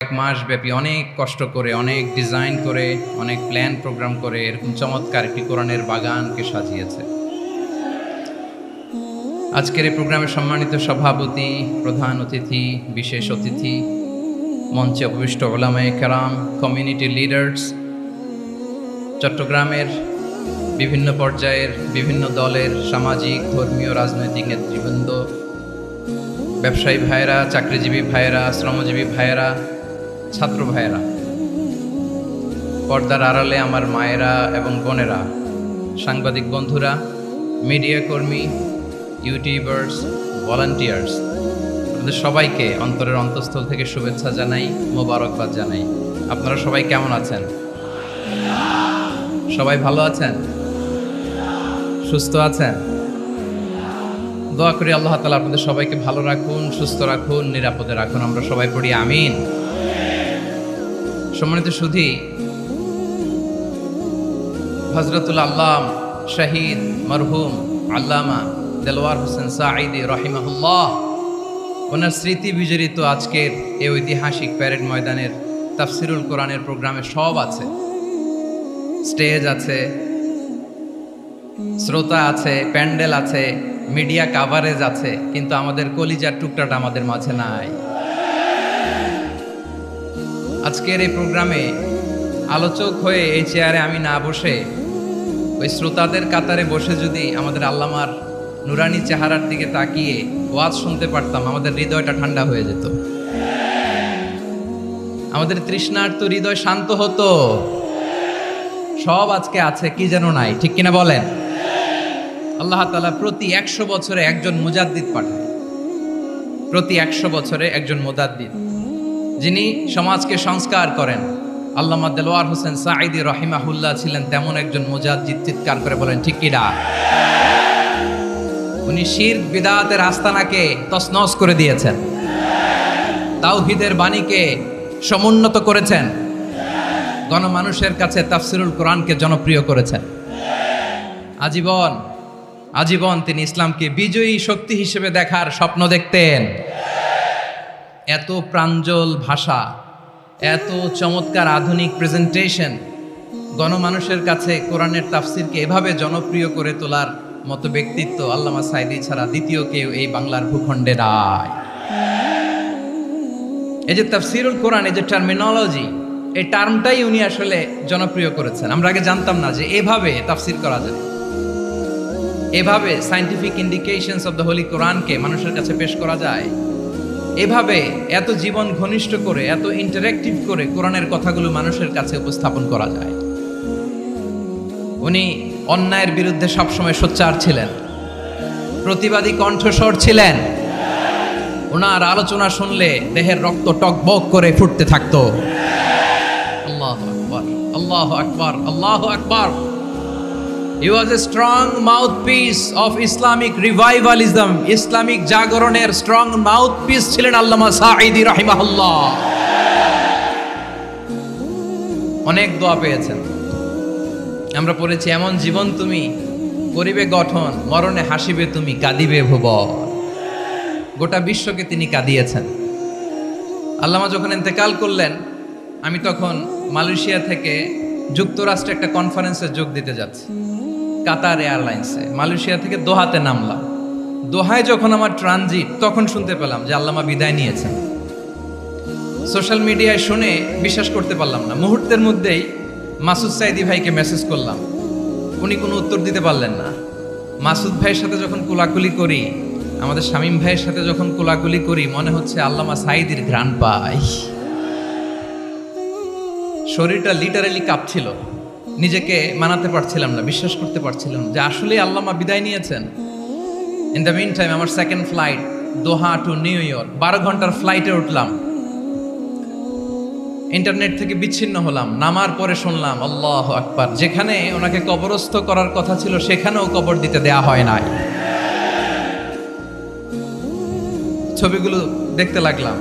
এক মাস ব্যাপী অনেক কষ্ট করে, অনেক ডিজাইন করে, অনেক প্ল্যান প্রোগ্রাম করে এরকম চমৎকার একটি কোরআনের বাগানকে সাজিয়েছে। আজকের এই প্রোগ্রামের সম্মানিত সভাপতি, প্রধান অতিথি, বিশেষ অতিথি, মঞ্চে উপবিষ্ট উলামায়ে কেরাম, কমিউনিটি লিডার্স, চট্টগ্রামের বিভিন্ন পর্যায়ের বিভিন্ন দলের সামাজিক, ধর্মীয়, রাজনৈতিক নেতৃবৃন্দ, ব্যবসায়ী ভাইয়েরা, চাকরিজীবী ভাইয়েরা, শ্রমজীবী ভাইয়েরা, ছাত্র ভাইয়েরা, পর্দার আড়ালে আমার মায়েরা এবং বোনেরা, সাংবাদিক বন্ধুরা, মিডিয়া কর্মী, ইউটিউবার্স, ভলান্টিয়ার্স, আপনাদের সবাইকে অন্তরের অন্তঃস্থল থেকে শুভেচ্ছা জানাই, মোবারকবাদ জানাই। আপনারা সবাই কেমন আছেন? সবাই ভালো আছেন? সুস্থ আছেন? দোয়া করি আল্লাহ তাআলা আপনাদের সবাইকে ভালো রাখুন, সুস্থ রাখুন, নিরাপদে রাখুন। আমরা সবাই পড়ি আমিন। সম্মানিত সুধী, হযরতুল আল্লাম শহীদ মরহুম আল্লামা দেলওয়ার হোসেন সাঈদী রাহিমাহুল্লাহ, ওনার স্মৃতি বিজড়িত আজকের এই ঐতিহাসিক প্যারেড ময়দানের তাফসিরুল কোরআনের প্রোগ্রামে সব আছে। স্টেজ আছে, শ্রোতা আছে, প্যান্ডেল আছে, মিডিয়া কাভারেজ আছে, কিন্তু আমাদের কলিজার টুকরাটা আমাদের মাঝে নাই। আজকের এই প্রোগ্রামে আলোচক হয়ে এই চেয়ারে আমি না বসে ওই শ্রোতাদের কাতারে বসে যদি আমাদের আল্লামার নুরানি চেহারার দিকে তাকিয়ে ওয়াজ শুনতে পারতাম, আমাদের হৃদয়টা ঠান্ডা হয়ে যেত, আমাদের তৃষ্ণার্ত হৃদয় শান্ত হতো। সব আজকে আছে, কি যেন নাই, ঠিক কিনা বলেন? আল্লাহ তাআলা প্রতি 100 বছরে একজন মুজাদ্দিদ পাঠায়, প্রতি 100 বছরে একজন মুজাদ্দিদ, যিনি সমাজকে সংস্কার করেন। আল্লামা দেলওয়ার হোসেন সাঈদী রাহিমাহুল্লাহ ছিলেন তেমন একজন মুজাদ্দিদ। চিৎকার করে বলেন ঠিক কিনা? উনি শিরক বিদআতের আস্তানাকে তছনছ করে দিয়েছেন, তাওহীদের বাণীকে সমুন্নত করেছেন, গণমানুষের কাছে তাফসিরুল কোরআনকে জনপ্রিয় করেছেন। আজীবন তিনি ইসলামকে বিজয়ী শক্তি হিসেবে দেখার স্বপ্ন দেখতেন। এত প্রাঞ্জল ভাষা, এত চমৎকার আধুনিক প্রেজেন্টেশন, গণমানুষের কাছে কোরআনের তাফসিরকে এভাবে জনপ্রিয় করে তোলার মতো ব্যক্তিত্ব আল্লামা সাঈদী ছাড়া দ্বিতীয় কেউ এই বাংলার ভূখণ্ডে নাই। এই যে তাফসিরুল কোরআন, এই যে টার্মিনোলজি, এই টার্মটাই উনি আসলে জনপ্রিয় করেছেন। আমরা আগে জানতাম না যে এভাবে তাফসির করা যায়, এভাবে scientific indications of the Holi কোরআনকে মানুষের কাছে পেশ করা যায়, এভাবে এত জীবন ঘনিষ্ঠ করে, এত ইন্টারেক্টিভ করে কোরআনের কথাগুলো মানুষের কাছে উপস্থাপন করা যায়। উনি অন্যায়ের বিরুদ্ধে সবসময় সোচ্চার ছিলেন, প্রতিবাদী কণ্ঠস্বর ছিলেন। ওনার আলোচনা শুনলে দেহের রক্ত টকবক করে ফুটতে থাকতো। আল্লাহু আকবার, আল্লাহু আকবার, আল্লাহু আকবার। He was a strong mouthpiece of Islamic revivalism. Islamic জাগরণের স্ট্রং মাউথপিস ছিলেন আল্লামা সাঈদী রাহিমাহুল্লাহ। অনেক দোয়া পেয়েছেন। আমরা পড়েছি, এমন জীবন তুমি করিবে গঠন, মরণে হাসিবে তুমি, কাঁদিবে ভুবন। গোটা বিশ্বকে তিনি কাঁদিয়েছেন। আল্লামা যখন ইন্তেকাল করলেন, আমি তখন মালয়েশিয়া থেকে যুক্তরাষ্ট্রে একটা কনফারেন্সে যোগ দিতে যাচ্ছি, কাতার এয়ারলাইন্সে। মালয়েশিয়া থেকে দোহাতে নামলাম। দোহায় যখন আমার ট্রানজিট, তখন শুনতে পেলাম যে আল্লামা বিদায় নিয়েছেন। সোশ্যাল মিডিয়ায় শুনে বিশ্বাস করতে পারলাম না। মুহূর্তের মধ্যেই মাসুদ সাঈদী ভাইকে মেসেজ করলাম, উনি কোনো উত্তর দিতে পারলেন না। মাসুদ ভাইয়ের সাথে যখন কোলাকুলি করি, আমাদের শামীম ভাইয়ের সাথে যখন কোলাকুলি করি, মনে হচ্ছে আল্লামা সাঈদীর ঘ্রাণ পাই। শরীরটা লিটারালি কাঁপছিল, নিজেকে মানাতে পারছিলাম না, বিশ্বাস করতে পারছিলাম যে আসলে আল্লামা বিদায় নিয়েছেন। ইন দ্য মিন টাইম আমার সেকেন্ড ফ্লাইট, দোহা টু নিউ ইয়র্ক, 12 ঘন্টার ফ্লাইটে উঠলাম। ইন্টারনেট থেকে বিচ্ছিন্ন হলাম। নামার পরে শুনলাম আল্লাহু আকবার, যেখানে ওনাকে কবরস্থ করার কথা ছিল সেখানেও কবর দিতে দেয়া হয় নাই। ছবিগুলো দেখতে লাগলাম,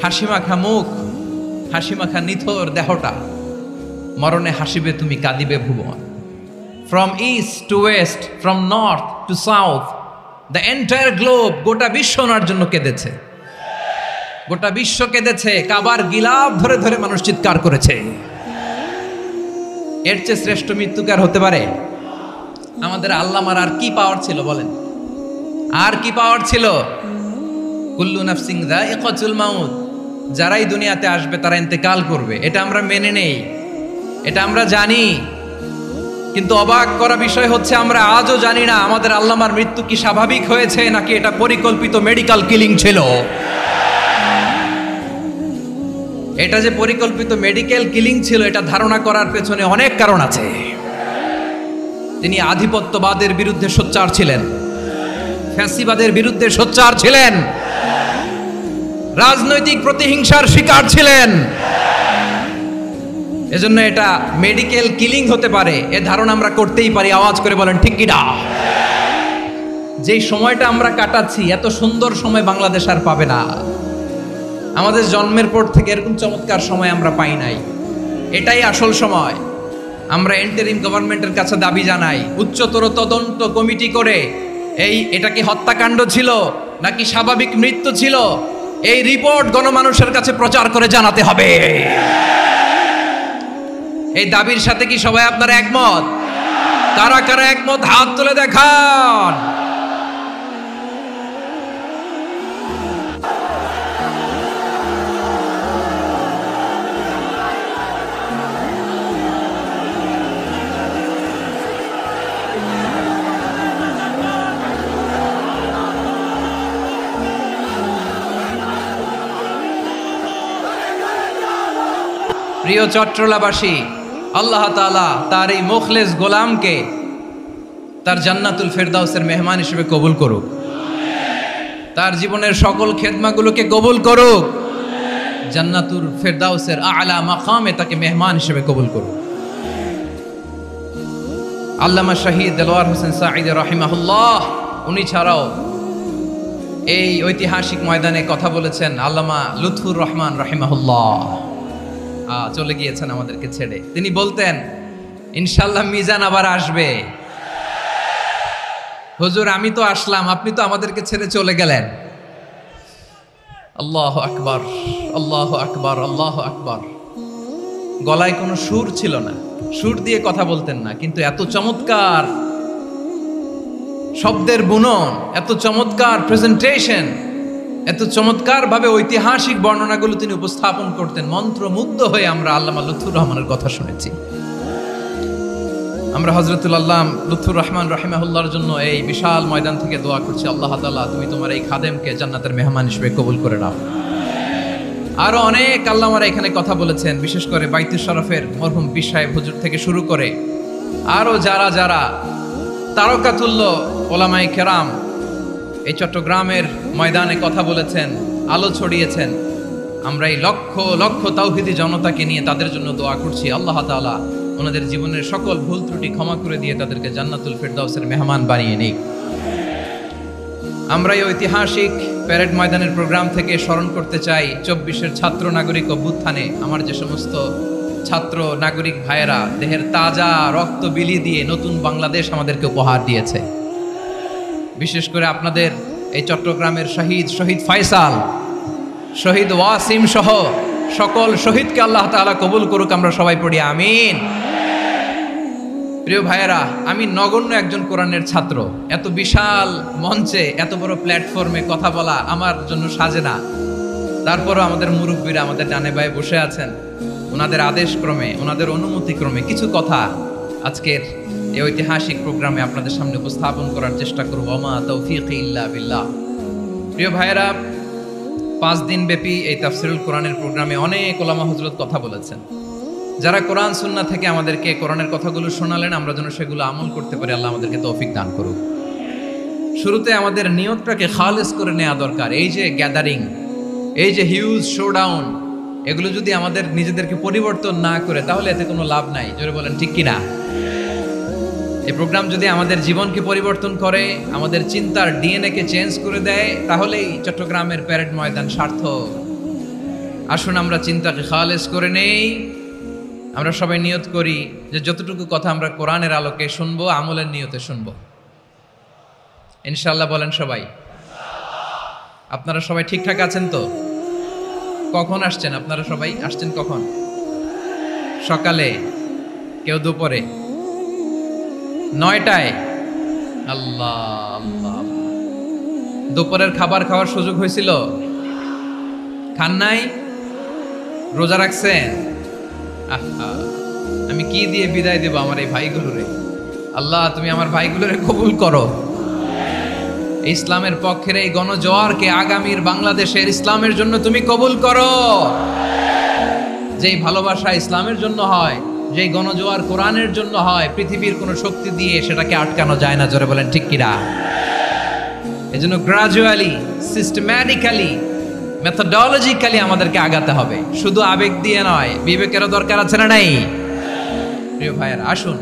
হাসিমাখা মুখ, হাসিমাখা নিথর দেহটা, মরণে হাসিবে তুমি, কাঁদিবে ভুবন। From east to west, from north to south, the entire globe, গোটা বিশ্ব ওনার জন্য কেঁদেছে। গোটা বিশ্ব কেঁদেছে, কাবার গিলাফ ধরে ধরে মানুষ চিৎকার করেছে। এর চেয়ে শ্রেষ্ঠ মৃত্যুকার হতে পারে? আমাদের আল্লামার আর কি পাওয়ার ছিল বলেন? আর কি পাওয়ার ছিল? কুল্লু নাফসিন যায়িকাতুল মাউত, যারাই দুনিয়াতে আসবে তারা ইন্তেকাল করবে, এটা আমরা মেনে নেই, এটা আমরা জানি। কিন্তু অবাক করা বিষয় হচ্ছে আমরা আজও জানি না আমাদের আল্লামার মৃত্যু কি স্বাভাবিক হয়েছে নাকি এটা পরিকল্পিত মেডিকেল কিলিং ছিল। এটা যে পরিকল্পিত মেডিকেল কিলিং ছিল এটা ধারণা করার পেছনে অনেক কারণ আছে। তিনি আধিপত্যবাদের বিরুদ্ধে সোচ্চার ছিলেন, ফ্যাসিবাদের বিরুদ্ধে সোচ্চার ছিলেন, রাজনৈতিক প্রতিহিংসার শিকার ছিলেন। এজন্য এটা মেডিকেল কিলিং হতে পারে এ ধারণা আমরা করতেই পারি। আওয়াজ করে বলেন ঠিক কি না? যেই সময়টা আমরা কাটাচ্ছি এত সুন্দর সময় বাংলাদেশ আর পাবে না। আমাদের জন্মের পর থেকে এরকম চমৎকার সময় আমরা পাই নাই। এটাই আসল সময়। আমরা ইন্টারিম গভর্নমেন্টের কাছে দাবি জানাই, উচ্চতর তদন্ত কমিটি করে এটা কি হত্যাকাণ্ড ছিল নাকি স্বাভাবিক মৃত্যু ছিল, এই রিপোর্ট গণমানুষের কাছে প্রচার করে জানাতে হবে। এই দাবির সাথে কি সবাই আপনারা একমত? কারা কারা একমত হাত তুলে দেখান। প্রিয় চট্টলাবাসী, আল্লাহ তাআলা তার এই মুখলেস গোলামকে তার জান্নাতুল ফেরদাউসের মেহমান হিসেবে কবুল করুক, তার জীবনের সকল খেদমাগুলোকে কবুল করুক, জান্নাতুল ফেরদাউসের আলা মাকামে তাকে মেহমান হিসেবে কবুল করুক। আল্লামা শহীদ দেলোয়ার হোসেন সাঈদী রাহিমাহুল্লাহ, উনি ছাড়াও এই ঐতিহাসিক ময়দানে কথা বলেছেন আল্লামা লুৎফুর রহমান রাহিমাহুল্লাহ। চলে গিয়েছেন আমাদেরকে ছেড়ে। তিনি বলতেন, ইনশাল্লাহ মিজান আবার আসবে। হুজুর আমি তো আসলাম, আপনি তো আমাদেরকে ছেড়ে চলে গেলেন। আল্লাহু আকবার, আল্লাহু আকবার, আল্লাহু আকবার। গলায় কোনো সুর ছিল না, সুর দিয়ে কথা বলতেন না, কিন্তু এত চমৎকার শব্দের বুনন, এত চমৎকার প্রেজেন্টেশন, এত চমৎকার ভাবে ঐতিহাসিক বর্ণনাগুলো তিনি উপস্থাপন করতেন। মন্ত্রমুগ্ধ হয়ে আমরা আল্লামা লুৎফুর রহমানের কথা শুনেছি। আমরা হযরতুল আল্লাহ লুৎফুর রহমান রাহিমাহুল্লাহর জন্য এই বিশাল ময়দান থেকে দোয়া করছি, আল্লাহ তাআলা তুমি তোমার এই খাদেমকে জান্নাতের মেহমান হিসেবে কবুল করে নাও। আরো অনেক আল্লামারা এখানে কথা বলেছেন, বিশেষ করে বাইতুল শরফের মরহুম পীর সাহেব হুজুর থেকে শুরু করে আরো যারা যারা তারকাতুল্য ওলামায়ে কেরাম এই চট্টগ্রামের ময়দানে কথা বলেছেন, আলো ছড়িয়েছেন। আমরা এই লক্ষ লক্ষ তাওহীদি জনতাকে নিয়ে তাদের জন্য দোয়া করছি, আল্লাহ তাআলা ওনাদের জীবনের সকল ভুল ত্রুটি ক্ষমা করে দিয়ে তাদেরকে জান্নাতুল ফেরদাউসের মেহমান বানিয়ে নিক। আমরা এই ঐতিহাসিক প্যারেড ময়দানের প্রোগ্রাম থেকে স্মরণ করতে চাই 24-এর ছাত্র নাগরিক অভ্যুত্থানে আমার যে সমস্ত ছাত্র নাগরিক ভাইয়েরা দেহের তাজা রক্ত বিলিয়ে দিয়ে নতুন বাংলাদেশ আমাদেরকে উপহার দিয়েছে। বিশেষ করে আপনাদের এই চট্টগ্রামের শহীদ ফায়সাল, শহীদ ওয়াসিম সহ সকল শহীদকে আল্লাহ তাআলা কবুল করুক। আমরা সবাই পড়ি আমিন। প্রিয় ভাইয়েরা, আমি নগণ্য একজন কোরআনের ছাত্র, এত বিশাল মঞ্চে এত বড় প্ল্যাটফর্মে কথা বলা আমার জন্য সাজে না। তারপরও আমাদের মুরব্বীরা আমাদের ডানে বায়ে বসে আছেন, ওনাদের আদেশ ক্রমে, ওনাদের অনুমতি ক্রমে কিছু কথা আজকের এই ঐতিহাসিক প্রোগ্রামে আপনাদের সামনে উপস্থাপন করার চেষ্টা করব। ওমা তৌফিক ইল্লা বিল্লাহ। প্রিয় ভাইয়েরা, 5 দিন ব্যাপী এই তাফসিরুল কোরআনের প্রোগ্রামে অনেক ওলামা হযরত কথা বলেছেন। যারা কোরআন সুন্নাহ থেকে আমাদেরকে কোরআনের কথাগুলো শোনালেন, আমরা যেন সেগুলো আমল করতে পারি, আল্লাহ আমাদেরকে তৌফিক দান করুক। শুরুতে আমাদের নিয়তটাকে খালেস করে নেওয়া দরকার। এই যে গ্যাদারিং, এই যে হিউজ শোডাউন, এগুলো যদি আমাদের নিজেদেরকে পরিবর্তন না করে তাহলে এতে কোনো লাভ নাই। জোরে বলেন ঠিক কিনা? এই প্রোগ্রাম যদি আমাদের জীবনকে পরিবর্তন করে, আমাদের চিন্তার ডিএনএ কে চেঞ্জ করে দেয়, তাহলেই চট্টগ্রামের প্যারেড ময়দান সার্থক। আসুন আমরা চিন্তাকে খালেস করে নেই। আমরা সবাই নিয়ত করি যে যতটুকু কথা আমরা কোরআনের আলোকে শুনবো, আমলের নিয়তে শুনবো ইনশাআল্লাহ। বলেন সবাই। আপনারা সবাই ঠিকঠাক আছেন তো? কখন আসছেন আপনারা? সবাই আসছেন কখন? সকালে, কেউ দুপুরে, 9টায়। আল্লাহ আল্লাহ, দুপুরের খাবার খাওয়ার সুযোগ হয়েছিল? খান নাই? রোজা রাখছেন? আহা, আমি কি দিয়ে বিদায় দেব আমার এই ভাইগুলোরে? আল্লাহ তুমি আমার ভাইগুলোরে কবুল করো। ইসলামের পক্ষের এই গণজোয়ারকে আগামীর বাংলাদেশের ইসলামের জন্য তুমি কবুল করো। যেই ভালোবাসা ইসলামের জন্য হয়, যেই গণজোয়ার কোরআনের জন্য হয়, পৃথিবীর কোনো শক্তি দিয়ে সেটাকে আটকানো যায় না। জোরে বলেন ঠিক কিনা? এজন্য গ্রাজুয়ালি, সিস্টেম্যাটিক্যালি, মেথোডোলজিক্যালি আমাদেরকে আগাতে হবে, শুধু আবেগ দিয়ে নয়। বিবেকেরও দরকার আছে না নাই? প্রিয় ভাইয়েরা, আসুন,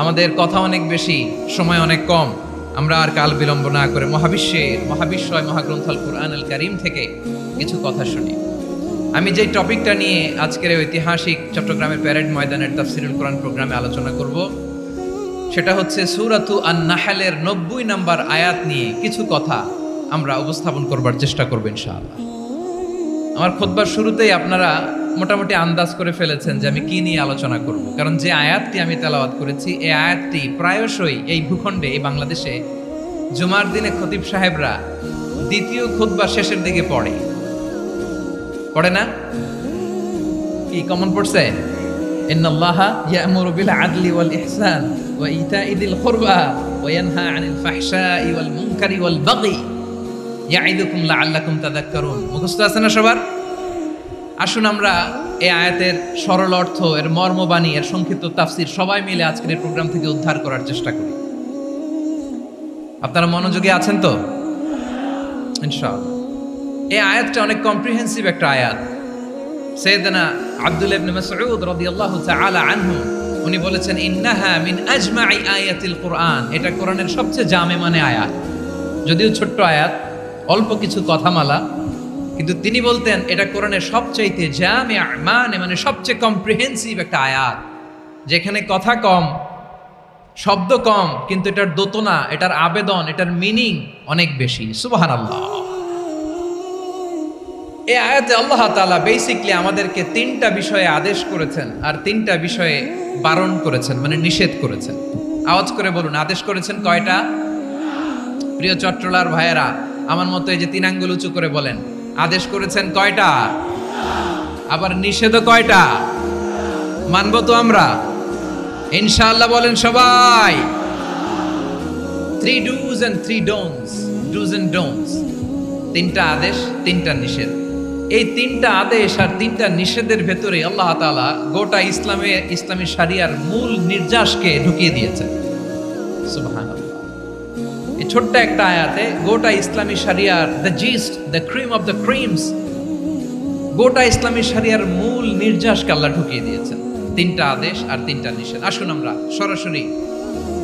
আমাদের কথা অনেক বেশি, সময় অনেক কম। আমরা আর কাল বিলম্ব না করে মহাবিশ্বয় মহাগ্রন্থ আল কুরআন আল কারীম থেকে কিছু কথা শুনি। আমি যে টপিকটা নিয়ে আজকের ঐতিহাসিক চট্টগ্রামের প্যারেড ময়দানের তাফসিরুল কোরআন প্রোগ্রামে আলোচনা করব, সেটা হচ্ছে সূরাতু আন-নাহলের 90 নম্বর আয়াত নিয়ে কিছু কথা আমরা উপস্থাপন করবার চেষ্টা করব ইনশাআল্লাহ। আমার খুতবার শুরুতেই আপনারা মোটামুটি আন্দাজ করে ফেলেছেন যে আমি কি নিয়ে আলোচনা করব, কারণ যে আয়াতটি আমি তেলাওয়াত করেছি এই আয়াতটি প্রায়শই এই ভূখণ্ডে, এই বাংলাদেশে জুমার দিনে খতিব সাহেবরা দ্বিতীয় খুতবার শেষের দিকে পড়ে না? কি কমন পড়ছে? ইন্নাল্লাহা ইয়া'মুরু বিল আদলি ওয়াল ইহসান ওয়া ইতা'i যিল কুরবা ওয়া ইয়ানহা আনিল ফাহশাই ওয়াল মুনকারি ওয়াল বাগি ইয়া'iদুকুম লাআল্লাকুম তাযাক্কারুন। মুখস্থ আছে না সবার? আসুন আমরা এই আয়াতের সরল অর্থ, এর মর্মবাণী, এর সংক্ষিপ্ত তাফসীর সবাই মিলে আজকের এই প্রোগ্রাম থেকে উদ্ধার করার চেষ্টা করি। আপনারা মনোযোগী আছেন তো? ইনশাআল্লাহ। এই আয়াতটা অনেক কম্প্রিহেন্সিভ একটা আয়াত। সাইয়েদনা আব্দুল্লাহ ইবনে মাসউদ রাদিয়াল্লাহু তাআলা আনহু উনি বলেছেন, ইন্নাহা মিন আজমাই আয়াতিল কুরআন। এটা কোরআনের সবচেয়ে জামে মানে আয়াত। যদিও ছোট্ট আয়াত, অল্প কিছু কথামালা, কিন্তু তিনি বলতেন এটা কোরআনের সবচাইতে জামিআ মানে সবচেয়ে কম্প্রিহেন্সিভ একটা আয়াত, যেখানে কথা কম, শব্দ কম, কিন্তু এটার দোতনা, এটার আবেদন, এটার মিনিং অনেক বেশি। সুবহানাল্লাহ। এই আয়াতে আল্লাহ তাআলা বেসিক্যালি আমাদেরকে 3টা বিষয়ে আদেশ করেছেন আর 3টা বিষয়ে বারণ করেছেন, মানে নিষেধ করেছেন। আওয়াজ করে বলুন, আদেশ করেছেন কয়টা? প্রিয় চট্টলার ভাইয়েরা, আমার মতো এই যে 3 আঙ্গুল উঁচু করে বলেন, আদেশ করেছেন কয়টা? আবার নিষেধও কয়টা? মানব তো আমরা ইনশাআল্লাহ? বলেন সবাই। 3 do's and 3 don'ts, do's and don'ts। 3টা আদেশ, 3টা নিষেধ। এই 3টা আদেশ আর 3টা নিষেধের ভেতরে আল্লাহ তাআলা গোটা ইসলামী শরিয়ার মূল নির্যাসকে ঢুকিয়ে দিয়েছেন। সুবহানাল্লাহ। এই ছোট্ট একটা আয়াতে গোটা ইসলামী শরিয়ার, the gist, the cream of the creams, গোটা ইসলামী শরিয়ার মূল নির্যাসকে আল্লাহ ঢুকিয়ে দিয়েছেন। 3টা আদেশ আর 3টা নিষেধ। আসুন আমরা সরাসরি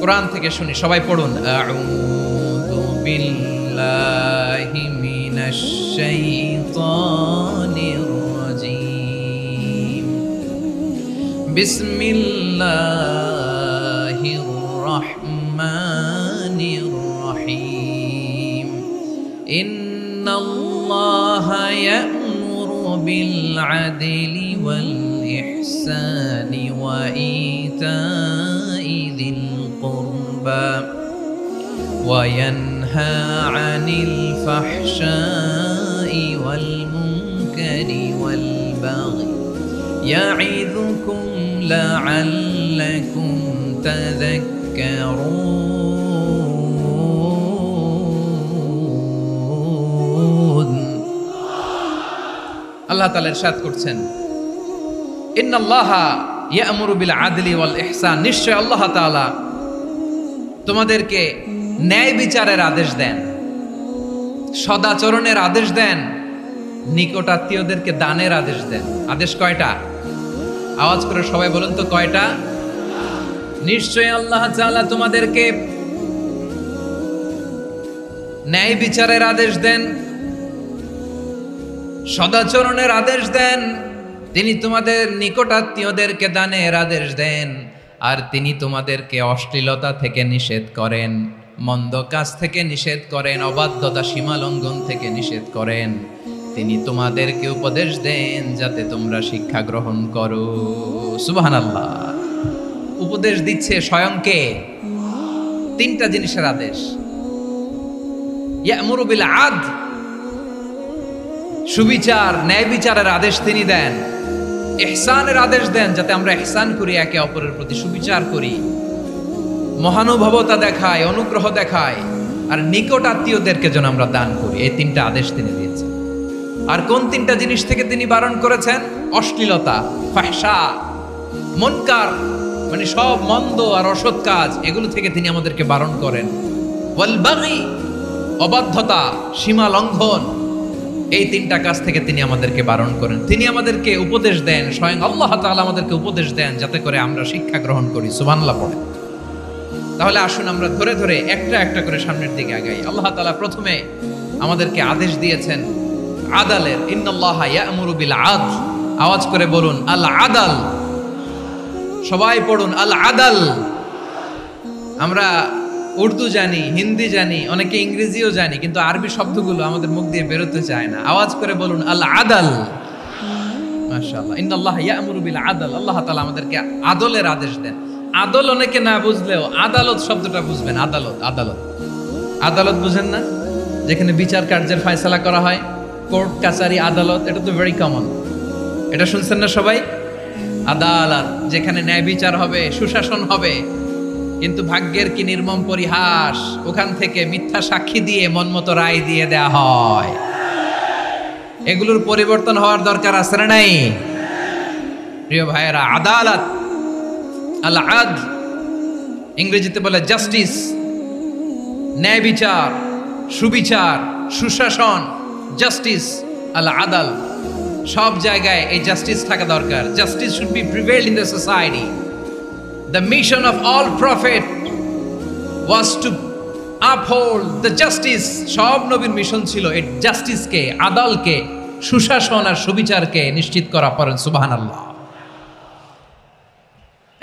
কোরআন থেকে শুনি, সবাই পড়ুন। আউযু বিল্লাহি মিনাশ শাইতানির রাজীম। বিসমিল্লাহির রাহমানির রাহিম। ইন্নাল্লাহা ইয়া'মুরু বিল আদলি ওয়াল ইহসানি ওয়া ইতা'i যিল কুরবা ওয়া ইয়ানহা আনিল ফাহশাই ওয়াল মুনকারি ওয়াল বাগি ইয়া'iদুকুম লাআল্লাকুম তাযাক্কারুন। আল্লাহ তাআলা ইরশাদ করছেন, ইন্নাল্লাহা ইয়া'মুরু বিল আদলি ওয়াল ইহসান। নিশ্চয় আল্লাহ তাআলা তোমাদেরকে ন্যায় বিচারের আদেশ দেন, সদাচরণের আদেশ দেন, নিকটাত্মীয়দেরকে দানের আদেশ দেন। আদেশ কয়টা? আওয়াজ করে সবাই বলুন তো কয়টা? নিশ্চয় আল্লাহ তাআলা তোমাদেরকে ন্যায় বিচারের আদেশ দেন, সদাচরণের আদেশ দেন, তিনি তোমাদের নিকটাত্মীয়দেরকে দানের আদেশ দেন, আর তিনি তোমাদেরকে অশ্লীলতা থেকে নিষেধ করেন, মন্দ কাজ থেকে নিষেধ করেন, অবাধ্যতা সীমা লঙ্ঘন থেকে নিষেধ করেন। তিনি তোমাদেরকে উপদেশ দেন যাতে তোমরা শিক্ষা গ্রহণ করো। সুবহানাল্লাহ। উপদেশ দিচ্ছে স্বয়ং কে? তিনটা জিনিসের আদেশ। ইয়ামুরু বিল আদল, সুবিচার ন্যায় বিচারের আদেশ তিনি দেন। ইহসানের আদেশ দেন, যাতে আমরা ইহসান করি, একে অপরের প্রতি সুবিচার করি, মহানুভবতা দেখায়, অনুগ্রহ দেখায়, আর নিকট আত্মীয়দেরকে যেন আমরা দান করি। এই তিনটা আদেশ তিনি দিয়েছেন। আর কোন তিনটা জিনিস থেকে তিনি বারণ করেছেন? অশ্লীলতা, ফাহশা, মুনকার, মানে সব মন্দ আর অসৎ কাজ, এগুলো থেকে তিনি আমাদেরকে বারণ করেন। ওয়াল বাগি, অবাধ্যতা, সীমা লঙ্ঘন, এই তিনটা কাজ থেকে তিনি আমাদেরকে বারণ করেন। তিনি আমাদেরকে উপদেশ দেন, স্বয়ং আল্লাহ তাআলা আমাদেরকে উপদেশ দেন যাতে করে আমরা শিক্ষা গ্রহণ করি। সুবহানাল্লাহ পড়ে। তাহলে আসুন আমরা ধরে ধরে একটা একটা করে সামনের দিকে আগাই। আল্লাহ তাআলা প্রথমে আমাদেরকে আদেশ দিয়েছেন আদালের। ইন্নাল্লাহা ইয়া'মুরু বিল আদল। আওয়াজ করে বলুন আল আদাল। সবাই পড়ুন আল আদাল। আমরা উর্দু জানি, হিন্দি জানি, অনেকে ইংরেজিও জানি, কিন্তু আরবি শব্দগুলো আমাদের মুখ দিয়ে বেরোতে চায় না। আওয়াজ করে বলুন আল আদাল। মাশাআল্লাহ। ইন্নাল্লাহা ইয়া'মুরু বিল আদল। আল্লাহ তাআলা আমাদেরকে আদলের আদেশ দেন। আদল অনেকে না বুঝলেও আদালত শব্দটা বুঝবেন। আদালত, আদালত, আদালত বুঝেন না? যেখানে বিচার কার্যের ফয়সালা করা হয়, কোর্ট কাচারি আদালত, এটা তো ভেরি কমন। এটা শুনছেন না সবাই? আদালত, যেখানে ন্যায় বিচার হবে, সুশাসন হবে। কিন্তু ভাগ্যের কি নির্মম পরিহাস, ওখান থেকে মিথ্যা সাক্ষী দিয়ে মনমতো রায় দিয়ে দেয়া হয়। এগুলোর পরিবর্তন হওয়ার দরকার আছে না নাই? প্রিয় ভাইয়েরা, আদালত, আল আদল, ইংরেজিতে বলে জাস্টিস, ন্যায় বিচার, সুবিচার, সুশাসন, জাস্টিস, আল আদল। সব জায়গায় এই জাস্টিস থাকা দরকার। Justice should be prevailed in the society. The mission of all prophet was to uphold the justice. সব নবীর মিশন ছিল এই জাস্টিসকে, আদালকে, সুশাসন আর সুবিচারকে নিশ্চিত করা। পড়েন সুবহানাল্লাহ।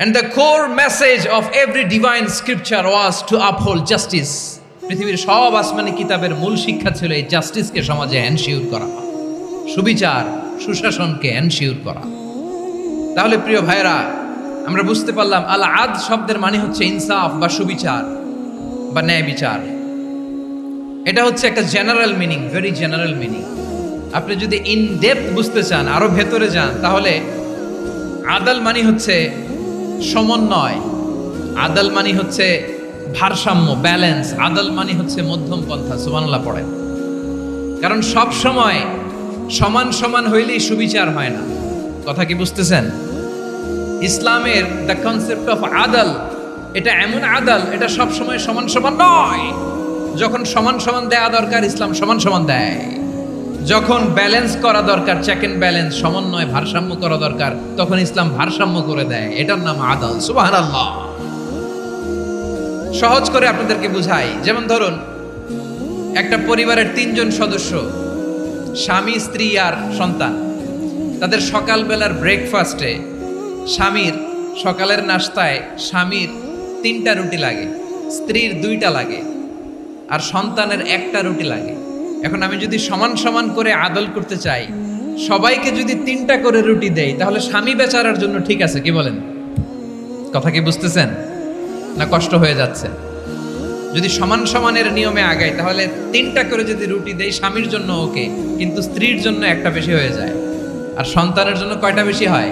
And the core message of every divine scripture was to uphold justice. পৃথিবীর সব আসমানি কিতাবের মূল শিক্ষা ছিল এই জাস্টিসকে সমাজে এনশিওর করা, সুবিচার, সুশাসনকে এনশিওর করা। তাহলে প্রিয় ভাইরা, আমরা বুঝতে পারলাম আল আদল শব্দের মানে হচ্ছে ইনসাফ বা সুবিচার বা ন্যায় বিচার। এটা হচ্ছে একটা general meaning, very general meaning. আপনি যদি ইন ডেপথ বুঝতে চান, আরো ভেতরে যান, তাহলে আদল মানে হচ্ছে সমন্বয়, আদল মানে হচ্ছে ভারসাম্য, ব্যালেন্স। আদল মানে হচ্ছে মধ্যম পন্থা। সুবহানাল্লাহ পড়েন। কারণ সব সময় সমান সমান হইলেই সুবিচার হয় না। কথা কি বুঝতেছেন? ইসলামের দ্য কনসেপ্ট অফ আদল, এটা এমন আদল, এটা সব সময় সমান সমান নয়। যখন সমান সমান দেয়া দরকার, ইসলাম সমান সমান দেয়। যখন ব্যালেন্স করা দরকার, চেক এন্ড ব্যালেন্স, সমন্বয়, ভারসাম্য করা দরকার, তখন ইসলাম ভারসাম্য করে দেয়। এটার নাম আদল। সুবহানাল্লাহ। সহজ করে আপনাদেরকে বুঝাই। যেমন ধরুন, একটা পরিবারের 3 জন সদস্য, স্বামী, স্ত্রী আর সন্তান। তাদের সকালবেলার ব্রেকফাস্টে স্বামীর, সকালের নাস্তায় স্বামীর 3টা রুটি লাগে, স্ত্রীর 2টা লাগে, আর সন্তানের 1টা রুটি লাগে। এখন আমি যদি সমান সমান করে আদল করতে চাই, সবাইকে যদি 3টা করে রুটি দেই, তাহলে স্বামী বেচারার জন্য ঠিক আছে? কি বলেন? কথা কি বুঝতেছেন না কষ্ট হয়ে যাচ্ছে? যদি সমান সমানের নিয়মে আগাই, তাহলে 3টা করে যদি রুটি দেই, স্বামীর জন্য ওকে, কিন্তু স্ত্রীর জন্য 1টা বেশি হয়ে যায়। আর সন্তানের জন্য কয়টা বেশি হয়?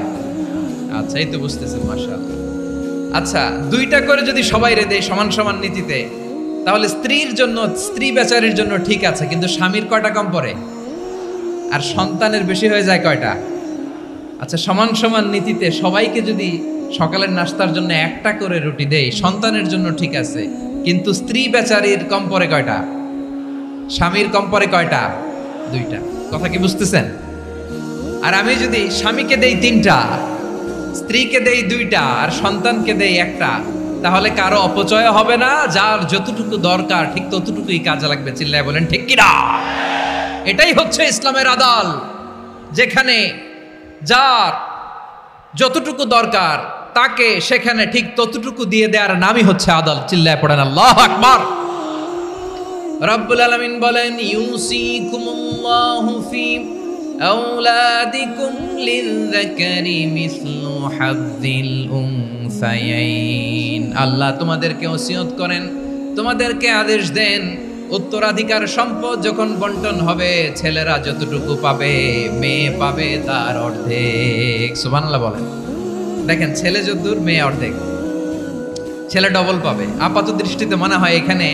আচ্ছা, এই তো বুঝতেছেন, মাশাআল্লাহ। আচ্ছা, 2টা করে যদি সবাই রে দেয় সমান সমান নীতিতে, তাহলে স্ত্রীর জন্য, স্ত্রী বেচারির জন্য ঠিক আছে, কিন্তু স্বামীর কয়টা কম পড়ে? আর সন্তানের বেশি হয়ে যায় কয়টা? আচ্ছা, সমান সমান নীতিতে সবাইকে যদি সকালের নাস্তার জন্য 1টা করে রুটি দেই, সন্তানের জন্য ঠিক আছে, কিন্তু স্ত্রী বেচারির কম পড়ে কয়টা? স্বামীর কম পড়ে কয়টা? 2টা। কথা কি বুঝতেছেন? আর আমি যদি স্বামীকে দেই 3টা, স্ত্রীকে দেই 2টা, আর সন্তানকে দেই 1টা, তাহলে কারো অপচয় হবে না। যার যতটুকু দরকার ঠিক ততটুকুই কাজে লাগবে। চিল্লায় বলেন ঠিক কিনা? এটাই হচ্ছে ইসলামের আদল, যেখানে যার যতটুকু দরকার তাকে সেখানে ঠিক ততটুকু দিয়ে দেওয়ার নামই হচ্ছে আদল। চিল্লায় পড়েন আল্লাহু আকবার। রব্বুল আলামিন বলেন ইউসিকুমুল্লাহু ফি আওলাদিকুম লিযযাকারি মিসলু হাযযিল উনসায়াইন। আল্লাহ তোমাদেরকে ওসিয়ত করেন, তোমাদেরকে আদেশ দেন, উত্তরাধিকার সম্পদ যখন বন্টন হবে ছেলেরা যতটুকু পাবে মেয়ে পাবে তার অর্ধেক। সুবহানাল্লাহ বলেন। দেখেন ছেলে যতদূর মেয়ে অর্ধেক, ছেলে ডবল পাবে। আপাত দৃষ্টিতে মনে হয় এখানে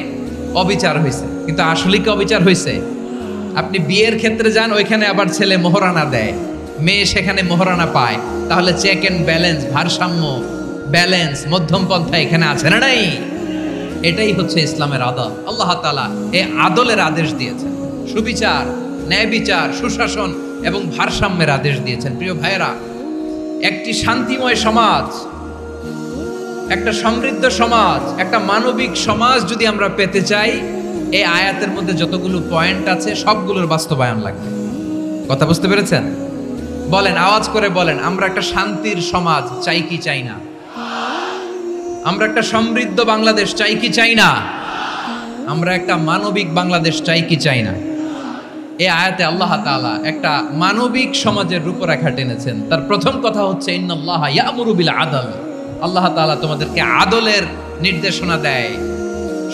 অবিচার হয়েছে, কিন্তু আসলে কি অবিচার হয়েছে? আপনি বিয়ের ক্ষেত্রে যান, ওইখানে আবার ছেলে মোহরানা দেয়, মেয়ে সেখানে মোহরানা পায়। তাহলে চেক এন্ড ব্যালেন্স, ভারসাম্য, ব্যালেন্স, মধ্যম পন্থা এখানে আছে না নাই? এটাই হচ্ছে ইসলামের আদল। আল্লাহ তাআলা এই আদলের আদেশ দিয়েছেন, সুবিচার, ন্যায় বিচার, সুশাসন এবং ভারসাম্যের আদেশ দিয়েছেন। প্রিয় ভাইয়েরা, একটি শান্তিময় সমাজ, একটা সমৃদ্ধ সমাজ, একটা মানবিক সমাজ যদি আমরা পেতে চাই, এই আয়াতের মধ্যে যতগুলো পয়েন্ট আছে সবগুলোর বাস্তবায়ন লাগবে। কথা বুঝতে পেরেছেন? বলেন, আওয়াজ করে বলেন, আমরা একটা শান্তির সমাজ চাই কি চাই না? আমরা একটা সমৃদ্ধ বাংলাদেশ চাই কি চাই না? আমরা একটা মানবিক বাংলাদেশ চাই কি চাই না? এই আয়াতে আল্লাহ তাআলা একটা মানবিক সমাজের রূপরেখা টেনেছেন। তার প্রথম কথা হচ্ছে ইন্নাল্লাহা ইয়ামুরু বিল আদল। আল্লাহ তাআলা তোমাদেরকে আদলের নির্দেশনা দেয়,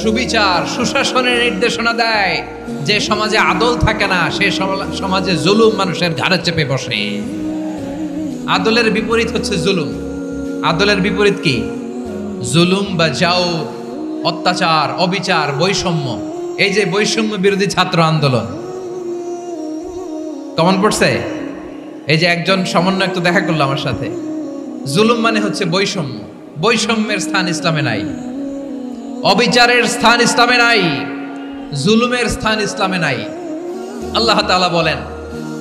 সুবিচার, সুশাসনের নির্দেশনা দেয়। যে সমাজে আদল থাকে না সে সমাজে জুলুম মানুষের ঘাড়ে চেপে বসে। আদলের বিপরীত হচ্ছে জুলুম। আদলের বিপরীত কি? জুলুম বা জাওর, অত্যাচার, অবিচার, বৈষম্য। এই যে বৈষম্য বিরোধী ছাত্র আন্দোলন কমন পড়ছে? এই যে একজন সমন্বয়ক তো দেখা করলো আমার সাথে। জুলুম মানে হচ্ছে বৈষম্য। বৈষম্যের স্থান ইসলামে নাই, অবিচারের স্থান ইসলামে নাই, জুলুমের স্থান ইসলামে নাই। আল্লাহ তাআলা বলেন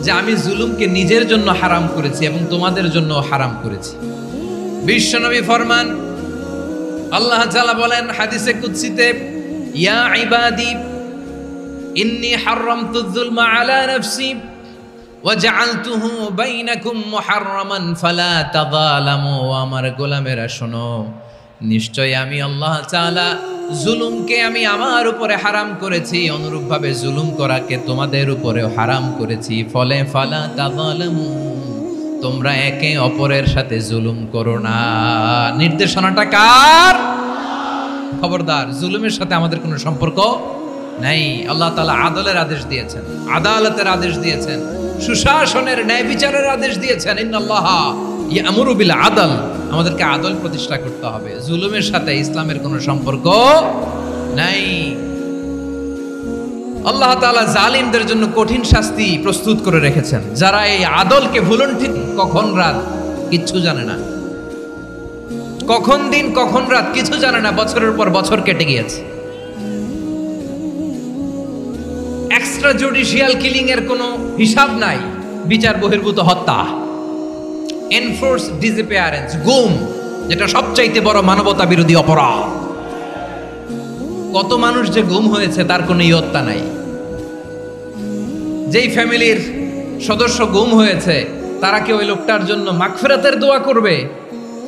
যে আমি জুলুমকে নিজের জন্য হারাম করেছি এবং তোমাদের জন্য হারাম করেছি। বিশ্বনবী ফরমান, আল্লাহ তাআলা বলেন হাদিসে কুদসিতে, ইয়া ইবাদি ইন্নী হারামতুয যুলমা আলা নাফসি ওয়া জাআলতুহু বাইনাকুম মুহাররামান ফালা তাযালামু। আমার গোলামেরা শোনো, নিশ্চয় আমি আল্লাহ তাআলা জুলুমকে আমি আমার উপরে হারাম করেছি, অনুরূপভাবে জুলুম করাকে তোমাদের উপরেও হারাম করেছি। ফলে ফালা তাযালামু, তোমরা একে অপরের সাথে জুলুম করো না। নির্দেশনাটা কার? খবরদার, জুলুমের সাথে আমাদের কোনো সম্পর্ক নাই। আল্লাহ তাআলা আদলের আদেশ দিয়েছেন, আদালতের আদেশ দিয়েছেন, সুশাসনের, ন্যায় বিচারের আদেশ দিয়েছেন। ইন্নাল্লাহা ইয়ামুরু বিল আদল। আমাদেরকে আদল প্রতিষ্ঠা করতে হবে। জুলুমের সাথে ইসলামের কোনো সম্পর্ক নাই। আল্লাহ তাআলা জালিমদের জন্য কঠিন শাস্তি প্রস্তুত করে রেখেছেন। যারা এই আদলকে ভুলুণ্ঠিত, কখন রাত কিচ্ছু জানে না, কখন দিন কখন রাত কিছু জানে না, বছরের পর বছর কেটে গিয়েছে। এক্সট্রা জুডিশিয়াল কিলিং এর কোনো হিসাব নাই, বিচার বহির্ভূত হত্যা, এনফোর্স ডিসঅ্যাপিয়ারেন্স, গুম, যেটা সবচাইতে বড় মানবতা বিরোধী অপরাধ। কত মানুষ যে গুম হয়েছে তার কোনো ইয়ত্তা নাই। যেই ফ্যামিলির সদস্য গুম হয়েছে তারা কি ওই লোকটার জন্য মাগফিরাতের দোয়া করবে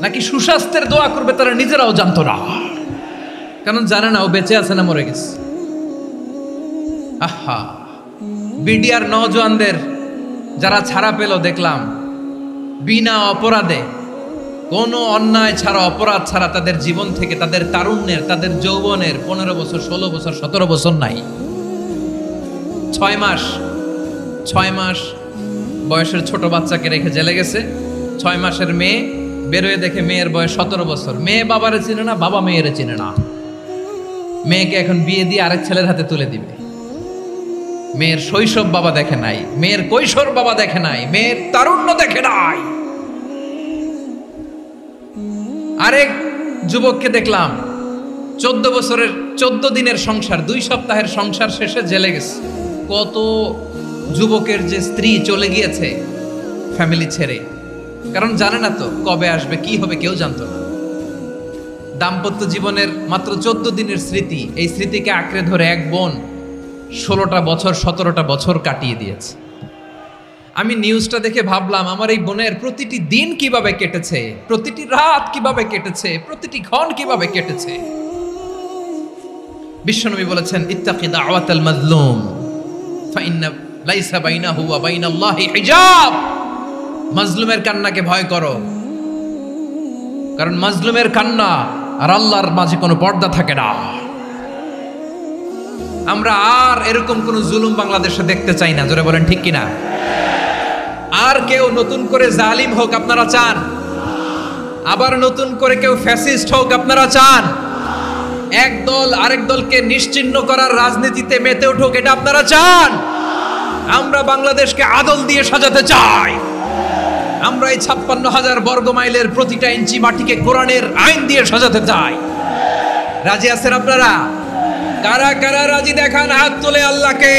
নাকি সুস্বাস্থ্যের দোয়া করবে তারা নিজেরাও জানতো না, কারণ জানে না ও বেঁচে আছে না মরে গেছে। আহা, বিডিআর নওজোয়ানদের যারা ছাড়া পেল দেখলাম, বিনা অপরাধে, কোনো অন্যায় ছাড়া, অপরাধ ছাড়া তাদের জীবন থেকে, তাদের তারুণ্যের, তাদের যৌবনের 15 বছর, 16 বছর, 17 বছর নাই, 6 মাস বয়সের ছোট বাচ্চাকে রেখে জেলে গেছে। 6 মাসের মেয়ে বেরোয় দেখে মেয়ের বয়স 17 বছর। মেয়ে বাবারে চিনে না, বাবা মেয়েরে চিনে না। মেয়েকে এখন বিয়ে দিয়ে আরেক ছেলের হাতে তুলে দিবে। মেয়ের শৈশব বাবা দেখে নাই, মেয়ের কৈশোর বাবা দেখে নাই, মেয়ের তারুণ্য দেখে নাই। আরেক যুবককে দেখলাম 14 বছরের 14 দিনের সংসার, 2 সপ্তাহের সংসার শেষে জেলে গেছে। কত যুবকের যে স্ত্রী চলে গিয়েছে ফ্যামিলি ছেড়ে, কারণ জানে না তো কবে আসবে, কি হবে, কেউ জানতো না। দাম্পত্য জীবনের মাত্র 14 দিনের স্মৃতি, এই স্মৃতিকে আঁকড়ে ধরে এক বোন 16টা বছর, 17টা বছর কাটিয়ে দিয়েছে। আমি নিউজটা দেখে ভাবলাম, আমার এই বোনের প্রতিটি দিন কিভাবে কেটেছে, প্রতিটি রাত কিভাবে কেটেছে, প্রতিটি ক্ষণ কিভাবে কেটেছে। বিশ্বনবী বলেছেন, ইত্তাকি দাওয়াতাল মাজলুম ফাইন্না লাইসা বাইনাহু ওয়া বাইনাল্লাহি হিজাব। মাজলুমের কান্নাকে ভয় করো, কারণ মাজলুমের কান্না আর আল্লাহর মাঝে কোনো পর্দা থাকে না। আমরা আর এরকম কোন জুলুম বাংলাদেশে দেখতে চাই না, জোরে বলেন ঠিক কিনা? আর কেউ নতুন করে জালিম হোক আপনারা চান? আবার নতুন করে কেউ ফ্যাসিস্ট হোক আপনারা চান? এক দল আরেক দলকে নিশ্চিহ্ন করার রাজনীতিতে মেতে উঠুক, এটা আপনারা চান? আমরা বাংলাদেশকে আদল দিয়ে সাজাতে চাই। আমরা এই 56,000 বর্গ মাইলের প্রতিটা ইঞ্চি মাটিকে কোরআনের আইন দিয়ে সাজাতে চাই। রাজি আছেন আপনারা? কারা কারা রাজি দেখান হাত তুলে আল্লাহকে।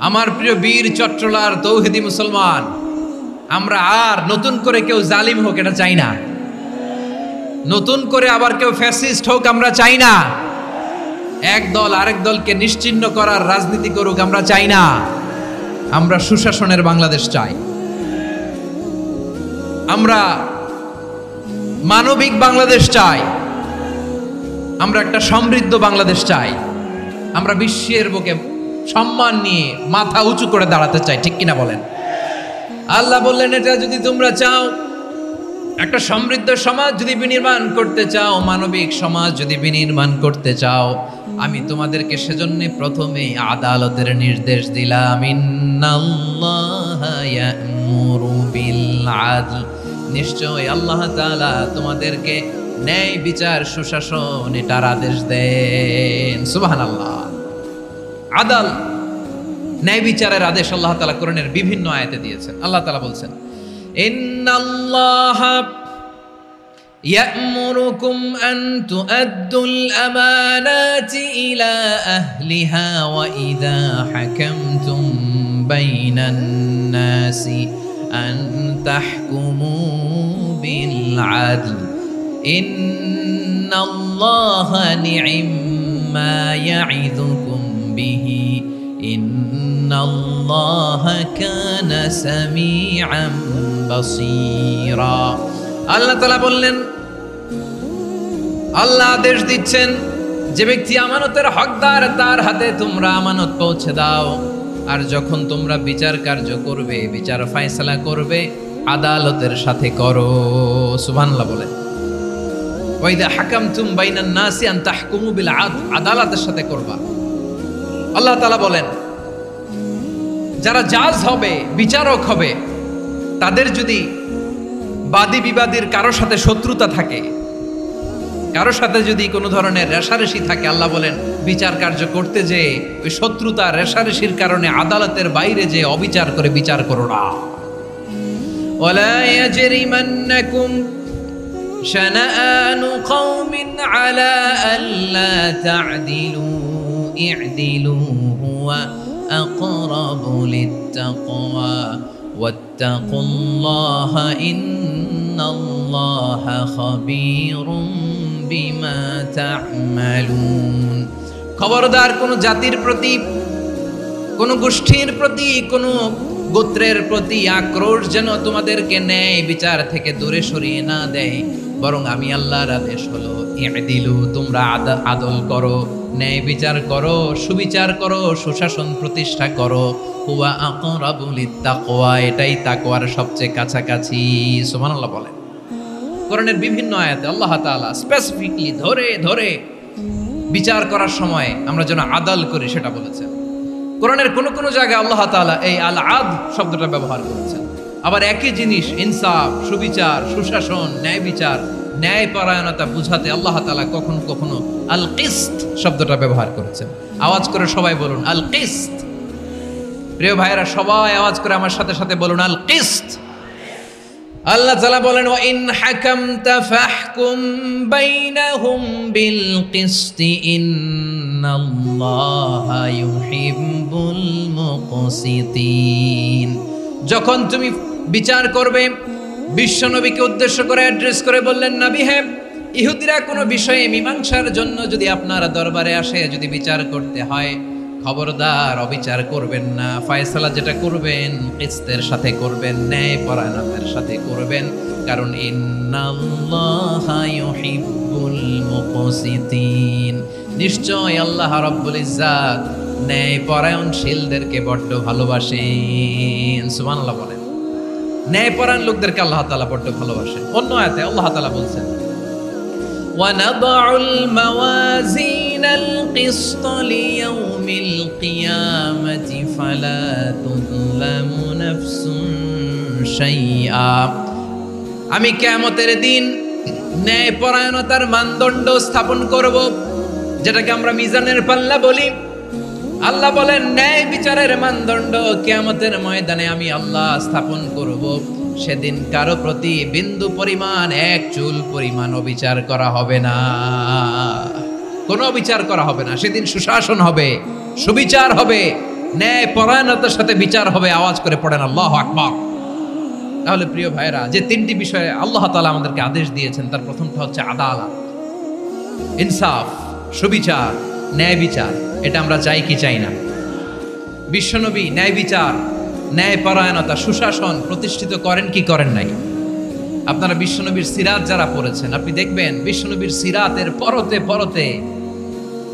আমার প্রিয় বীর চট্টলার তৌহিদি মুসলমান, আমরা আর নতুন করে কেউ জালিম হোক এটা চাই না, নতুন করে আবার কেউ ফ্যাসিস্ট হোক আমরা চাই না, এক দল আরেক দলকে নিশ্চিহ্ন করার রাজনীতি করুক আমরা চাই না। আমরা সুশাসনের বাংলাদেশ চাই, আমরা মানবিক বাংলাদেশ চাই, আমরা একটা সমৃদ্ধ বাংলাদেশ চাই, আমরা বিশ্বের বুকে সম্মান নিয়ে মাথা উঁচু করে দাঁড়াতে চাই, ঠিক কিনা বলেন? আল্লাহ বললেন, এটা যদি তোমরা চাও, একটা সমৃদ্ধ সমাজ যদি বিনির্মাণ করতে চাও, মানবিক সমাজ যদি বিনির্মাণ করতে চাও, আমি তোমাদেরকে সেজন্য প্রথমে আদালতের নির্দেশ দিলাম। ইন্নাল্লাহা ইয়া'মুরু বিল আদল, নিশ্চয় আল্লাহ তাআলা তোমাদেরকে ন্যায় বিচার সুশাসন এটার আদেশ দেন। সুবহানাল্লাহ। আদাল, ন্যায় বিচারের আদেশ আল্লাহ তাআলা কোরআনের বিভিন্ন আয়াতে দিয়েছেন। আল্লাহ তাআলা বলছেন, ইন্নাল্লাহা ইয়া'মুরুকুম আন তুআদ্দুল আমানাতি ইলা আহলিহা ওয়া ইযা হাকামতুম বাইনান নাসি আন তাহকুমু বিল আদল ইন্নাল্লাহা নি'ম্মা ইয়া'iযুকুম বিহি ইন্নাল্লাহা কানা সামিআন বাসীরা। আল্লাহ তাআলা বললেন, আল্লাহ আদেশ দিচ্ছেন, যে ব্যক্তি আমানতের হকদার তার হাতে তোমরা আমানত পৌঁছে দাও, আর যখন তোমরা বিচার কার্য করবে, বিচার ফয়সালা করবে, আদালতের সাথে করো। সুবহানাল্লাহ বলেন। ওয়া ইযা হাকামতুম বাইনান নাসি আন তাহকুমু বিল আদল, আদালতের সাথে করবা। আল্লাহ তাআলা বলেন, যারা জাজ হবে, বিচারক হবে, তাদের যদি বাদী বিবাদীর কারো সাথে শত্রুতা থাকে, কারো সাথে যদি কোনো ধরনের রেষারেষি থাকে, আল্লাহ বলেন বিচার কার্য করতে যে ওই শত্রুতা রেষারেষির কারণে আদালতের বাইরে যে অবিচার করে বিচার করো না। ওয়ালা ইয়াজরিমান্নাকুম শানাআনু কওমিন আলা আল্লা তা'দিলু ই'দিলু হুয়া আকরাবু লিত্তাকওয়া ওয়াত্তাকুল্লাহা ইন্নাল্লাহা খাবীরুম বিমা তা'মালুন। খবরদার কোন জাতির প্রতি, কোন গোষ্ঠীর প্রতি, কোন গোত্রের প্রতি আক্রোশ যেন তোমাদেরকে ন্যায় বিচার থেকে দূরে সরিয়ে না দেয়, বরং আমি আল্লাহর আদেশ হলো ই'দিলু, তোমরা আদল করো, ন্যায় বিচার করো, সুবিচার করো, সুশাসন প্রতিষ্ঠা করো। হুয়া আকরাবু লিত্তাকওয়া, এটাই তাকওয়ার সবচেয়ে কাছাকাছি। সুবহানাল্লাহ বলেন। কোরআনের বিভিন্ন আয়াতে আল্লাহ তাআলা স্পেসিফিকলি ধরে ধরে বিচার করার সময় আমরা যেন আদল করি সেটা বলেছেন। কোরআনের কোন কোন জায়গায় আল্লাহ তাআলা এই আল আদল শব্দটা ব্যবহার করেছেন। আবার একই জিনিস ইনসাফ, সুবিচার, সুশাসন, ন্যায় বিচার, ন্যায় পরায়ণতা বুঝাতে আল্লাহ তাআলা কখনো কখনো আল কিসত শব্দটা ব্যবহার করেছেন। আওয়াজ করে সবাই বলুন আল কিসত। প্রিয় ভাইরা, সবাই আওয়াজ করে আমার সাথে সাথে বলুন আল কিসত। আল্লাহ তাআলা বলেন, ওয়া ইন হাকামতা ফাহকুম বাইনাহুম বিল কিসতি ইন্নাল্লাহা ইউহিব্বুল মুকসিতিন। যখন তুমি বিচার করবে, বিশ্বনবীকে উদ্দেশ্য করে অ্যাড্রেস করে বললেন, নবী হে, ইহুদিরা কোনো বিষয়ে মীমাংসার জন্য যদি আপনার দরবারে আসে, যদি বিচার করতে হয়, খবরদার অবিচার করবেন না। ফয়সালা যেটা করবেন কিসতের সাথে করবেন, ন্যায় পরায়ণতার সাথে করবেন, কারণ ইন্নাল্লাহা ইউহিব্বুল মুকসিতিন, নিশ্চয় আল্লাহ রাব্বুল ইজ্জাত ন্যায় পরায়ণশীলদেরকে বড্ড ভালোবাসেন। সুবহানাল্লাহ বলেন। ন্যায় পরায়ণ লোকদেরকে আল্লাহ তাআলা বড্ড ভালোবাসেন। অন্য আয়াতে আল্লাহ তাআলা বলছেন, وَنَضَعُ الْمَوَازِينَ الْقِسْطَ لِيَوْمِ الْقِيَامَةِ فَلَا تُظْلَمُ نَفْسٌ شَيْئًا। আমি কিয়ামতের দিন ন্যায় পরায়ণতার মানদণ্ড স্থাপন করব, যেটাকে আমরা মিজানের পাল্লা বলি। আল্লাহ বলেন, ন্যায় বিচারের মানদণ্ড কিয়ামতের ময়দানে আমি আল্লাহ স্থাপন করব। সেদিন কারো প্রতি বিন্দু পরিমাণ, এক চুল পরিমাণ অবিচার করা হবে না, কোনো অবিচার করা হবে না। সেদিন সুশাসন হবে, সুবিচার হবে, ন্যায় পরায়ণতার সাথে বিচার হবে। আওয়াজ করে পড়েন আল্লাহু আকবার। তাহলে প্রিয় ভাইরা, যে তিনটি বিষয়ে আল্লাহ তাআলা আমাদেরকে আদেশ দিয়েছেন, তার প্রথমটা হচ্ছে আদালত, ইনসাফ, সুবিচার, ন্যায় বিচার। এটা আমরা চাই কি চাই না? বিশ্বনবী ন্যায় বিচার, ন্যায় পরায়ণতা, সুশাসন প্রতিষ্ঠিত করেন কি করেন নাই? আপনারা বিশ্বনবীর সিরাত যারা পড়েছেন, আপনি দেখবেন বিশ্বনবীর সিরাতের পরতে পরতে,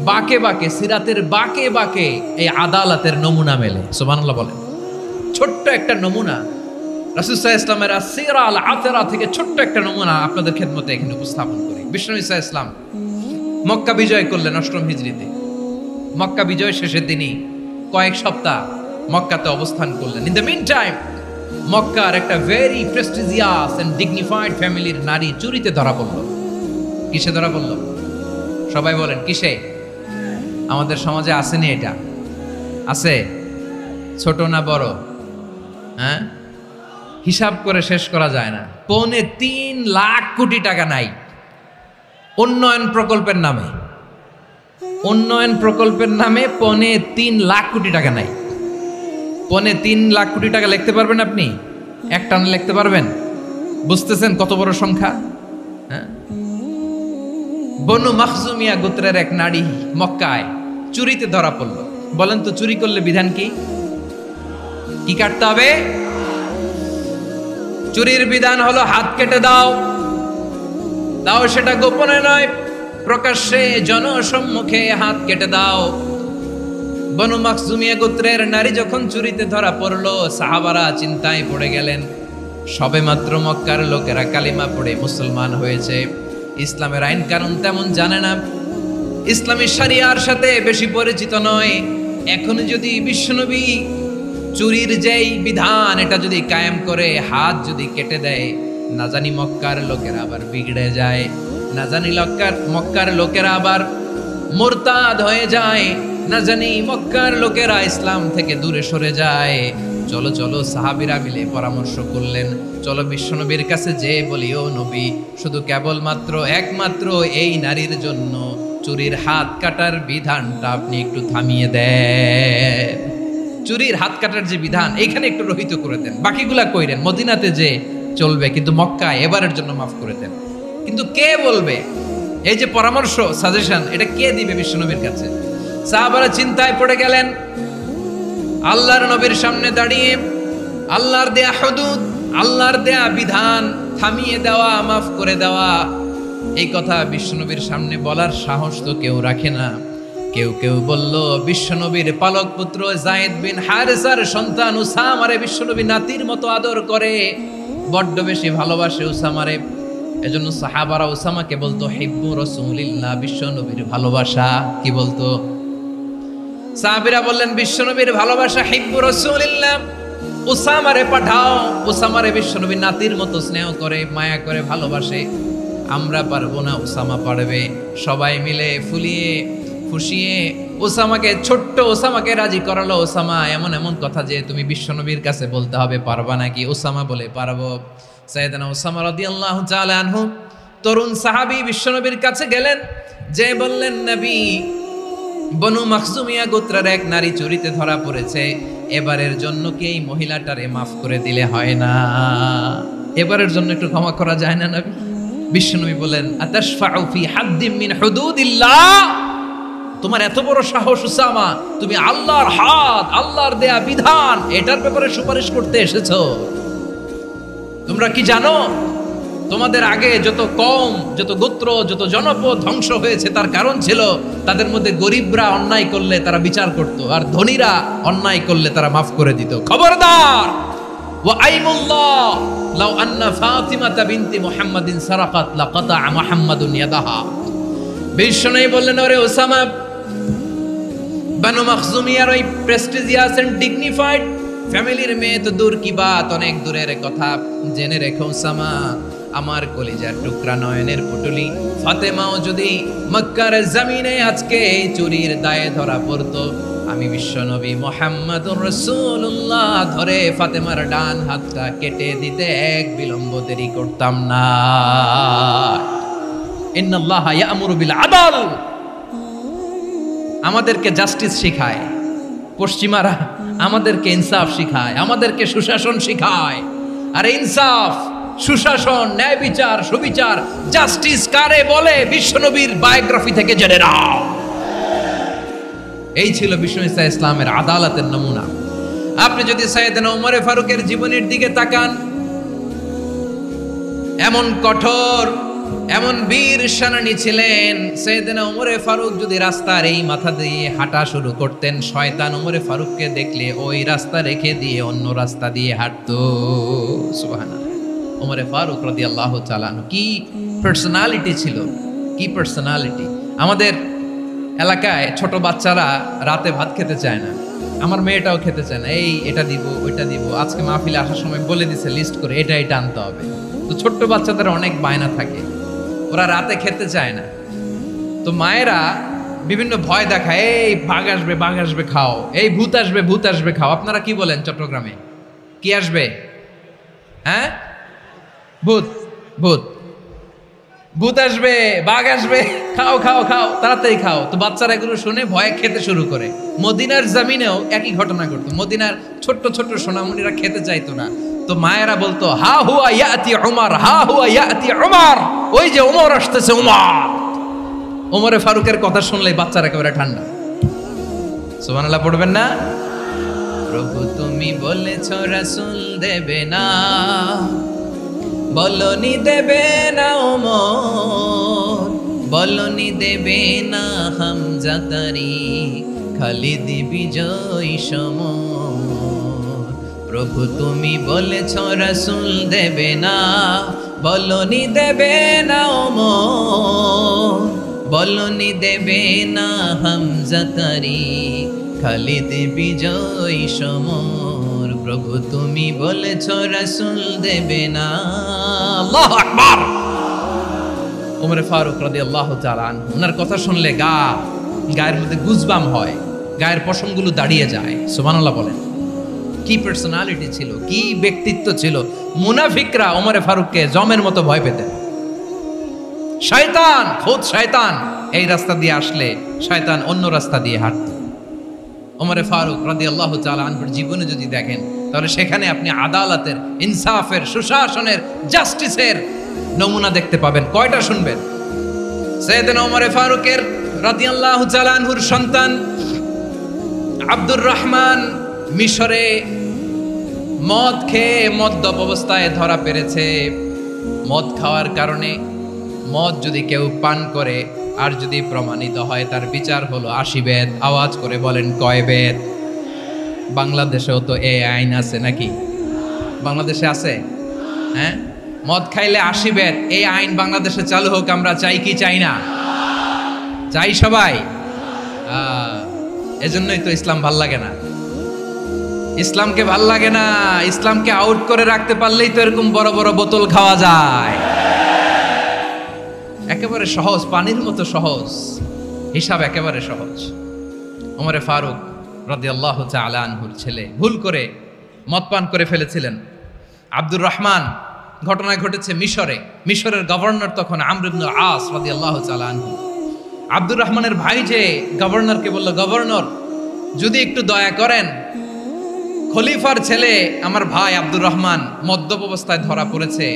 বাঁকে বাঁকে, সিরাতের বাঁকে বাঁকে এই আদালতের নমুনা মেলে। সুবহানাল্লাহ বলেন। ছোট্ট একটা নমুনা রাসূল সাল্লাল্লাহু আলাইহি ওয়াসাল্লামের আসিরা আল আতরা থেকে ছোট্ট একটা নমুনা আপনাদের খেদমতে এখানে উপস্থাপন করি। বিশ্বনবী সাল্লাল্লাহু আলাইহি ওয়াসাল্লাম মক্কা বিজয় করলেন ৮ম হিজরিতে। মক্কা বিজয় শেষের দিনই কয়েক সপ্তাহ মক্কাতে অবস্থান করলেন। ইন দ্য মিন টাইম মক্কার একটা ভেরি প্রেস্টিজিয়াস এন্ড ডিগনিফাইড ফ্যামিলির নারী চুরিতে ধরা পড়ল। কিসে ধরা পড়ল? সবাই বলেন কিসে? আমাদের সমাজে আসেনি এটা? আছে? ছোট না বড়? হ্যাঁ, হিসাব করে শেষ করা যায় না। ৩.৫ লাখ কোটি টাকা নাই উন্নয়ন প্রকল্পের নামে। উন্নয়ন প্রকল্পের নামে ৩.৫ লাখ কোটি টাকা নাই। ৩.৫ লাখ কোটি টাকা লিখতে পারবেন আপনি? এক টানে লিখতে পারবেন? বুঝতেছেন কত বড় সংখ্যা? হ্যাঁ, বনু মাখজুমিয়া গোত্রের এক নারী মক্কায় চুরিতে ধরা পড়ল। বলেন তো, চুরি করলে বিধান কি? কি কাটতে হবে? চুরির বিধান হলো হাত কেটে দাও। তাও সেটা গোপনে নয়, প্রকাশ্যে জনসম্মুখে হাত কেটে দাও। বনু মাখজুমিয়া গোত্রের নারী যখন চুরিতে ধরা পড়লো, সাহাবারা চিন্তায় পড়ে গেলেন। সবেমাত্র মক্কার লোকেরা কালিমা পড়ে মুসলমান হয়েছে, ইসলামের আইন কানুন তেমন জানে না, ইসলামী শরিয়ার সাথে বেশি পরিচিত নয়। এখন যদি বিশ্বনবী চুরির যেই বিধান এটা যদি কায়েম করে হাত যদি কেটে দেয়, না জানি মক্কার লোকেরা আবার বিগড়ে যায়, না জানি মক্কার লোকেরা আবার মুরতাদ হয়ে যায়, না জানি মক্কার লোকেরা ইসলাম থেকে দূরে সরে যায়। চলো চলো, সাহাবীরা মিলে পরামর্শ করলেন, চলো বিশ্বনবীর কাছে যে বলি, ও নবী, শুধু কেবলমাত্র একমাত্র এই নারীর জন্য চুরির হাত কাটার বিধানটা আপনি একটু থামিয়ে দেন। চুরির হাত কাটার যে বিধান এখানে একটু রহিত করে দেন, বাকিগুলা কইরেন মদিনাতে যে চলবে, কিন্তু মক্কায় এবারের জন্য মাফ করে দেন। কিন্তু কে বলবে? এই যে পরামর্শ, সাজেশন, এটা কে দিবে বিশ্বনবীর কাছে? সাহাবারা চিন্তায় পড়ে গেলেন। আল্লাহর নবীর সামনে দাঁড়িয়ে আল্লাহর দেয়া হুদুদ, আল্লাহর দেয়া বিধান থামিয়ে দেওয়া, মাফ করে দেওয়া, এই কথা বিশ্বনবীর সামনে বলার সাহস তো কেউ রাখে না। কেউ কেউ বলল, বিশ্বনবীর পালক পুত্র যায়েদ বিন হারেসার সন্তান উসামারে বিশ্বনবী নাতির মতো আদর করে, বড্ড বেশি ভালোবাসে উসামারে। এজন্য সাহাবারা উসামাকে বলতো হিব্বু রাসূলিল্লাহ, বিশ্বনবীর ভালোবাসা। কি বলতো? সাহাবীরা বললেন, বিশ্বনবীর ভালোবাসা হিব্বু রাসূলিল্লাহ, উসামারে পাঠাও। উসামারে বিশ্বনবী নাতির মতো স্নেহ করে, মায়া করে, ভালোবাসে। আমরা পারবো না, উসামা পারবে। সবাই মিলে ফুলিয়ে ফুসিয়ে ওসামাকে, ছোট্ট ওসামাকে রাজি করালো। ওসামা, এমন এমন কথা যে তুমি বিশ্বনবীর কাছে বলতে হবে, পারবা নাকি? ওসামা বলে, পারবো। সাইয়েদনা ওসামা রাদিয়াল্লাহু তাআলা আনহু তরুণ সাহাবী বিশ্বনবীর কাছে গেলেন, যে বললেন, নবী, বনু মাখজুমিয়া গোত্রের এক নারী চুরিতে ধরা পড়েছে, এবারের জন্য কি এই মহিলাটারে মাফ করে দিলে হয় না? এবারের জন্য একটু ক্ষমা করা যায় না নবী? বিশ্বনবী বলেন, আতাশফাউ ফি হাদ্দিম মিন হুদুদিল্লাহ, তোমার এত বড় সাহস উসামা, তুমি আল্লাহর হাত, আল্লাহর দেয়া বিধান, এটার ব্যাপারে সুপারিশ করতে এসেছো? তোমরা কি জানো তোমাদের আগে যত কওম, যত গোত্র, যত জনপদ ধ্বংস হয়েছে তার কারণ ছিল তাদের মধ্যে গরিবরা অন্যায় করলে তারা বিচার করত, আর ধনীরা অন্যায় করলে তারা মাফ করে দিত। খবরদার! ওয়া আইমুল্লাহ লাউ আন্না ফাতিমাতা বিনতি মুহাম্মাদিন সারাকাত লাকাতা মুহাম্মাদুন ইয়াদাহা। বিশ্বনবী বললেন, ওরে ওসামা, বানু মাখজুমিয়ার ওই প্রেস্টিজিয়াস এন্ড ডিগনিফাইড ফ্যামিলির মেয়ে তো দূর কি বাত, অনেক দূরের কথা। জেনে রেখো ওসামা, আমার কলিজার টুকরা নয়নের পুটুলি ফাতেমাও যদি মক্কার জমিনে আজকে এই চুরির দায়ে ধরা পড়তো, আমি বিশ্বনবী মুহাম্মাদুর রাসূলুল্লাহ ধরে ফাতেমার ডান হাতটা কেটে দিতে এক বিলম্ব দেরি করতাম না। ইন্নাল্লাহা ইয়া'মুরু বিল আদল, আমাদেরকে জাস্টিস শিখায়। পশ্চিমারা আমাদেরকে ইনসাফ শিখায়, আমাদেরকে সুশাসন শিখায়। আর ইনসাফ, সুশাসন, ন্যায় বিচার, সুবিচার, জাস্টিস কারে বলে বিশ্বনবীর বায়োগ্রাফি থেকে জেনে নাও। এই ছিল বিষ্ণু ইসা ইসলামের আদালতের নমুনা। আপনি যদি সাইয়েদনা ওমর ফারুকের জীবনের দিকে তাকান, এমন কঠোর, এমন বীর সেনানী ছিলেন। সাইয়েদনা ওমর ফারুক যদি রাস্তার এই মাথা দিয়ে হাঁটা শুরু করতেন, শয়তান ওমর ফারুককে দেখলে ওই রাস্তা রেখে দিয়ে অন্য রাস্তা দিয়ে হাঁটতো। সুবহানাল্লাহ। ওমর ফারুক রাদিয়াল্লাহু তাআলা আনহু কি পার্সোনালিটি ছিল, কি পার্সোনালিটি! আমাদের এলাকায় ছোট বাচ্চারা রাতে ভাত খেতে চায় না, আমার মেয়েটাও খেতে চায় না। এই এটা দিব, ওইটা দিব, আজকে মাহফিলে আসার সময় বলে দিছে লিস্ট করে এটা এটা আনতে হবে। তো ছোট্ট বাচ্চাদের অনেক বায়না থাকে, ওরা রাতে খেতে চায় না। তো মায়েরা বিভিন্ন ভয় দেখায়, এই বাঘ আসবে, বাঘ আসবে খাও, এই ভূত আসবে, ভূত আসবে খাও। আপনারা কি বলেন চট্টগ্রামে? কি আসবে? হ্যাঁ, ভূত, ভূত, ভূত আসবে, বাঘ আসবে, খাও খাও খাও, তাড়াতাড়ি খাও। তো বাচ্চারা এগুলো শুনে ভয়ে খেতে শুরু করে। মদিনার জমিনেও একই ঘটনা ঘটতো। মদিনার ছোট্ট ছোট্ট সোনামণিরা খেতে চাইতো না, তো মায়েরা বলতো, হা হুয়া ইয়াতি উমর, হা হুয়া ইয়াতি উমর, ওই যে ওমর আসতেছে, ওমর। ওমরে ফারুকের কথা শুনলেই বাচ্চারা একেবারে ঠান্ডা। সুবহানাল্লাহ পড়বেন না? প্রভু তুমি বলেছো রাসূল দেবে না, বলনি দেবে না ওমর, বলনি দেবে না হামজা তারিক, খালিদ বিজয় সমর। প্রভু তুমি বলেছ রাসূল দেবে না, বলনি দেবে না ওমর, বলনি দেবে না হামজা তারিক, খালিদ বিজয় সমর। প্রভু তুমি বলেছ রাসূল দেবে না। আল্লাহু আকবার। ওমর ফারুক রাদিয়াল্লাহু তাআলা আনহু, ওনার কথা শুনলে গায়ের মধ্যে গুজবাম হয়, গায়ের পশমগুলো দাঁড়িয়ে যায়। সুবহানাল্লাহ বলেন। কি পার্সোনালিটি ছিল, কি ব্যক্তিত্ব ছিল! মুনাফিকরা ওমর ফারুককে জমের মতো ভয় পেতেন। শয়তান, খোদ শয়তান এই রাস্তা দিয়ে আসলে শয়তান অন্য রাস্তা দিয়ে হাঁটত। ওমর ফারুক রাদিয়াল্লাহু তাআলা আনহুর জীবনে যদি দেখেন, তাহলে সেখানে আপনি আদালতের, ইনসাফের, সুশাসনের, জাস্টিসের নমুনা দেখতে পাবেন। কয়টা শুনবেন? সাইয়েদনা ওমর ফারুকের রাদিয়াল্লাহু তাআলা আনহুর সন্তান আব্দুর রহমান মিশরে মদ খেয়ে মদ্যপ অবস্থায় ধরা পড়েছে। মদ খাওয়ার কারণে, মদ যদি কেউ পান করে আর যদি প্রমাণিত হয়, তার বিচার হলো 80 বেত। আওয়াজ করে বলেন কয় বেত? বাংলাদেশেও তো এই আইন আছে নাকি? বাংলাদেশে আছে? হ্যাঁ, মদ খাইলে 80 বেত, এই আইন বাংলাদেশে চালু হোক। আমরা চাই কি চাই না? চাই সবাই। এজন্যই তো ইসলাম ভাল লাগে না। ইসলামকে ভাল লাগে না। ইসলামকে আউট করে রাখতে পারলেই তো এরকম বড় বড় বোতল খাওয়া যায়। একেবারে সহজ, পানির মতো সহজ, হিসাব একেবারে সহজ। ওমর ফারুক রাদিয়াল্লাহু তাআলা আনহুর ছেলে ভুল করে মদ পান করে ফেলেছিলেন। আব্দুর রহমান, ঘটনা ঘটেছে মিশরে। মিশরের গভর্নর তখন আমর ইবনে আস রাদিয়াল্লাহু তাআলা আনহু। আব্দুর রহমানের ভাই যে গভর্নরকে বলল, গভর্নর যদি একটু দয়া করেন, খলিফার ছেলে আমার ভাই আব্দুর রহমান মদ্যপ অবস্থায় ধরা পড়েছে।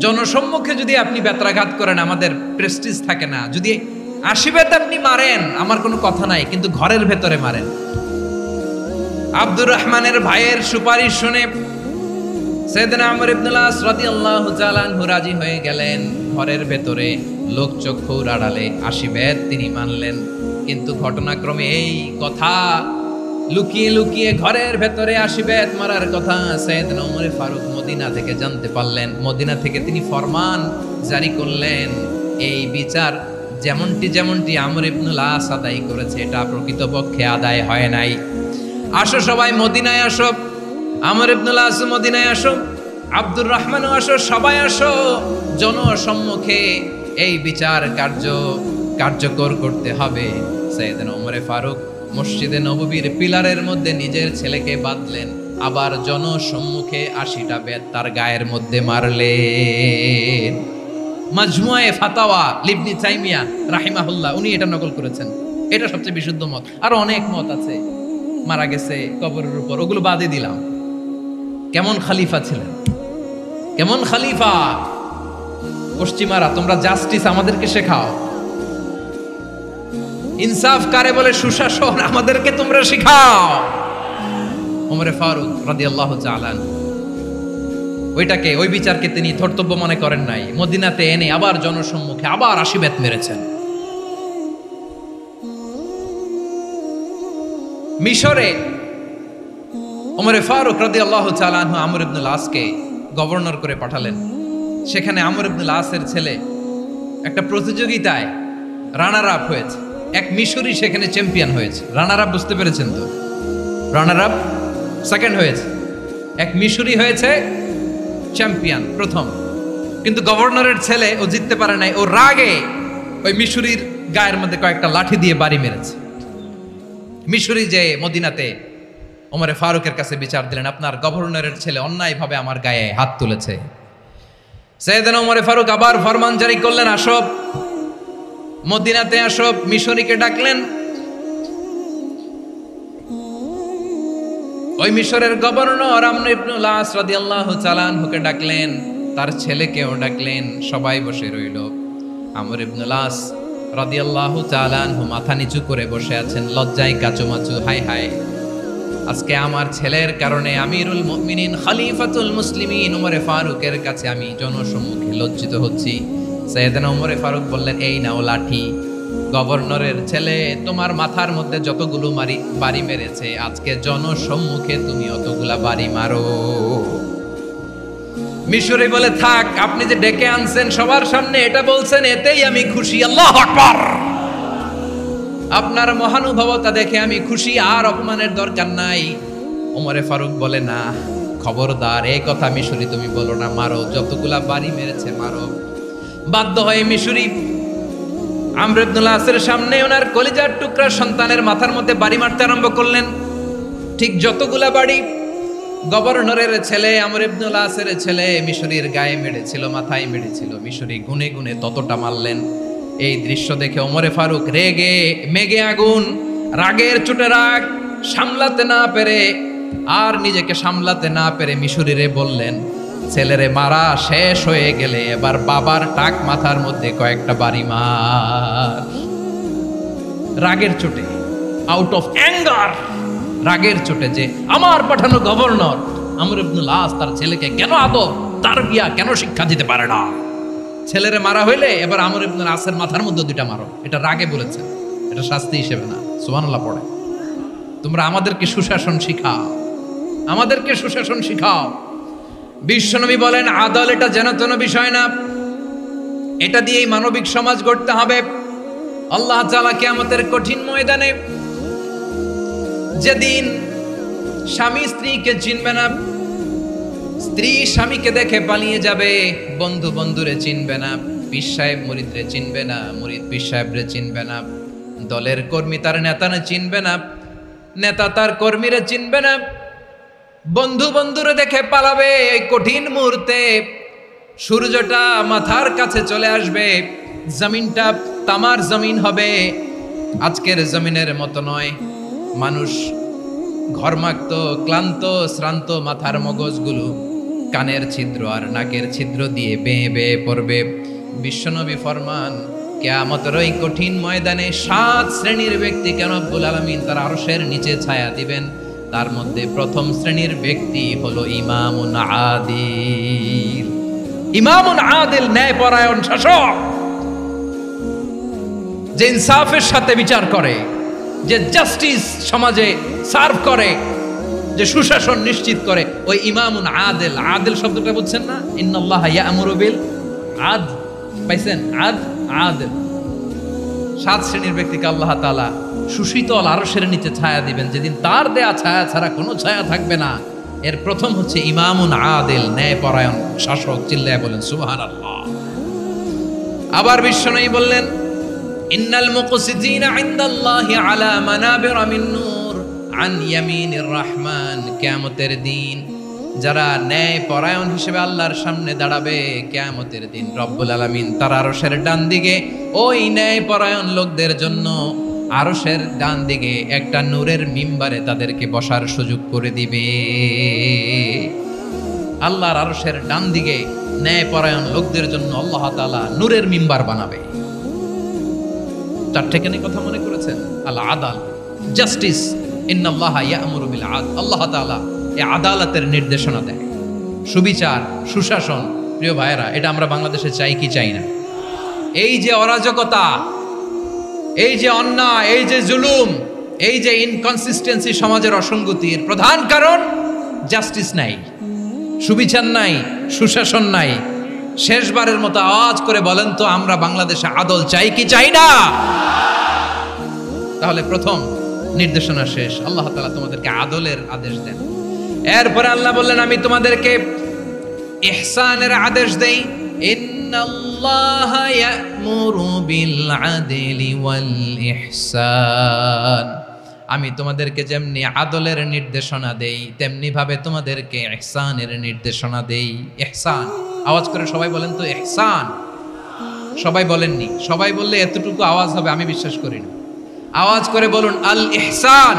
জনসম্মুখে যদি আপনি বেত্রাঘাত করেন আমাদের প্রেস্টিজ থাকে না, যদি আশীর্বাদ আপনি মারেন আমার কোনো কথা নাই, কিন্তু ঘরের ভেতরে মারেন। আব্দুর রহমানের ভাইয়ের সুপারিশ শুনে সাইয়েদনা আমর ইবনে আস রাদিয়াল্লাহু তাআলা আনহু রাজি হয়ে গেলেন। ঘরের ভেতরে লোক চক্ষুর আড়ালে আশীর্বাদ তিনি মানলেন। কিন্তু ঘটনাক্রমে এই কথা লুকিয়ে লুকিয়ে ঘরের ভেতরে আশীর্বাদ মারার কথা সাইয়েদনা ওমর ফারুক মদিনা থেকে জানতে পারলেন। মদিনা থেকে তিনি ফরমান জারি করলেন, এই বিচার যেমনটি আমর ইবনে আস আদায় করেছে এটা প্রকৃতপক্ষে আদায় হয় নাই। আসো সবাই মদিনায় আসো, আমর ইবনে আস মদিনায় আসো, আব্দুর রহমানও আসো, সবাই আসো, জনসম্মুখে এই বিচার কার্যকর করতে হবে। সাইয়েদনা ওমর ফারুক মসজিদে নববীর পিলারের মধ্যে নিজের ছেলেকে বাঁধলেন, আবার জনসম্মুখে ৮০টা বেত তার গায়ের মধ্যে মারলেন। মাজমুয়ে ফাতাওয়া ইবনে তাইমিয়া রাহিমাহুল্লাহ উনি এটা নকল করেছেন। এটা সবচেয়ে বিশুদ্ধ মত, আরো অনেক মত আছে। মারা গেছে কবরের উপর, ওগুলো বাদে দিলাম। কেমন খলিফা ছিলেন, কেমন খলিফা! পশ্চিমারা তোমরা জাস্টিস আমাদেরকে শেখাও, ইনসাফ কারে বলে সুশাসন আমাদেরকে তোমরা শেখাও। ওমর ফারুক রাদিয়াল্লাহু তাআলা ওই বিচারকে তিনি ধর্তব্য মনে করেন নাই। মদিনাতে এনে আবার জনসম্মুখে আবার ৮০ বেত মেরেছেন। মিশরে ওমর ফারুক রাদিয়াল্লাহু তাআলা আনহু আমর ইবনে আসকে গভর্নর করে পাঠালেন। সেখানে আমর ইবনে আসের ছেলে একটা প্রতিযোগিতায় রানার আপ হয়েছে। এক মিশরি সেখানে চ্যাম্পিয়ন হয়েছে। রানার আপ বুঝতে পেরেছেন তো? রানার আপ সেকেন্ড হয়েছে, এক মিশরি হয়েছে চ্যাম্পিয়ন প্রথম। কিন্তু গভর্নরের ছেলে ও জিততে পারে নাই। ও রাগে ওই মিশরির গায়ের মধ্যে কয়েকটা লাঠি দিয়ে বাড়ি মেরেছে। মিশরি যে মদিনাতে ওমর ফারুকের কাছে বিচার দিলেন, আপনার গভর্নরের ছেলে অন্যায়ভাবে আমার গায়ে হাত তুলেছে। সাইয়েদনা ওমর ফারুক আবার ফরমান জারি করলেন, আসো মদিনাতে আসো। মিশরীকে ডাকলেন। ওই মিশরের গভর্নর আমর ইবনে আস রাদিয়াল্লাহু তাআলা আনহুকে ডাকলেন, তার ছেলেকেও ডাকলেন। সবাই বসে রইল। আমর ইবনে আস রাদিয়াল্লাহু তাআলা আনহু মাথা নিচু করে বসে আছেন, লজ্জায় কাচুমাচু। হায় হায়, আজকে আমার ছেলের কারণে আমিরুল মুমিনিন খলিফাতুল মুসলিমিন ওমর ফারুকের কাছে আমি জনসম্মুখে লজ্জিত হচ্ছি। সাইয়েদনা ওমর ফারুক বললেন, এই নাও লাঠি, গভর্নরের ছেলে তোমার মাথার মধ্যে যতগুলো বাড়ি মেরেছে আজকে জনসম্মুখে তুমি অতগুলা বাড়ি মারো। মিশরি বলে, থাক, আপনি যে ডেকে আনছেন সবার সামনে এটা বলছেন, এতেই আমি খুশি। আল্লাহু আকবার! আপনার মহানুভবতা দেখে আমি খুশি, আর অপমানের দরকার নাই। ওমর ফারুক বলে, না, খবরদার, এই কথা মিশরি তুমি বলো না, মারো, যতগুলা বাড়ি মেরেছে মারো। বাধ্য হয়ে মিশরি আমর ইবনে আসের সামনে ওনার কলিজার টুকরা সন্তানের মাথার মধ্যে বাড়ি মারতে আরম্ভ করলেন। ঠিক যতগুলা বাড়ি গভর্নরের ছেলে আমর ইবনে আসের ছেলে মিশরির গায়ে মেরেছিল, মাথায় মেরেছিল, মিশরি গুনে গুনে ততটা মারলেন। এই দৃশ্য দেখে ওমর ফারুক রেগে মেগে আগুন, রাগের চোটে রাগ সামলাতে না পেরে আর নিজেকে সামলাতে না পেরে মিশরিরে বললেন, ছেলেরে মারা শেষ হয়ে গেলে এবার বাবার টাক মাথার মধ্যে কয়েকটা বাড়ি মার। রাগের চোটে, আউট অফ অ্যাঙ্গার, রাগের চোটে যে আমার পাঠানো গভর্নর আমর ইবনে আস তার ছেলেকে কেন আদব তারবিয়া কেন শিক্ষা দিতে পারে না। ছেলেরে মারা হইলে এবার আমর ইবনে আসের মাথার মধ্যে দুইটা মারো। এটা রাগে বলেছেন, এটা শাস্তি হিসেবে না। সুবহানাল্লাহ পড়ে। তোমরা আমাদেরকে সুশাসন শিখাও, আমাদেরকে সুশাসন শিখাও। বিশ্বনবী বলেন, আদল এটা যেন তেন বিষয় না, এটা দিয়েই মানবিক সমাজ গড়তে হবে। আল্লাহ তাআলা কিয়ামতের কঠিন ময়দানে যেদিন স্বামী স্ত্রীকে চিনবে না, স্ত্রী স্বামীকে দেখে পালিয়ে যাবে, বন্ধু বন্ধুরে চিনবে না, পীর সাহেব মুরিদরে চিনবে না, মুরিদ পীর সাহেবরে চিনবে না, দলের কর্মী তার নেতারে চিনবে না, নেতা তার কর্মীরে চিনবে না, বন্ধু বন্ধুরে দেখে পালাবে। এই কঠিন মুহূর্তে সূর্যটা মাথার কাছে চলে আসবে, জমিনটা তামার জমিন হবে, আজকের জমিনের মতো নয়। মানুষ ঘর্মাক্ত, ক্লান্ত, শ্রান্ত মাথার মগজগুলো কানের ছিদ্র আর নাকের ছিদ্র দিয়ে বেয়ে বেয়ে পড়বে। বিশ্বনবী ফরমান, কিয়ামতের ওই কঠিন ময়দানে 7 শ্রেণীর ব্যক্তিকে রব্বুল আলামিন তার আরশের নিচে ছায়া দিবেন। তার মধ্যে প্রথম শ্রেণীর ব্যক্তি হলো ইমামুন আদিল। ইমামুন আদিল, ন্যায়পরায়ণ শাসক, যে ইনসাফের সাথে বিচার করে, যে জাস্টিস সমাজে সার্ভ করে, যে সুশাসন নিশ্চিত করে, ওই ইমামুন আদিল। আদিল শব্দটা বুঝছেন না? ইন্নাল্লাহা ইয়া'মুরু বিল আদল। পাইছেন? আদিল। 7 শ্রেণীর ব্যক্তিকে আল্লাহ তাআলা সুশীতল আরশের নিচে ছায়া দিবেন, যেদিন তার দেয়া ছায়া ছাড়া কোনো ছায়া থাকবে না। এর প্রথম হচ্ছে ইমামুন আদিল, ন্যায়পরায়ণ শাসক। চিল্লায় বলেন সুবহানাল্লাহ। আবার বিশ্বনবী বললেন, ইন্নাল মুকসিতিনা ইনদাল্লাহি আলা মানাবিরা মিন নূর আন ইয়ামিনির রহমান। কিয়ামতের দিন যারা ন্যায় পরায়ণ হিসেবে আল্লাহর সামনে দাঁড়াবে, কিয়ামতের দিন রব্বুল আলামিন তার আরশের ডান দিকে ওই ন্যায় পরায়ণ লোকদের জন্য আরশের ডান দিকে একটা নূরের মিম্বারে তাদেরকে বসার সুযোগ করে দিবে। আল্লাহর আরশের ডান দিকে ন্যায় পরায়ণ লোকদের জন্য আল্লাহ তাআলা নূরের মিম্বার বানাবে। 4টেখানি কথা মনে করেছেন? আল আদাল, জাস্টিস। ইন্নাল্লাহা ইয়া'মুরু বিল আদল। আল্লাহ তাআলা এই আদালতের নির্দেশনা দেয়, সুবিচার, সুশাসন। প্রিয় ভাইয়েরা, এটা আমরা বাংলাদেশে চাই কি চাই না? এই যে অরাজকতা, এই যে অন্যায়, এই যে জুলুম, এই যে ইনকনসিস্টেন্সি সমাজের অসঙ্গতির প্রধান কারণ জাস্টিস নাই, সুবিচার নাই, সুশাসন নাই। শেষবারের মতো আওয়াজ করে বলেন তো, আমরা বাংলাদেশে আদল চাই কি চাই না? তাহলে প্রথম নির্দেশনা শেষ। আল্লাহ তাআলা তোমাদেরকে আদলের আদেশ দেন। এরপরে আল্লাহ বললেন, আমি তোমাদেরকে ইহসানের আদেশ দেই। ইন্নাল্লাহা ইয়া'মুরু বিল আদলি ওয়াল ইহসান। আমি তোমাদেরকে যেমনি আদলের নির্দেশনা দেই, তেমনি ভাবে তোমাদেরকে ইহসানের নির্দেশনা দেই। ইহসান, আওয়াজ করে সবাই বলেন তো ইহসান। সবাই বলেননি? সবাই বললে এতটুকু আওয়াজ হবে আমি বিশ্বাস করি না। আওয়াজ করে বলুন আল ইহসান।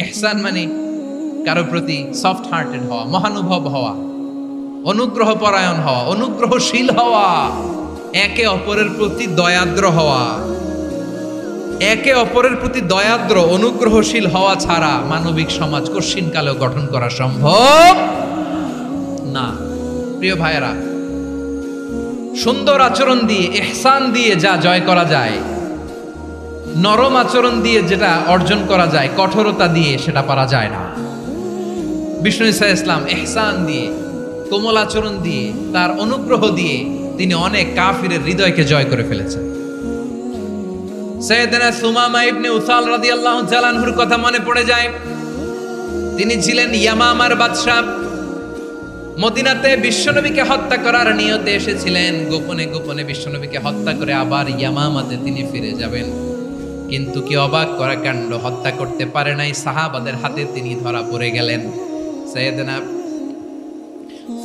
ইহসান মানে কারো প্রতি সফট হার্টেড হওয়া, মহানুভব হওয়া, অনুগ্রহ পরায়ণ হওয়া, অনুগ্রহশীল হওয়া, একে অপরের প্রতি দয়াদ্র হওয়া। একে অপরের প্রতি দয়াদ্র, অনুগ্রহশীল হওয়া ছাড়া মানবিক সমাজ কশিনকালেও গঠন করা সম্ভব না। প্রিয় ভাইয়েরা, সুন্দর আচরণ দিয়ে, ইহসান দিয়ে যা জয় করা যায়, নরম আচরণ দিয়ে যেটা অর্জন করা যায়, কঠোরতা দিয়ে সেটা পারা যায় না। বিষ্ণু ঈসা ইসলাম ইহসান দিয়ে, কোমল আচরণ দিয়ে, তার অনুগ্রহ দিয়ে তিনি অনেক কাফিরের হৃদয়কে জয় করে ফেলেছেন। সাইয়েদনা সুমামা ইবনে উসাল রাদিয়াল্লাহু তাআলা আনহুর কথা মনে পড়ে যায়। তিনি ছিলেন ইয়ামামার বাদশা। মদিনাতে বিশ্বনবীকে হত্যা করার নিয়তে এসেছিলেন। গোপনে গোপনে বিশ্বনবীকে হত্যা করে আবার ইয়ামামাতে তিনি ফিরে যাবেন। কিন্তু কি অবাক করা কাণ্ড, হত্যা করতে পারে নাই, সাহাবাদের হাতে তিনি ধরা পড়ে গেলেন। সাইয়েদনা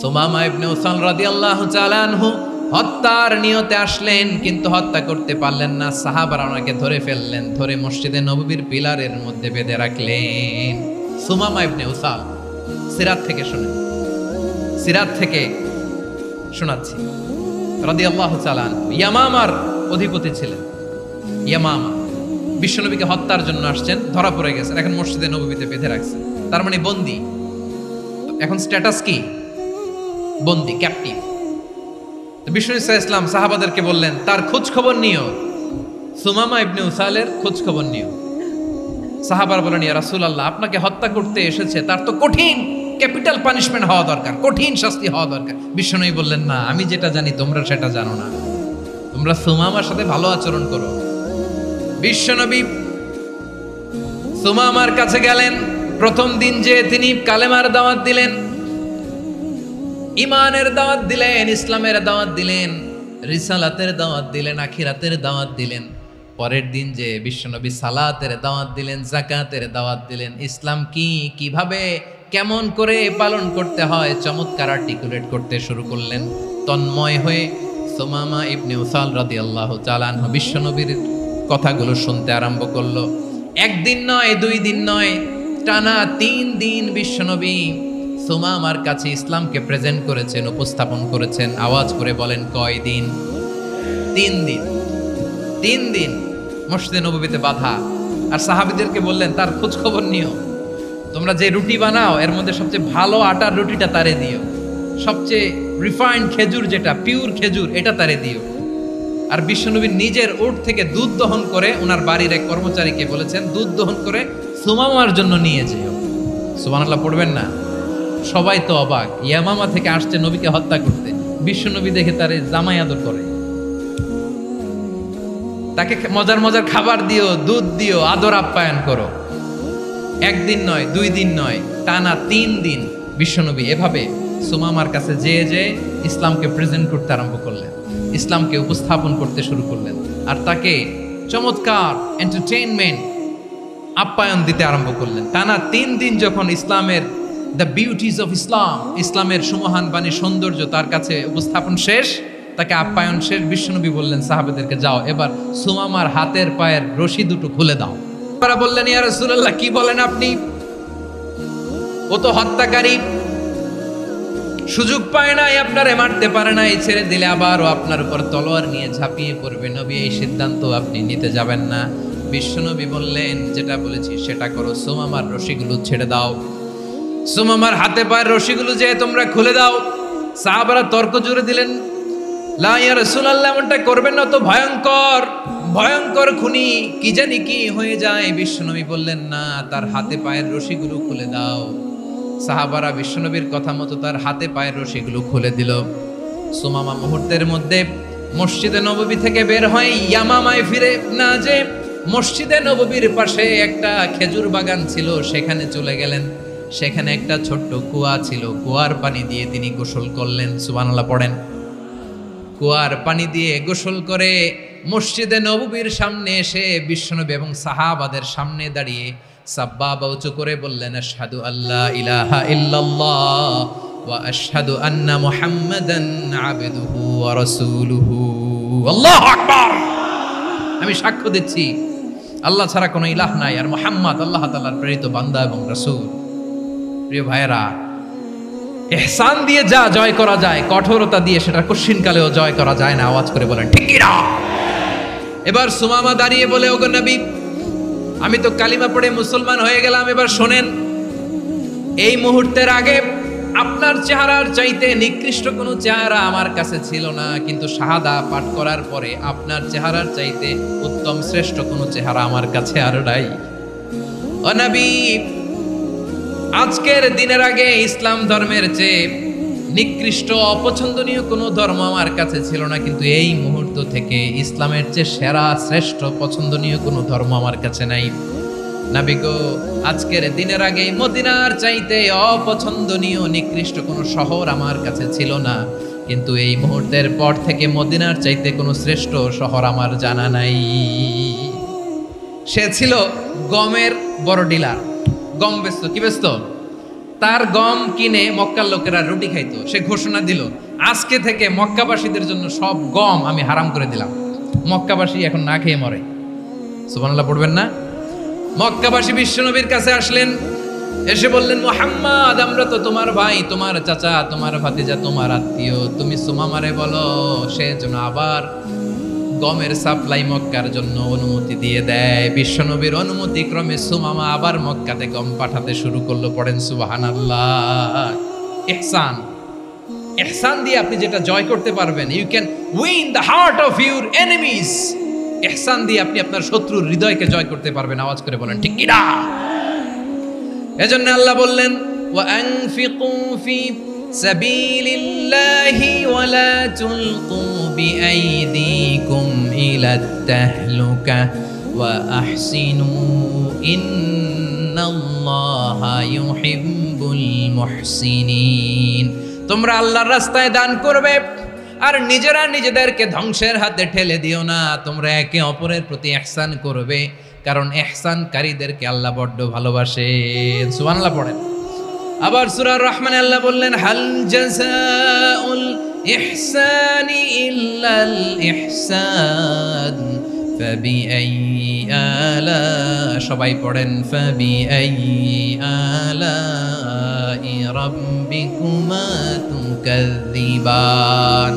সুমামা ইবনে উসাল রাদিয়াল্লাহু তাআলা আনহু হত্যার নিয়তে আসলেন, কিন্তু হত্যা করতে পারলেন না। সাহাবারা ওনাকে ধরে ফেললেন, ধরে মসজিদে নববীর পিলারের মধ্যে বেঁধে রাখলেন। সুমামা ইবনে উসাল, সিরাত থেকে শুনেন, সিরাত থেকে শোনাচ্ছি। রাদিয়াল্লাহু তাআলা ইয়ামামার অধিপতি ছিলেন। ইয়ামামা বিশ্বনবীকে হত্যার জন্য আসছেন, ধরা পড়ে গেছেন, এখন মসজিদে নববীতে বেঁধে রাখছেন, তার মানে বন্দী। এখন স্ট্যাটাস কি? বন্দী, ক্যাপটিভ। বিষ্ণু ঈসা ইসলাম সাহাবাদেরকে বললেন, তার খোঁজ খবর নিও, সুমামা ইবনে উসালের খোঁজ খবর নিও। সাহাবার বলেন, ইয়া রাসূলুল্লাহ, আপনাকে হত্যা করতে এসেছে, তার তো কঠিন ক্যাপিটাল পানিশমেন্ট হওয়া দরকার, কঠিন শাস্তি হওয়া দরকার। বিশ্বনবী বললেন, না, আমি যেটা জানি তোমরা সেটা জানো না, তোমরা সুমামার সাথে ভালো আচরণ করো। বিশ্বনবী সুমামার কাছে গেলেন। প্রথম দিন যে তিনি কালেমার দাওয়াত দিলেন, ইমানের দাওয়াত দিলেন, ইসলামের দাওয়াত দিলেন, রিসালাতের দাওয়াত দিলেন, আখিরাতের দাওয়াত দিলেন। পরের দিন যে বিশ্বনবী সালাতের দাওয়াত দিলেন, যাকাতের দাওয়াত দিলেন, ইসলাম কি, কিভাবে, কেমন করে পালন করতে হয় চমৎকার আর্টিকুলেট করতে শুরু করলেন। তন্ময় হয়ে সুমামা ইবনে উসাল রাদিয়াল্লাহু তাআলা আনহু বিশ্বনবীর কথাগুলো শুনতে আরম্ভ করলো। একদিন নয়, 2 দিন নয়, টানা 3 দিন বিশ্বনবী সুমামার কাছে ইসলামকে প্রেজেন্ট করেছেন, উপস্থাপন করেছেন। আওয়াজ করে বলেন কয় দিন? 3 দিন। 3 দিন মসজিদে নববীতে বাধা। আর সাহাবীদেরকে বললেন তার খোঁজ খবর নিও, তোমরা যে রুটি বানাও এর মধ্যে সবচেয়ে ভালো আটার রুটিটা তারে দিও, সবচেয়ে রিফাইন্ড খেজুর যেটা পিওর খেজুর এটা তারে দিও। আর বিশ্বনবী নিজের উট থেকে দুধ দহন করে ওনার বাড়ির এক কর্মচারীকে বলেছেন দুধ দহন করে সুমামার জন্য নিয়ে যেও। সুবহানাল্লাহ পড়বেন না? সবাই তো অবাক, ইয়ামামা থেকে আসছে নবীকে হত্যা করতে, বিশ্বনবী দেখে তারে জামাই আদর করে, তাকে মজার মজার খাবার দিও, দুধ দিও, আদর আপ্যায়ন করো। একদিন নয়, 2 দিন নয়, টানা 3 দিন বিশ্বনবী এভাবে সুমামার কাছে যেয়ে যেয়ে ইসলামকে প্রেজেন্ট করতে আরম্ভ করলেন, ইসলামকে উপস্থাপন করতে শুরু করলেন। আর তাকে চমৎকার এন্টারটেইনমেন্ট আপ্যায়ন দিতে আরম্ভ করলেন। টানা 3 দিন যখন ইসলামের দ্য বিউটিজ অফ ইসলাম, ইসলামের সুমহান বাণী সৌন্দর্য তার কাছে উপস্থাপন শেষ, তাকে আপ্যায়ন শেষ, বিশ্বনবী বললেন সাহাবাদেরকে যাও এবার সুমামার হাতের পায়ের রশি দুটো খুলে দাও। তারা বললেন ইয়া রাসূলুল্লাহ কি বলেন আপনি, ও তো হত্যাকারী, সুযোগ পায় নাই, আপনারে মারতে পারে নাই, ছেড়ে দিলে আবারও আপনার উপর তলোয়ার নিয়ে ঝাঁপিয়ে পড়বে। নবী এই সিদ্ধান্ত আপনি নিতে যাবেন না। বিশ্বনবী বললেন যেটা বলেছি সেটা করো, সুমামার রশিগুলো ছেড়ে দাও, সুমামার হাতে পায়ের রশিগুলো যে তোমরা খুলে দাও। সাহাবারা তর্ক জুড়ে দিলেন লা ইয়া রাসূলুল্লাহ এমনটা করবেন না, তো ভয়ঙ্কর ভয়ঙ্কর খুনি, কি জানি কি হয়ে যায়। বিশ্বনবী বললেন না, তার হাতে পায়ের রশিগুলো খুলে দাও। সাহাবারা বিশ্বনবীর কথা মতো তার হাতে পায়ের রশিগুলো খুলে দিল। সুমামা মুহূর্তের মধ্যে মসজিদে নববী থেকে বের হয়, ইয়ামামায় ফিরে না যে মসজিদে নববীর পাশে একটা খেজুর বাগান ছিল সেখানে চলে গেলেন। সেখানে একটা ছোট্ট কুয়া ছিল, কুয়ার পানি দিয়ে তিনি গোসল করলেন। সুবহানাল্লাহ পড়েন। কুয়ার পানি দিয়ে গোসল করে মসজিদে নববীর সামনে এসে বিশ্বনবী এবং সাহাবাদের সামনে দাঁড়িয়ে সাব্বাবা উঁচু করে বললেন আশহাদু আল্লা ইলাহা ইল্লাল্লাহ ওয়া আশহাদু আন্না মুহাম্মাদান আবদুহু ওয়া রাসূলুহু। আল্লাহু আকবার। আমি সাক্ষ্য দিচ্ছি আল্লাহ ছাড়া কোনো ইলাহ নাই আর মুহাম্মদ আল্লাহ তাআলার প্রেরিত বান্দা এবং রাসূল। প্রিয় ভাইয়েরা, ইহসান দিয়ে যা জয় করা যায়, কঠোরতা দিয়ে সেটা কঠিনকালেও জয় করা যায় না। আওয়াজ করে বলেন ঠিক কি না? এবার সুমামা দাঁড়িয়ে বলে ওগো নবী, আমি তো কালিমা পড়ে মুসলমান হয়ে গেলাম, এবার শোনেন, এই মুহূর্তের আগে আপনার চেহারার চাইতে নিকৃষ্ট কোনো চেহারা আমার কাছে ছিল না, কিন্তু শাহাদা পাঠ করার পরে আপনার চেহারার চাইতে উত্তম শ্রেষ্ঠ কোনো চেহারা আমার কাছে আর নাই। ও নবী, আজকের দিনের আগে ইসলাম ধর্মের চেয়ে নিকৃষ্ট অপছন্দনীয় কোনো ধর্ম আমার কাছে ছিল না, কিন্তু এই মুহূর্ত থেকে ইসলামের চেয়ে সেরা শ্রেষ্ঠ পছন্দনীয় কোনো ধর্ম আমার কাছে নাই। নবী গো, আজকের দিনের আগে মদিনার চাইতে অপছন্দনীয় নিকৃষ্ট কোনো শহর আমার কাছে ছিল না, কিন্তু এই মুহূর্তের পর থেকে মদিনার চাইতে কোনো শ্রেষ্ঠ শহর আমার জানা নাই। সে ছিল গমের বড় ডিলার, গম বেচতো। কি বেচতো? তার গম কিনে মক্কার লোকেরা রুটি খাইতো। সে ঘোষণা দিল, আজকে থেকে মক্কাবাসীদের জন্য সব গম আমি হারাম করে দিলাম, মক্কাবাসী এখন না খেয়ে মরে। সুবহানাল্লাহ পড়বেন না? মক্কাবাসী বিশ্বনবীর কাছে আসলেন, এসে বললেন মুহাম্মদ, আমরা তো তোমার ভাই, তোমার চাচা, তোমার ভাতিজা, তোমার আত্মীয়, তুমি সুমামারে বলো সে যেন আবার গমের সাপ্লাই মক্কার জন্য অনুমতি দিয়ে দেয়। বিশ্বনবীর অনুমতি ক্রমে সুমামা আবার মক্কাতে গম পাঠাতে শুরু করলো। পড়েন সুবহানাল্লাহ। ইহসান, ইহসান দিয়ে আপনি যেটা জয় করতে পারবেন, you can win the heart of your enemies. ইহসান দিয়ে আপনি আপনার শত্রুর হৃদয়কে জয় করতে পারবেন। আওয়াজ করে বলেন ঠিক কি না? এজন্য আল্লাহ বললেন ওয়া আনফিকু ফি সাবিলিল্লাহি ওয়া লা তুলকু বিআইদিকুম ইলাত তাহলুকা ওয়া আহসিনু ইন্নাল্লাহা ইউহিব্বুল মুহসিনিন। তোমরা আল্লাহর রাস্তায় দান করবে আর নিজেরা নিজেদেরকে ধ্বংসের হাতে ঠেলে দিও না। তোমরা একে অপরের প্রতি ইহসান করবে, কারণ ইহসানকারীদেরকে আল্লাহ বড্ড ভালোবাসেন। সুবহানাল্লাহ পড়েন। আবার সূরা রহমানে আল্লাহ বললেন হাল জাযাউল ইহসানি ইল্লাল ইহসান ফাবিআইয়ি আলাই সবাই পড়েন ফাবিআইয়ি আলাই রাব্বিকুমা তুকাযযিবান।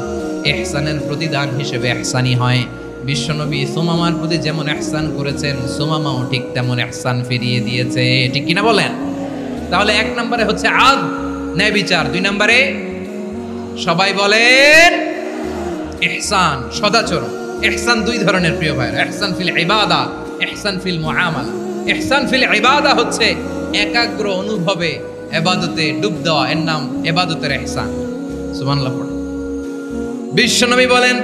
ইহসানের প্রতিদান হিসেবে ইহসানি হয়। বিশ্বনবী সুমামার প্রতি যেমন ইহসান করেছেন, সুমামাও ঠিক তেমন ইহসান ফিরিয়ে দিয়েছে। ঠিক কিনা বলেন? তাহলে 1 নম্বরে হচ্ছে আদ, ন্যায় বিচার। 2 নম্বরে সবাই বলেন ইহসান, সদাচরণ। ইহসান 2 ধরনের প্রিয় ভাইরা, ইহসান ফিল ইবাদা, ইহসান ফিল মুআমালা। ইহসান ফিল ইবাদা হচ্ছে একাগ্র অনুভবে ইবাদতে ডুব দেওয়া, এর নাম ইবাদতের ইহসান। সুবহানাল্লাহ পড়ে। বিশ্বনবী বলেন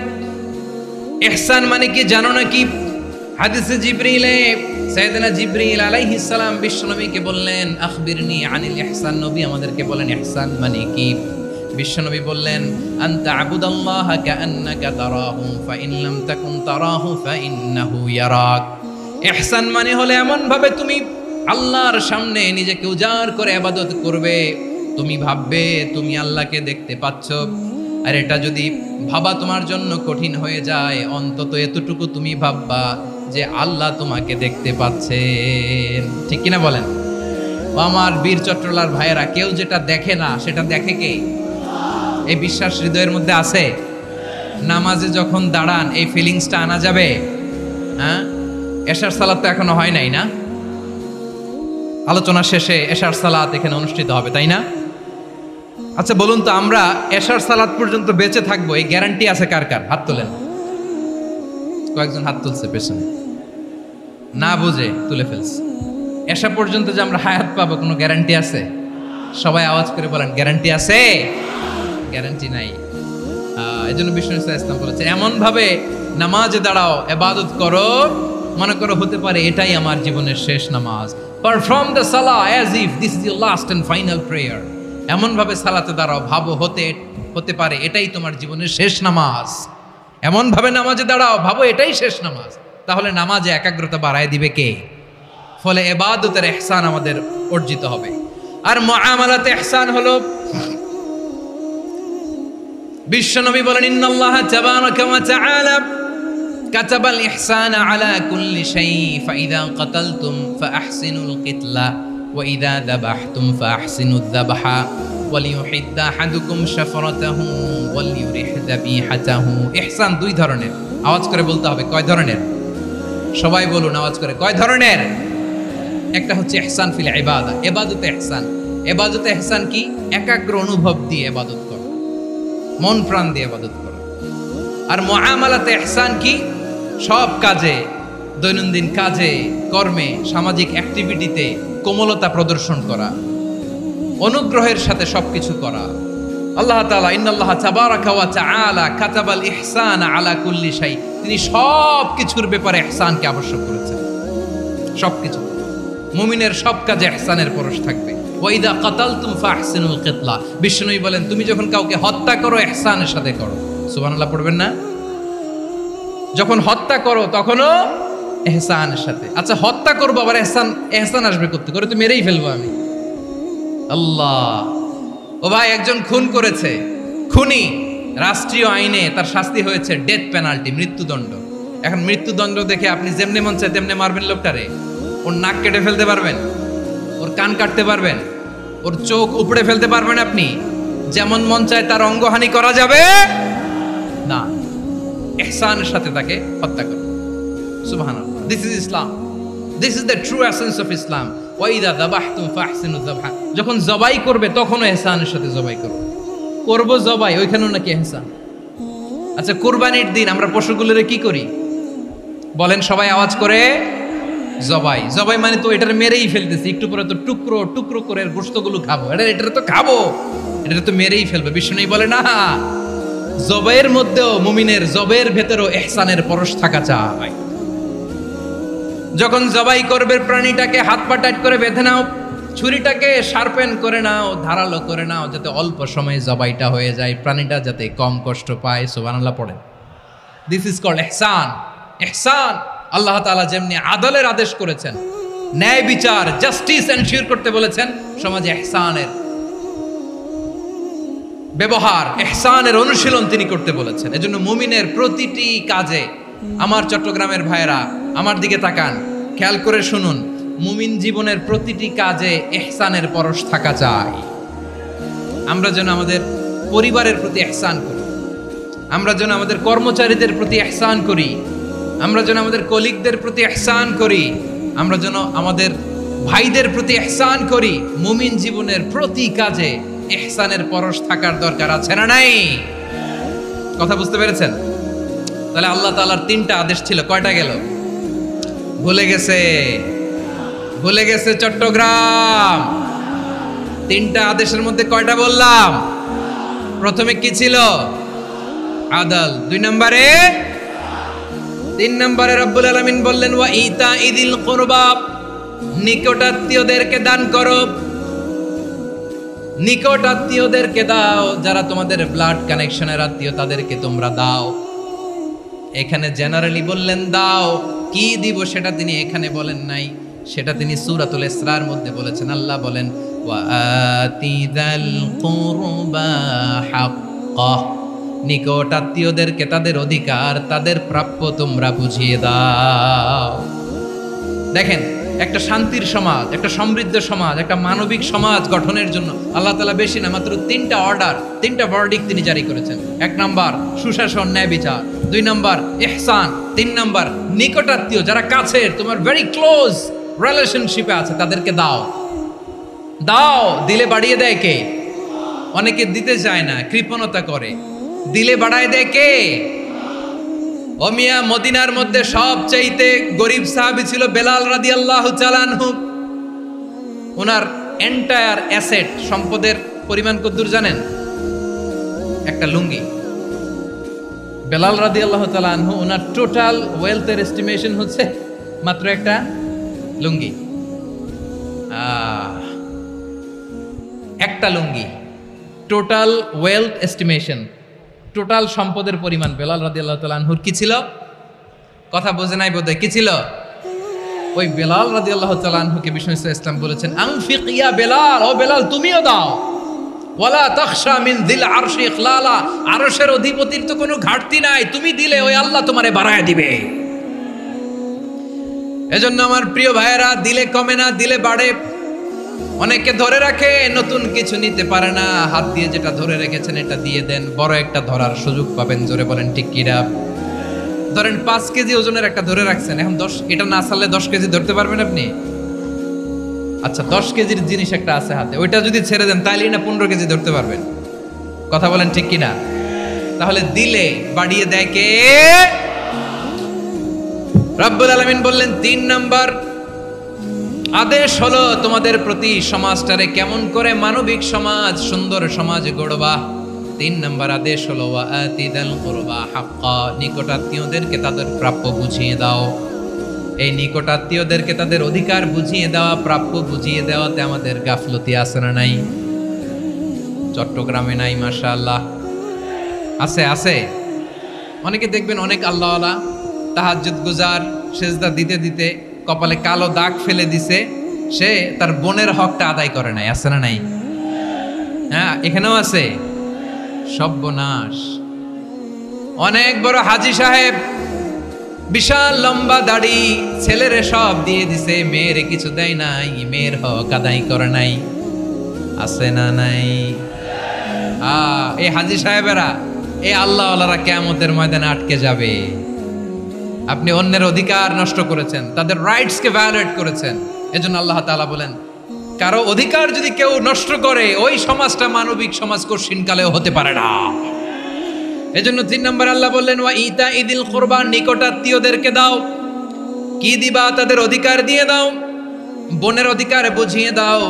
ইহসান মানে কি জানো নাকি? হাদিসে জিবরিলে সাইয়েদনা জিবরিল আলাইহিস সালাম বিশ্বনবীকে বললেন আখবিরনি আনিল ইহসান। নবী আমাদেরকে বলেন ইহসান মানে কি? বিশ্বনবী বললেন আনতা আবুদাল্লাহা কাআন্নাকা তারাহু ফাইন লাম তাকুন তারাহু ফাইন্নাহু ইয়ারাক। ইহসান মানে হলো এমন ভাবে তুমি আল্লাহর সামনে নিজেকে উজাড় করে ইবাদত করবে, তুমি ভাববে তুমি আল্লাহকে দেখতে পাচ্ছ। আর এটা যদি ভাবা তোমার জন্য কঠিন হয়ে যায়, অন্তত এতটুকু তুমি ভাববা যে আল্লাহ তোমাকে দেখতে পাচ্ছেন। ঠিক কিনা বলেন? আমার বীর চট্টলার ভাইয়েরা, কেউ যেটা দেখে না সেটা দেখে কে? এই বিশ্বাস হৃদয়ের মধ্যে আছে? নামাজে যখন দাঁড়ান এই ফিলিংসটা আনা যাবে? হ্যাঁ, এশার সালাত তো এখনো হয় নাই না? আলোচনা শেষে এশার সালাত এখানে অনুষ্ঠিত হবে, তাই না? আচ্ছা বলুন তো, আমরা এশার সালাত পর্যন্ত বেঁচে থাকবো এই গ্যারান্টি আছে কার কার? হাত তোলেন। কয়েকজন হাত তুলছে পেছনে, না বুঝে তুলে ফেলছে। এশা পর্যন্ত যে আমরা হায়াত পাবো কোনো গ্যারান্টি আছে? সবাই আওয়াজ করে বলেন গ্যারান্টি আছে? গ্যারান্টি নাই। এজন্য বিষ্ণু ইসলাম বলেছেন এমন ভাবে নামাজে দাঁড়াও, ইবাদত করো, মনে করো হতে পারে এটাই আমার জীবনের শেষ নামাজ। পারফর্ম দ্য সালাহ as if this is your last and final prayer. এমন ভাবে সালাতে দাঁড়াও, ভাবো হতে পারে এটাই তোমার জীবনের শেষ নামাজ। এমন ভাবে নামাজে দাঁড়াও, ভাবো এটাই শেষ নামাজ। তাহলে নামাজে একাগ্রতা বাড়ায় দিবে কে? ফলে ইবাদতের ইহসান আমাদের অর্জিত হবে। আর মুআমালাতে ইহসান হলো, বিশ্বনবী বলেন ইন্নাল্লাহা তাবারাকা ওয়া তাআলা কাতাবাল ইহসানা আলা কুল্লি শাই ফাইদা কাতালতুম ফাআহসিনুল কিতলা ওয়া ইযা যাবাহতুম ফাআহসিনুদ যাবহা ওয়ালিউহিদ্দা আহাদুকুম শাফরাতাহু ওয়ালিউরিহ যাবিহাতাহু। ইহসান 2 ধরনের। আওয়াজ করে বলতে হবে কয় ধরনের? সবাই বলুন আওয়াজ করে, কয় ধরনের? একটা হচ্ছে ইহসান ফিল ইবাদা, ইবাদতে ইহসান। ইবাদতে ইহসান কি? একাগ্র অনুভব দিয়ে ইবাদত করা, মন প্রাণ দিয়ে ইবাদত করা। আর মুআমালাতে ইহসান কি? সব কাজে, দৈনন্দিন কাজে, কর্মে, সামাজিক অ্যাক্টিভিটিতে কোমলতা প্রদর্শন করা, অনুগ্রহের সাথে সবকিছু করা। আল্লাহ তাআলা ইন্নাল্লাহা তাবারাকা ওয়া তাআলা কাতাবাল ইহসানা আলা কুল্লি শাই, তিনি সব কিছুর ব্যাপারে ইহসানকে আবশ্যক করেছেন। সবকিছু, মুমিনের সব কাজে ইহসানের পরশ থাকবে। ওয়া ইযা কাতালতুম ফাহসিনুল কিতলা। বিষ্ণুই বলেন তুমি যখন কাউকে হত্যা করো ইহসানের সাথে করো। সুবহানাল্লাহ পড়বেন না? যখন হত্যা করো তখনও ইহসানের সাথে। আচ্ছা হত্যা করবো আবার ইহসান আসবে করতে করে, তো মেরেই ফেলবো আমি। আল্লাহ, ও ভাই একজন খুন করেছে, খুনি, রাষ্ট্রীয় আইনে তার শাস্তি হয়েছে ডেথ পেনাল্টি, মৃত্যুদণ্ড। এখন মৃত্যুদণ্ড দেখে আপনি যেমনে মন চায় তেমনে মারবেন লোকটারে? ওর নাক কেটে ফেলতে পারবেন? ওর কান কাটতে পারবেন? ওর চোখ উপড়ে ফেলতে পারবেন আপনি? যেমন মন চায় তার অঙ্গহানি করা যাবে না। ইহসানের সাথে তাকে হত্যা করো। সুবহানাল্লাহ, this is Islam, this is the true essence of Islam. ওয়া ইযা যাবাহতুম ফাহসিনুয যাবহা, যখন জবাই করবে তখনও ইহসানের সাথে জবাই করো। করব জবাই, ওইখানেও নাকি ইহসান। আচ্ছা কুরবানির দিন আমরা পশুগুলোরে কি করি বলেন সবাই আওয়াজ করে? জবাই। জবাই মানে তো এটার মেরেই ফেলতেছি, একটু পরে তো টুকরো টুকরো করে গোশতগুলো খাবো, এটা তো খাবো, এটা তো মেরেই ফেলবে। বিষ্ণু বলে না, জবাইয়ের মধ্যেও মুমিনের জবের ভেতরেও ইহসানের পরশ থাকা চাই। যখন জবাই করবে প্রাণীটাকে হাত পা টাইট করে বেঁধে নাও, ছুরিটাকে শার্পেন করে নাও, ধারালো করে নাও, যাতে অল্প সময়ে জবাইটা হয়ে যায়, প্রাণীটা যাতে কম কষ্ট পায়। সুবহানাল্লাহ পড়ে। দিস ইজ কল্ড ইহসান। ইহসান আল্লাহ তাআলা যেমনি আদলের আদেশ করেছেন, ন্যায় বিচার, জাস্টিস এনশিওর করতে বলেছেন, সমাজে ইহসানের ব্যবহার, ইহসানের অনুশীলন তিনি করতে বলেছেন। এজন্য মুমিনের প্রতিটি কাজে, আমার চট্টগ্রামের ভাইয়েরা আমার দিকে তাকান, খেয়াল করে শুনুন, মুমিন জীবনের প্রতিটি কাজে ইহসানের পরশ থাকা চাই। আমরা যেন আমাদের পরিবারের প্রতি ইহসান করি, আমরা যেন আমাদের কর্মচারীদের প্রতি ইহসান করি, আমরা যেন আমাদের কলিগদের প্রতি ইহসান করি, আমরা যেন আমাদের ভাইদের প্রতি ইহসান করি। মুমিন জীবনের প্রতি কাজে ইহসানের পরশ থাকার দরকার আছে না নাই? কথা বুঝতে পেরেছেন? তাহলে আল্লাহ তাআলার 3টা আদেশ ছিল, কয়টা গেল? ভুলে গেছে, ভুলে গেছে চট্টগ্রাম। 3টা আদেশের মধ্যে কয়টা বললাম? প্রথমে কি ছিল? আদল। 2 নম্বরে, 3 নম্বরে রব্বুল আলামিন বললেন ওয়া ইতা ইদিল কুরবা, নিকটাত্মীয়দেরকে দান করো, নিকটাত্মীয়দেরকে দাও, যারা তোমাদের ব্লাড কানেকশনের আত্মীয় তাদেরকে তোমরা দাও। এখানে জেনারেলি বললেন দাও, কি দিব সেটা তিনি এখানে বলেন নাই, সেটা তিনি সূরাতুল ইসরার মধ্যে বলেছেন। আল্লাহ বলেন ওয়া আতিযাল কুরবা হাক্কাহ, নিকটাত্মীয়দেরকে তাদের অধিকার, তাদের প্রাপ্য তোমরা বুঝিয়ে দাও। দেখেন, একটা শান্তির সমাজ, একটা সমৃদ্ধ সমাজ, একটা মানবিক সমাজ গঠনের জন্য আল্লাহ তাআলা বেশি না, মাত্র 3টা অর্ডার, 3টা ভার্ডিক্ট তিনি জারি করেছেন। 1 নাম্বার সুশাসন, ন্যায় বিচার। 2 নাম্বার ইহসান। 3 নাম্বার নিকটাত্মীয়, যারা কাছের, তোমার ভেরি ক্লোজ রিলেশনশিপে আছে, তাদেরকে দাও। দাও, দিলে বাড়িয়ে দেয় কে? অনেকে দিতে চায় না, কৃপণতা করে। দিলে বাড়ায় দেয় কে? ও মিয়া, মদিনার মধ্যে সবচাইতে গরিব সাহাবী ছিল বেলাল রাদিয়াল্লাহু তাআলা আনহু। ওনার এন্টায়ার অ্যাসেট, সম্পদের পরিমাণ কতদূর জানেন? একটা লুঙ্গি। বেলাল রাদিয়াল্লাহু তাআলা আনহু, ওনার টোটাল ওয়েলথের এস্টিমেশন হচ্ছে মাত্র একটা লুঙ্গি। একটা লুঙ্গি, টোটাল ওয়েলথ এস্টিমেশন, টোটাল সম্পদের পরিমাণ বেলাল রাদিয়াল্লাহু তাআলা আনহুর কি ছিল? কথা বোঝে নাই বোধহয়, কি ছিল? ওই বেলাল রাদিয়াল্লাহু তাআলা আনহুকে বিষ্ণু ইসলাম বলেছেন আনফিক ইয়া বেলাল, ও বেলাল তুমিও দাও। ওয়ালা তাখশা মিন যিল আরশি ইখলালা, আরশের অধিপতির তো কোনো ঘাটতি নাই, তুমি দিলে ওই আল্লাহ তোমারে বাড়ায় দিবে। এজন্য আমার প্রিয় ভাইয়েরা, দিলে কমে না, দিলে বাড়ে। অনেকে ধরে রাখে, নতুন কিছু নিতে পারে না, হাত দিয়ে যেটা ধরে রেখেছেন এটা দিয়ে দেন, বড় একটা ধরার সুযোগ পাবেন। জোরে বলেন ঠিক কিনা? ধরেন 5 কেজি ওজনের একটা ধরে রাখছেন, এখন 10, এটা না ছাড়লে 10 কেজি ধরতে পারবেন আপনি? আচ্ছা, 10 কেজির জিনিস একটা আছে হাতে, ওইটা যদি ছেড়ে দেন তাইলেই না 15 কেজি ধরতে পারবেন। কথা বলেন ঠিক কিনা? তাহলে দিলে বাড়িয়ে দেয় কে? রব্বুল আলামিন বললেন 3 নাম্বার আদেশ হলো তোমাদের প্রতি সমাজটারে কেমন করে মানবিক সমাজ, সুন্দর সমাজ গড়বা। 3 নাম্বার আদেশ হলো ওয়া আতিদাল কুরবা হাক্কা, নিকটাত্মীয়দেরকে তাদের প্রাপ্য বুঝিয়ে দাও। এই নিকটাত্মীয়দেরকে তাদের অধিকার বুঝিয়ে দেওয়া, প্রাপ্য বুঝিয়ে দেওয়াতে আমাদের গাফলতি আছে না নাই? চট্টগ্রামে নাই? মাশাআল্লাহ আছে, আছে। অনেকে দেখবেন অনেক আল্লাহওয়ালা, তাহাজ্জুদ গুজার, সেজদা দিতে দিতে কপালে কালো দাগ ফেলে দিছে, সে তার বোনের হকটা আদায় করে নাই। আছে না নাই? হ্যাঁ, এখানেও আছে। সর্বনাশ। অনেক বড় হাজী সাহেব, বিশাল লম্বা দাড়ি, ছেলেরে সব দিয়ে দিছে, মেয়েরে কিছু দেয় নাই, মেয়ের হক আদায় করে নাই। আছে না নাই? এই হাজী সাহেবেরা, এই আল্লাহওয়ালারা কিয়ামতের ময়দানে আটকে যাবে। আপনি অন্যের অধিকার নষ্ট করেছেন, তাদের রাইটসকে ভায়োলেট করেছেন। এজন্য আল্লাহ তাআলা বলেন, কারো অধিকার যদি কেউ নষ্ট করে, ওই সমাজটা মানবিক সমাজ কঠিনকালেও হতে পারে না। এজন্য 3 নম্বর আল্লাহ বললেন ওয়া ইতা ইদিল কুরবা, নিকটাত্মীয়দেরকে দাও। কি দিবা? তাদের অধিকার দিয়ে দাও। বোনের অধিকার বুঝিয়ে দাও,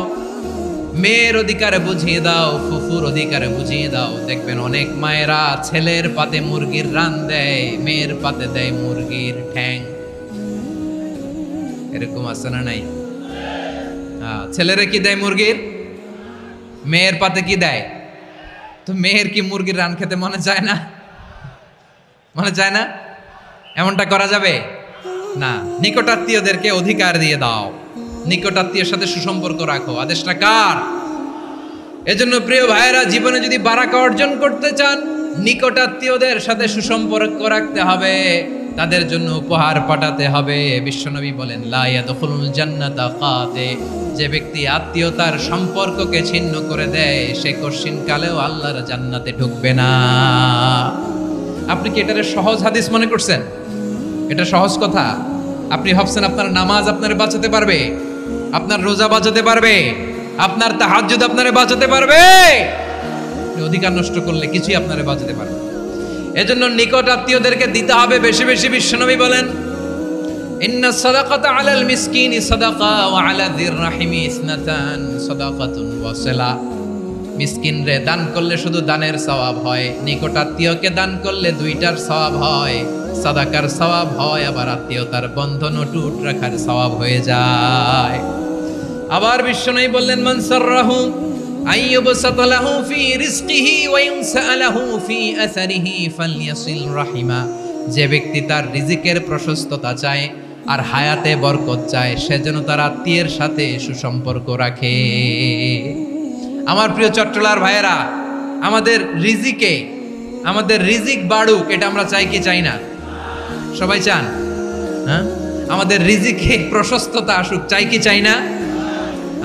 মেয়ের অধিকার বুঝিয়ে দাও, ফুফুর অধিকার বুঝিয়ে দাও। দেখবেন অনেক মায়েরা ছেলের পাতে মুরগির রান দেয়, মেয়ের পাতে দেয় মুরগির ঠ্যাং। এরকম আছে না নাই? ছেলেরে কি দেয়? মুরগির। মেয়ের পাতে কি দেয়? তো মেয়ের কি মুরগির রান খেতে মনে চায় না? মনে চায় না? এমনটা করা যাবে না। নিকটাত্মীয়দেরকে অধিকার দিয়ে দাও, নিকটাত্মীয়ের সাথে সুসম্পর্ক রাখো। আদেশটা কার? এজন্য প্রিয় ভাইয়েরা, জীবনে যদি বারাকা অর্জন করতে চান, নিকটাত্মীয়দের সাথে সুসম্পর্ক রাখতে হবে। তাদের জন্য উপহার পাঠাতে হবে। বিশ্বনবী বলেন লা ইয়াদখুলুল জান্নাতা কাতে, যে ব্যক্তি আত্মীয়তার সম্পর্ককে ছিন্ন করে দেয় সে কশিন কালেও আল্লাহর জান্নাতে ঢুকবে না। আপনি কি এটারে সহজ হাদিস মনে করছেন? এটা সহজ কথা? আপনি ভাবছেন আপনার নামাজ আপনারে বাঁচাতে পারবে, আপনার রোজা বাঁচাতে পারবে, আপনার তাহাজ্জুদ আপনারে বাঁচাতে পারবে? অধিকার নষ্ট করলে কিছুই আপনারে বাঁচাতে পারবে। এজন্য নিকট আত্মীয়দেরকে দিতে হবে বেশি বেশি। বিশ্বনবী বলেন ইন্না সাদাকাতা আলাল মিসকিনি সাদাকা ওয়া আলা যির রাহিমি ইসনাতান সাদাকাতুন ওয়া সিলা। মিসকিনরে দান করলে শুধু দানের সওয়াব হয়, নিকট আত্মীয়কে দান করলে দুইটার সওয়াব হয়, সাদাকার সওয়াব হয়, আবার আত্মীয়তার বন্ধন অটুট রাখার সওয়াব হয়ে যায়। আবার বিশ্বনবী বললেন মান সাররাহু আইয়ুবসাতা লাহু ফি রিজকিহি ওয়া ইউনসা লাহু ফি আসারিহি ফালইয়াসিল রাহিমা। যে ব্যক্তি তার রিজিকের প্রশস্ততা চায় আর হায়াতে বরকত চায় সে যেন তার আত্মীয়ের সাথে সুসম্পর্ক রাখে। আমার প্রিয় চট্টলার ভাইয়েরা, আমাদের রিজিক বাড়ুক, এটা আমরা চাই কি চাই না? সবাই চান? হ্যাঁ, আমাদের রিজিকে প্রশস্ততা আসুক, চাই কি চাই না?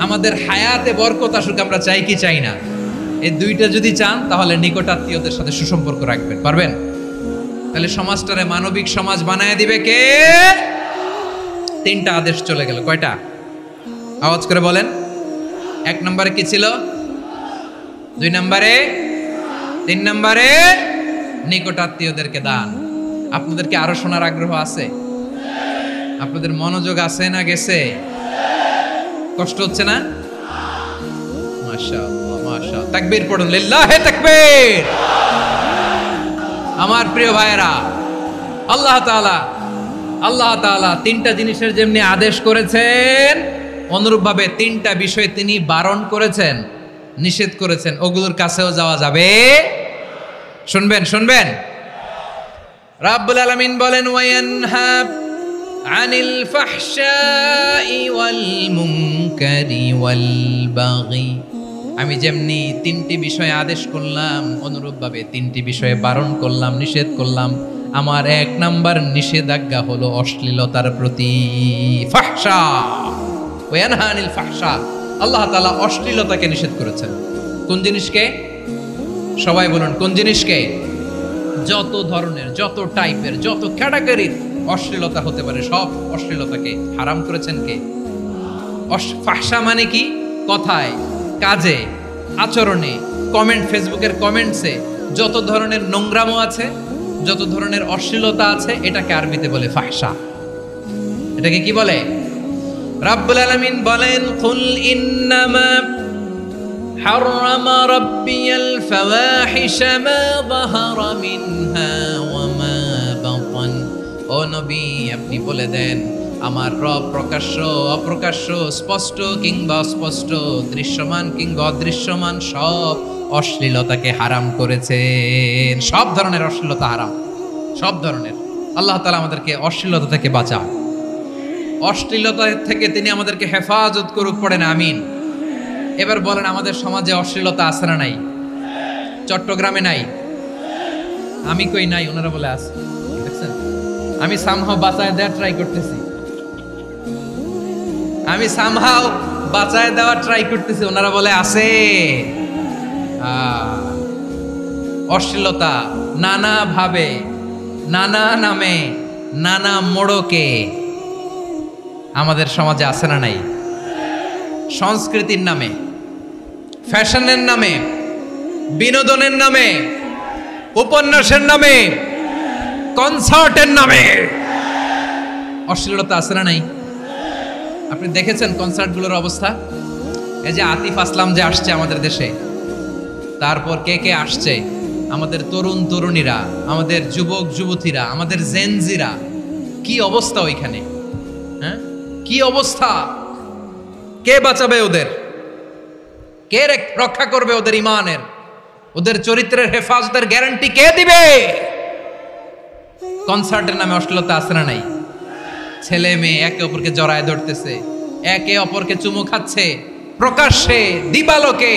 আমাদের হায়াতে বরকত আসুক, আমরা চাই কি চাই না? এই দুইটা যদি চান তাহলে নিকট আত্মীয়দের সাথে সুসম্পর্ক রাখবেন, পারবেন? তাহলে সমাজটারে মানবিক সমাজ বানায় দিবে কে? তিনটা আদেশ চলে গেল। কয়টা? আওয়াজ করে বলেন। 1 নম্বরে কি ছিল? 2 নম্বরে, 3 নম্বরে নিকট আত্মীয়দেরকে দান। আপনাদেরকে আরো শোনার আগ্রহ আছে? আপনাদের মনোযোগ আছে না গেছে? কষ্ট হচ্ছে না? মাশাআল্লাহ মাশাআল্লাহ, তাকবীর পড়ুন, লিল্লাহি তাকবীর। আমার প্রিয় ভাইয়েরা, আল্লাহ তাআলা তিনটা জিনিসের যেমনি আদেশ করেছেন অনুরূপভাবে তিনটা বিষয় তিনি বারণ করেছেন, নিষেধ করেছেন। ওগুলোর কাছেও যাওয়া যাবে। শুনবেন। রাব্বুল আলামিন বলেন ওয়ায়ানহা আনিল ফাহশাই ওয়াল মুনকারি ওয়াল বাগি। আমি যেমনি তিনটি বিষয়ে আদেশ করলাম অনুরূপভাবে তিনটি বিষয়ে বারণ করলাম, নিষেধ করলাম। আমার 1 নাম্বার নিষেধাজ্ঞা হলো অশ্লীলতার প্রতি। ফাহশা, ওয়ায়ানহা আনিল ফাহশা, আল্লাহ তাআলা অশ্লীলতাকে নিষেধ করেছেন। কোন জিনিসকে? সবাই বলুন, কোন জিনিসকে? যত ধরনের, যত টাইপের, যত ক্যাটাগরির অশ্লীলতা হতে পারে সব অশ্লীলতাকে হারাম করেছেন কে? ফাহশা মানে কি? কথায়, কাজে, আচরণে, কমেন্ট, ফেসবুকের কমেন্টসে যত ধরনের নোংরামো আছে, যত ধরনের অশ্লীলতা আছে, এটাকে আরবিতে বলে ফাহশা। এটাকে কি বলে? রাব্বুল আলামিন বলেন কুল ইন্নামা হারামা রাব্বিয়াল ফাওয়াহিশা মা যাহারা মিনহা ওয়া মা বাতান। ও নবী, আপনি বলে দেন আমার রব প্রকাশ্য অপ্রকাশ্য, স্পষ্ট কিংবা অস্পষ্ট, দৃশ্যমান কিংবা অদৃশ্যমান সব অশ্লীলতাকে হারাম করেছেন। সব ধরনের অশ্লীলতা হারাম, সব ধরনের। আল্লাহ তাআলা আমাদেরকে অশ্লীলতা থেকে বাঁচান, অশ্লীলতা থেকে তিনি আমাদেরকে হেফাজত করুক। পড়েন আমিন। এবার বলেন, আমাদের সমাজে অশ্লীলতা আছে না নাই? চট্টগ্রামে নাই? আমি কই নাই, ওনারা বলে আছে। দেখছেন, আমি সামহাও বাঁচায় দেওয়ার ট্রাই করতেছি, ওনারা বলে আছে। অশ্লীলতা নানা ভাবে, নানা নামে, নানা মোড়কে আমাদের সমাজে আছে না নাই? সংস্কৃতির নামে, ফ্যাশনের নামে, বিনোদনের নামে, উপন্যাসের নামে, কনসার্টের নামে অশ্লীলতা আছে না নাই? আপনি দেখেছেন কনসার্টগুলোর অবস্থা? এই যে আতিফ আসলাম যে আসছে আমাদের দেশে, তারপর কে কে আসছে, আমাদের তরুণ তরুণীরা, আমাদের যুবক যুবতীরা, আমাদের জেনজিরা, কি অবস্থা ওইখানে? হ্যাঁ, কি অবস্থা? কে বাঁচাবে ওদের? কে রক্ষা করবে ওদের ইমানের, ওদের চরিত্রের হেফাজতের গ্যারান্টি কে দিবে? কনসার্টের নামে অশ্লীলতা আছে না নাই? ছেলে মেয়ে একে অপরকে জড়ায় ধরতেছে, একে অপরকে চুমু খাচ্ছে প্রকাশ্যে, দিবালোকে,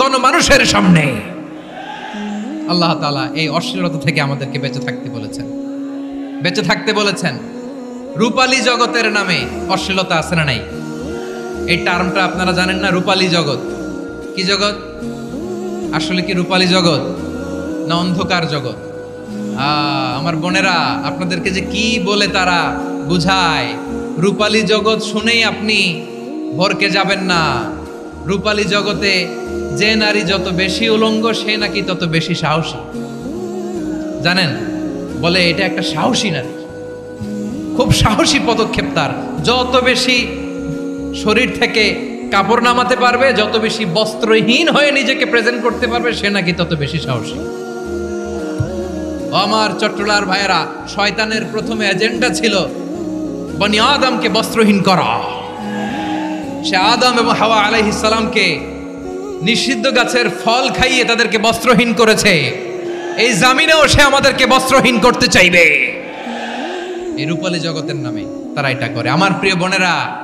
গণমানুষের সামনে। আল্লাহ তাআলা এই অশ্লীলতা থেকে আমাদেরকে বেঁচে থাকতে বলেছেন। বেঁচে থাকতে বলেছেন। রূপালী জগতের নামে অশ্লীলতা আছে না নাই? এই টার্মটা আপনারা জানেন না? রূপালী জগৎ কি জগৎ? আসলে কি রূপালী জগৎ না অন্ধকার জগৎ? আমার বোনেরা, আপনাদেরকে যে কি বলে তারা বুঝায়, রূপালী জগৎ শুনেই আপনি ভরকে যাবেন না। রূপালী জগতে যে নারী যত বেশি উলঙ্গ সে নাকি তত বেশি সাহসী। জানেন, বলে এটা একটা সাহসী নারী, খুব সাহসী পদক্ষেপ তার। যত বেশি শরীর থেকে কাপড় নামাতে পারবে, যত বেশি বস্ত্রহীন হয়ে নিজেকে প্রেজেন্ট করতে পারবে, সে নাকি তত বেশি সাহসী। আমার চট্টলার ভাইয়েরা, শয়তানের প্রথমে এজেন্ডা ছিল বনি আদমকে বস্ত্রহীন করা। সে আদম এবং হাওয়া আলাইহিস সালামকে নিষিদ্ধ গাছের ফল খাইয়ে তাদেরকে বস্ত্রহীন করেছে। এই জামিনেও সে আমাদেরকে বস্ত্রহীন করতে চাইবে। এই রূপালী জগতের নামে তারা এটা করে। আমার প্রিয় বোনেরা,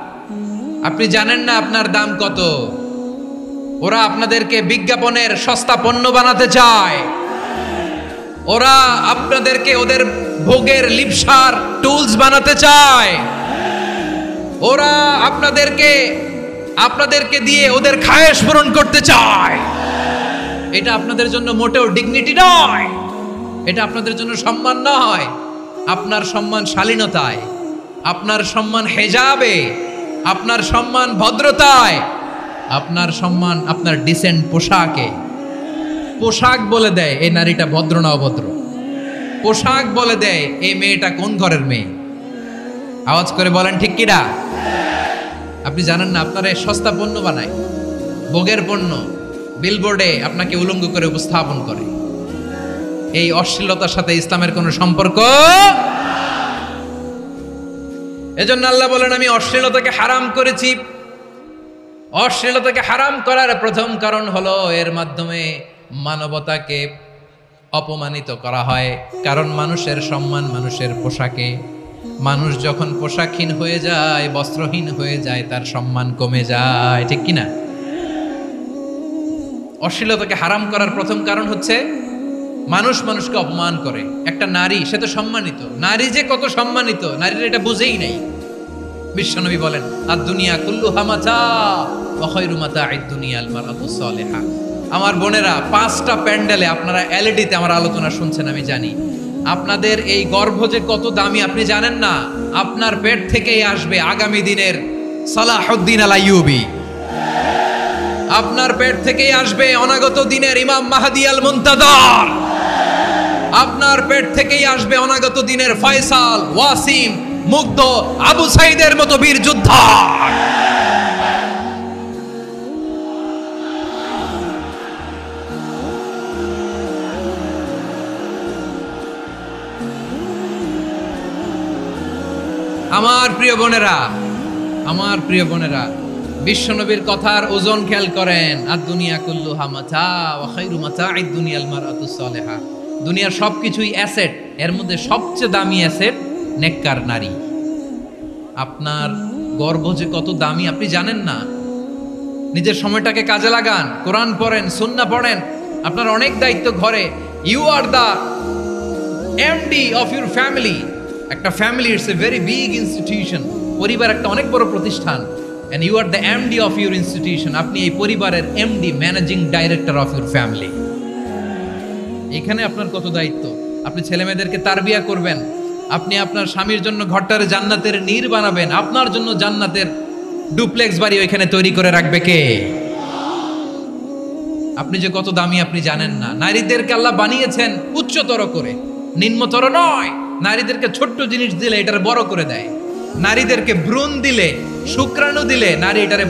আপনি জানেন না আপনার দাম কত। ওরা আপনাদেরকে বিজ্ঞাপনের সস্তা পণ্য বানাতে চায়। ওরা আপনাদেরকে ওদের ভোগের লিপসার টুলস বানাতে চায়। ওরা আপনাদেরকে দিয়ে ওদের খায়েশ পূরণ করতে চায়। এটা আপনাদের জন্য মোটেও ডিগনিটি নয়, এটা আপনাদের জন্য সম্মান নয়। আপনার সম্মান শালীনতায়, আপনার সম্মান হেজাবে, আপনার সম্মান ভদ্রতায়, আপনার সম্মান আপনার ডিসেন্ট পোশাকে। পোশাক বলে দেয় এই নারীটা ভদ্র না অভদ্র। পোশাক বলে দেয় এই মেয়েটা কোন ঘরের মেয়ে। আওয়াজ করে বলেন ঠিক কিনা? আপনি জানেন না, আপনারা সস্তা পণ্য বানায়, ভোগের পণ্য, বিলবোর্ডে আপনাকে উলঙ্গ করে উপস্থাপন করে। এই অশ্লীলতার সাথে ইসলামের কোনো সম্পর্ক। এজন্য আল্লাহ বলেন, আমি অশ্লীলতাকে হারাম করেছি। অশ্লীলতাকে হারাম করার প্রথম কারণ হলো এর মাধ্যমে মানবতাকে অপমানিত করা হয়। কারণ মানুষের সম্মান মানুষের পোশাকে। মানুষ যখন পোশাকহীন হয়ে যায়, বস্ত্রহীন হয়ে যায়, তার সম্মান কমে যায়, ঠিক কিনা? অশ্লীলতাকে হারাম করার প্রথম কারণ হচ্ছে মানুষ মানুষকে অপমান করে। একটা নারী, সে তো সম্মানিত। নারী যে কত সম্মানিত, নারীরা এটা বুঝেই নাই। বিশ্বনবী বলেন, আদ-দুনিয়া কুল্লুহা মাতা ওয়া খায়রু মাতা'আদ দুনিয়া আল মারআতুস সালিহা। আমার বোনেরা, 5টা প্যান্ডেলে আপনারা এলইডিতে আমার আলোচনা শুনছেন, আমি জানি। আপনাদের এই গর্ভ যে কত দামি আপনি জানেন না। আপনার পেট থেকেই আসবে আগামী দিনের সালাহুদ্দিন আল আইয়ুবী। আপনার পেট থেকেই আসবে অনাগত দিনের ইমাম মাহদী আল মুনতাজার। আপনার পেট থেকেই আসবে অনাগত দিনের ফয়সাল, ওয়াসিম, মুগ্ধ, আবু সাইদের মতো বীর যোদ্ধা। আমার প্রিয় বোনেরা, আমার প্রিয় বোনেরা, বিশ্বনবীর কথার ওজন খেয়াল করেন। আদ-দুনিয়া কুল্লুহা মাতা ওয়া খায়রু মাতা'আদ দুনিয়া আল মারআতুস সালিহা। দুনিয়ার সবকিছুই অ্যাসেট, এর মধ্যে সবচেয়ে দামি অ্যাসেট নেককার নারী। আপনার গর্ভ যে কত দামি আপনি জানেন না। নিজের সময়টাকে কাজে লাগান, কোরআন পড়েন, সুন্নাহ পড়েন। আপনার অনেক দায়িত্ব ঘরে। You are the MD of your family. একটা family it's a very big institution. পরিবার একটা অনেক বড় প্রতিষ্ঠান। and you are the MD of your institution. আপনি এই পরিবারের MD, managing director of your family. এখানে আপনার কত দায়িত্ব। আপনি ছেলেমেয়েদেরকে তারবিয়া করবেন। আপনি আপনার স্বামীর জন্য ঘরটারে জান্নাতের নীর বানাবেন। আপনার জন্য জান্নাতের ডুপ্লেক্স বাড়ি ওইখানে তৈরি করে রাখবে কে? আপনি যে কত দামি আপনি জানেন না। নারীদেরকে আল্লাহ বানিয়েছেন উচ্চতর করে, নিম্নতর নয়। নারীদেরকে ছোট্ট জিনিস দিলে এটারে বড় করে দেয়। নারীদেরকে ভ্রূণ দিলে, শুক্রাণু দিলে নারী এটারে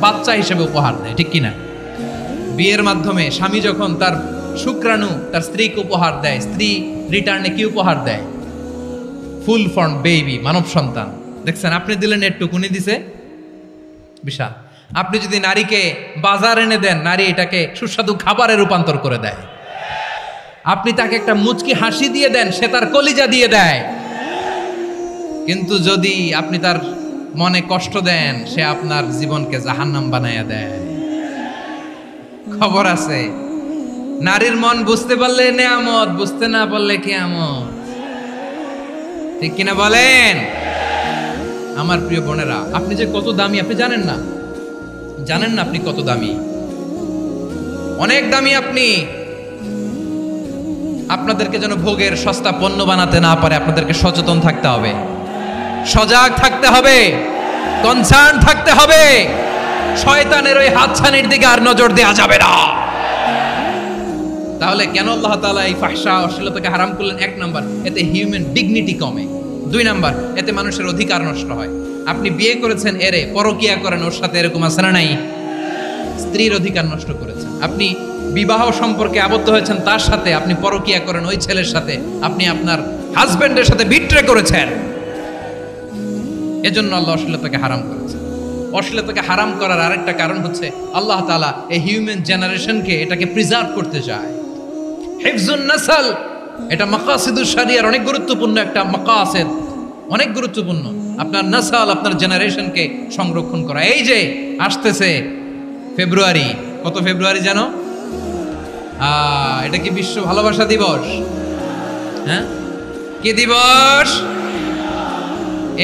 বাচ্চা হিসেবে উপহার দেয়, ঠিক কিনা? বিয়ের মাধ্যমে স্বামী যখন তার শুক্রাণু তার স্ত্রীকে উপহার দেয়, স্ত্রী রিটার্নে কি উপহার দেয়? ফুল ফর্ম বেবি, মানব সন্তান। দেখছেন, আপনি দিলেন একটুকুনি, দিছে বিশাল। আপনি যদি নারীকে বাজার এনে দেন, নারী এটাকে সুস্বাদু খাবারে রূপান্তর করে দেয়। আপনি তাকে একটা মুচকি হাসি দিয়ে দেন, সে তার কলিজা দিয়ে দেয়। কিন্তু যদি আপনি তার মনে কষ্ট দেন, সে আপনার জীবনকে জাহান্নাম বানায়া দেয়। খবর আছে, নারীর মন বুঝতে পারলে নেয়ামত, বুঝতে না পারলে কিয়ামত। ঠিক কিনা বলেন? আমার প্রিয় বোনেরা, আপনি যে কত দামি আপনি জানেন না, জানেন না আপনি কত দামি, অনেক দামি আপনি। আপনাদেরকে যেন ভোগের সস্তা পণ্য বানাতে না পারে আপনাদেরকে সচেতন থাকতে হবে, সজাগ থাকতে হবে, কনসার্ন থাকতে হবে। শয়তানের ওই হাতছানির দিকে আর নজর দেওয়া যাবে না। তাহলে কেন আল্লাহ তাআলা এই ফাহশা অশ্লীলতাকে হারাম করলেন? এক নাম্বার, এতে হিউম্যান ডিগনিটি কমে। দুই নাম্বার, এতে মানুষের অধিকার নষ্ট হয়। আপনি বিয়ে করেছেন এরে, পরকিয়া করেন ওর সাথে, এরকম আছে না নাই? স্ত্রীর অধিকার নষ্ট করেছেন। আপনি বিবাহ সম্পর্কে আবদ্ধ হয়েছেন তার সাথে, আপনি পরকিয়া করেন ওই ছেলের সাথে, আপনি আপনার হাজবেন্ডের সাথে বিট্রে করেছেন। এজন্য আল্লাহ অশ্লীলতাকে হারাম করেছেন। অশ্লীলতাকে হারাম করার আরেকটা কারণ হচ্ছে আল্লাহ তাআলা এই হিউম্যান জেনারেশনকে এটাকে প্রিজার্ভ করতে চায়। হিফজুন নাসল, এটা মাকাসিদুশ শরিয়ার অনেক গুরুত্বপূর্ণ একটা মাকাসিদ, অনেক গুরুত্বপূর্ণ। আপনার নাসল, আপনার জেনারেশনকে সংরক্ষণ করা। এই যে আসতেছে ফেব্রুয়ারি, কত ফেব্রুয়ারি জানো? এটা কি বিশ্ব ভালোবাসা দিবস? হ্যাঁ, কি দিবস?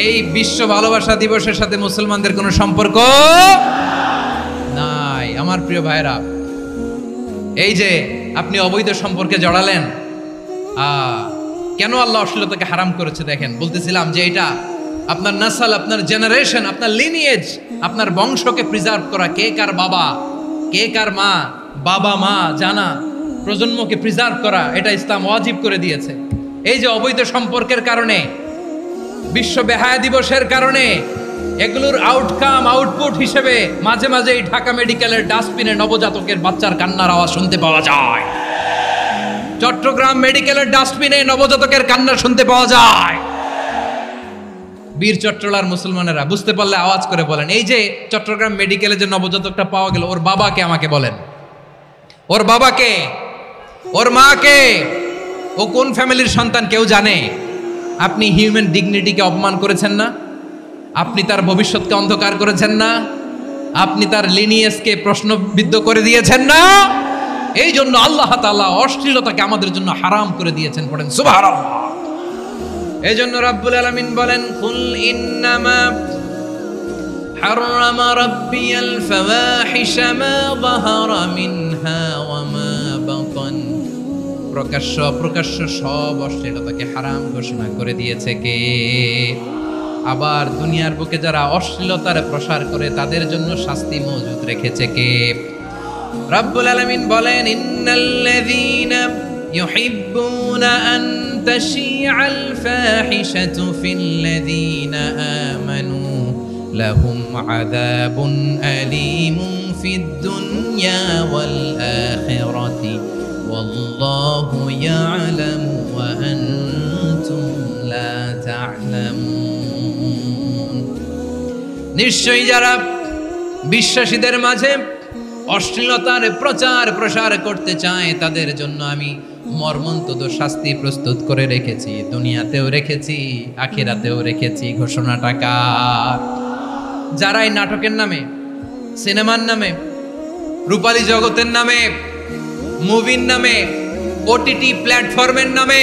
এই বিশ্ব ভালোবাসা দিবসের সাথে মুসলমানদের কোনো সম্পর্ক নাই। আমার প্রিয় ভাইরা, এই যে আপনি অবৈধ সম্পর্কে জড়ালেন, কেন আল্লাহ অশ্লীলতাকে হারাম করেছে দেখেন। বলতেছিলাম যে এটা আপনার নাসল, আপনার জেনারেশন, আপনার লিনিয়েজ, আপনার বংশকে প্রিজার্ভ করা। কে কার বাবা, কে কার মা, বাবা মা জানা, প্রজন্মকে প্রিজার্ভ করা, এটা ইসলাম ওয়াজিব করে দিয়েছে। এই যে অবৈধ সম্পর্কের কারণে, বিশ্ব বেহায়া দিবসের কারণে, এগুলোর আউটকাম, আউটপুট হিসেবে মাঝে মাঝে এই ঢাকা মেডিকেলের ডাস্টবিনে নবজাতকের বাচ্চার কান্নার আওয়াজ শুনতে পাওয়া যায়। চট্টগ্রাম মেডিকেলের ডাস্টবিনে নবজাতকের কান্না শুনতে পাওয়া যায়। বীর চট্টলার মুসলমানেরা বুঝতে পারলে আওয়াজ করে বলেন, এই যে চট্টগ্রাম মেডিকেলে যে নবজাতকটা পাওয়া গেল, ওর বাবাকে আমাকে বলেন, ওর বাবাকে, ওর মাকে, ও কোন ফ্যামিলির সন্তান কেউ জানে? আপনি হিউম্যান ডিগনিটিকে অপমান করেছেন না? আপনি তার ভবিষ্যৎকে অন্ধকার করেছেন না? আপনি তার লিনিয়েজকে প্রশ্নবিদ্ধ করে দিয়েছেন না? এই জন্য আল্লাহ তাআলা অশ্লীলতাকে আমাদের জন্য হারাম করে দিয়েছেন। পড়েন সুবহানাল্লাহ। এই জন্য রাব্বুল আলামিন বলেন, কুল ইন্নামা হারামা রাব্বিয়াল ফাওয়াহিশা মা যাহারা মিনহা ওয়া মা বাতান। প্রকাশ্য অপ্রকাশ্য সব অশ্লীলতাকে হারাম ঘোষণা করে দিয়েছে কে? আবার দুনিয়ার বুকে যারা অশ্লীলতার প্রসার করে তাদের জন্য শাস্তি মজুদ রেখেছে কে? রাব্বুল আলামিন বলেন, ইন্নাল্লাযীনা ইউহিব্বুনা আন তাশিআল ফাহিশাতু ফিল্লাযীনা আমানু লাহুম আযাবুন আলীমুন ফিদ দুনিয়া ওয়াল আখিরাতি ওয়াল্লাহু ইয়ালামু ওয়া আনতুম লা তা'লামুন। নিশ্চয়ই যারা বিশ্বাসীদের মাঝে অশ্লীলতার প্রচার প্রসার করতে চায় তাদের জন্য আমি মর্মন্তুদ শাস্তি প্রস্তুত করে রেখেছি, দুনিয়াতেও রেখেছি, আখিরাতেও রেখেছি। ঘোষণাটা কার? যারা এই নাটকের নামে, সিনেমার নামে, রূপালী জগতের নামে, মুভির নামে, ওটিটি প্ল্যাটফর্মের নামে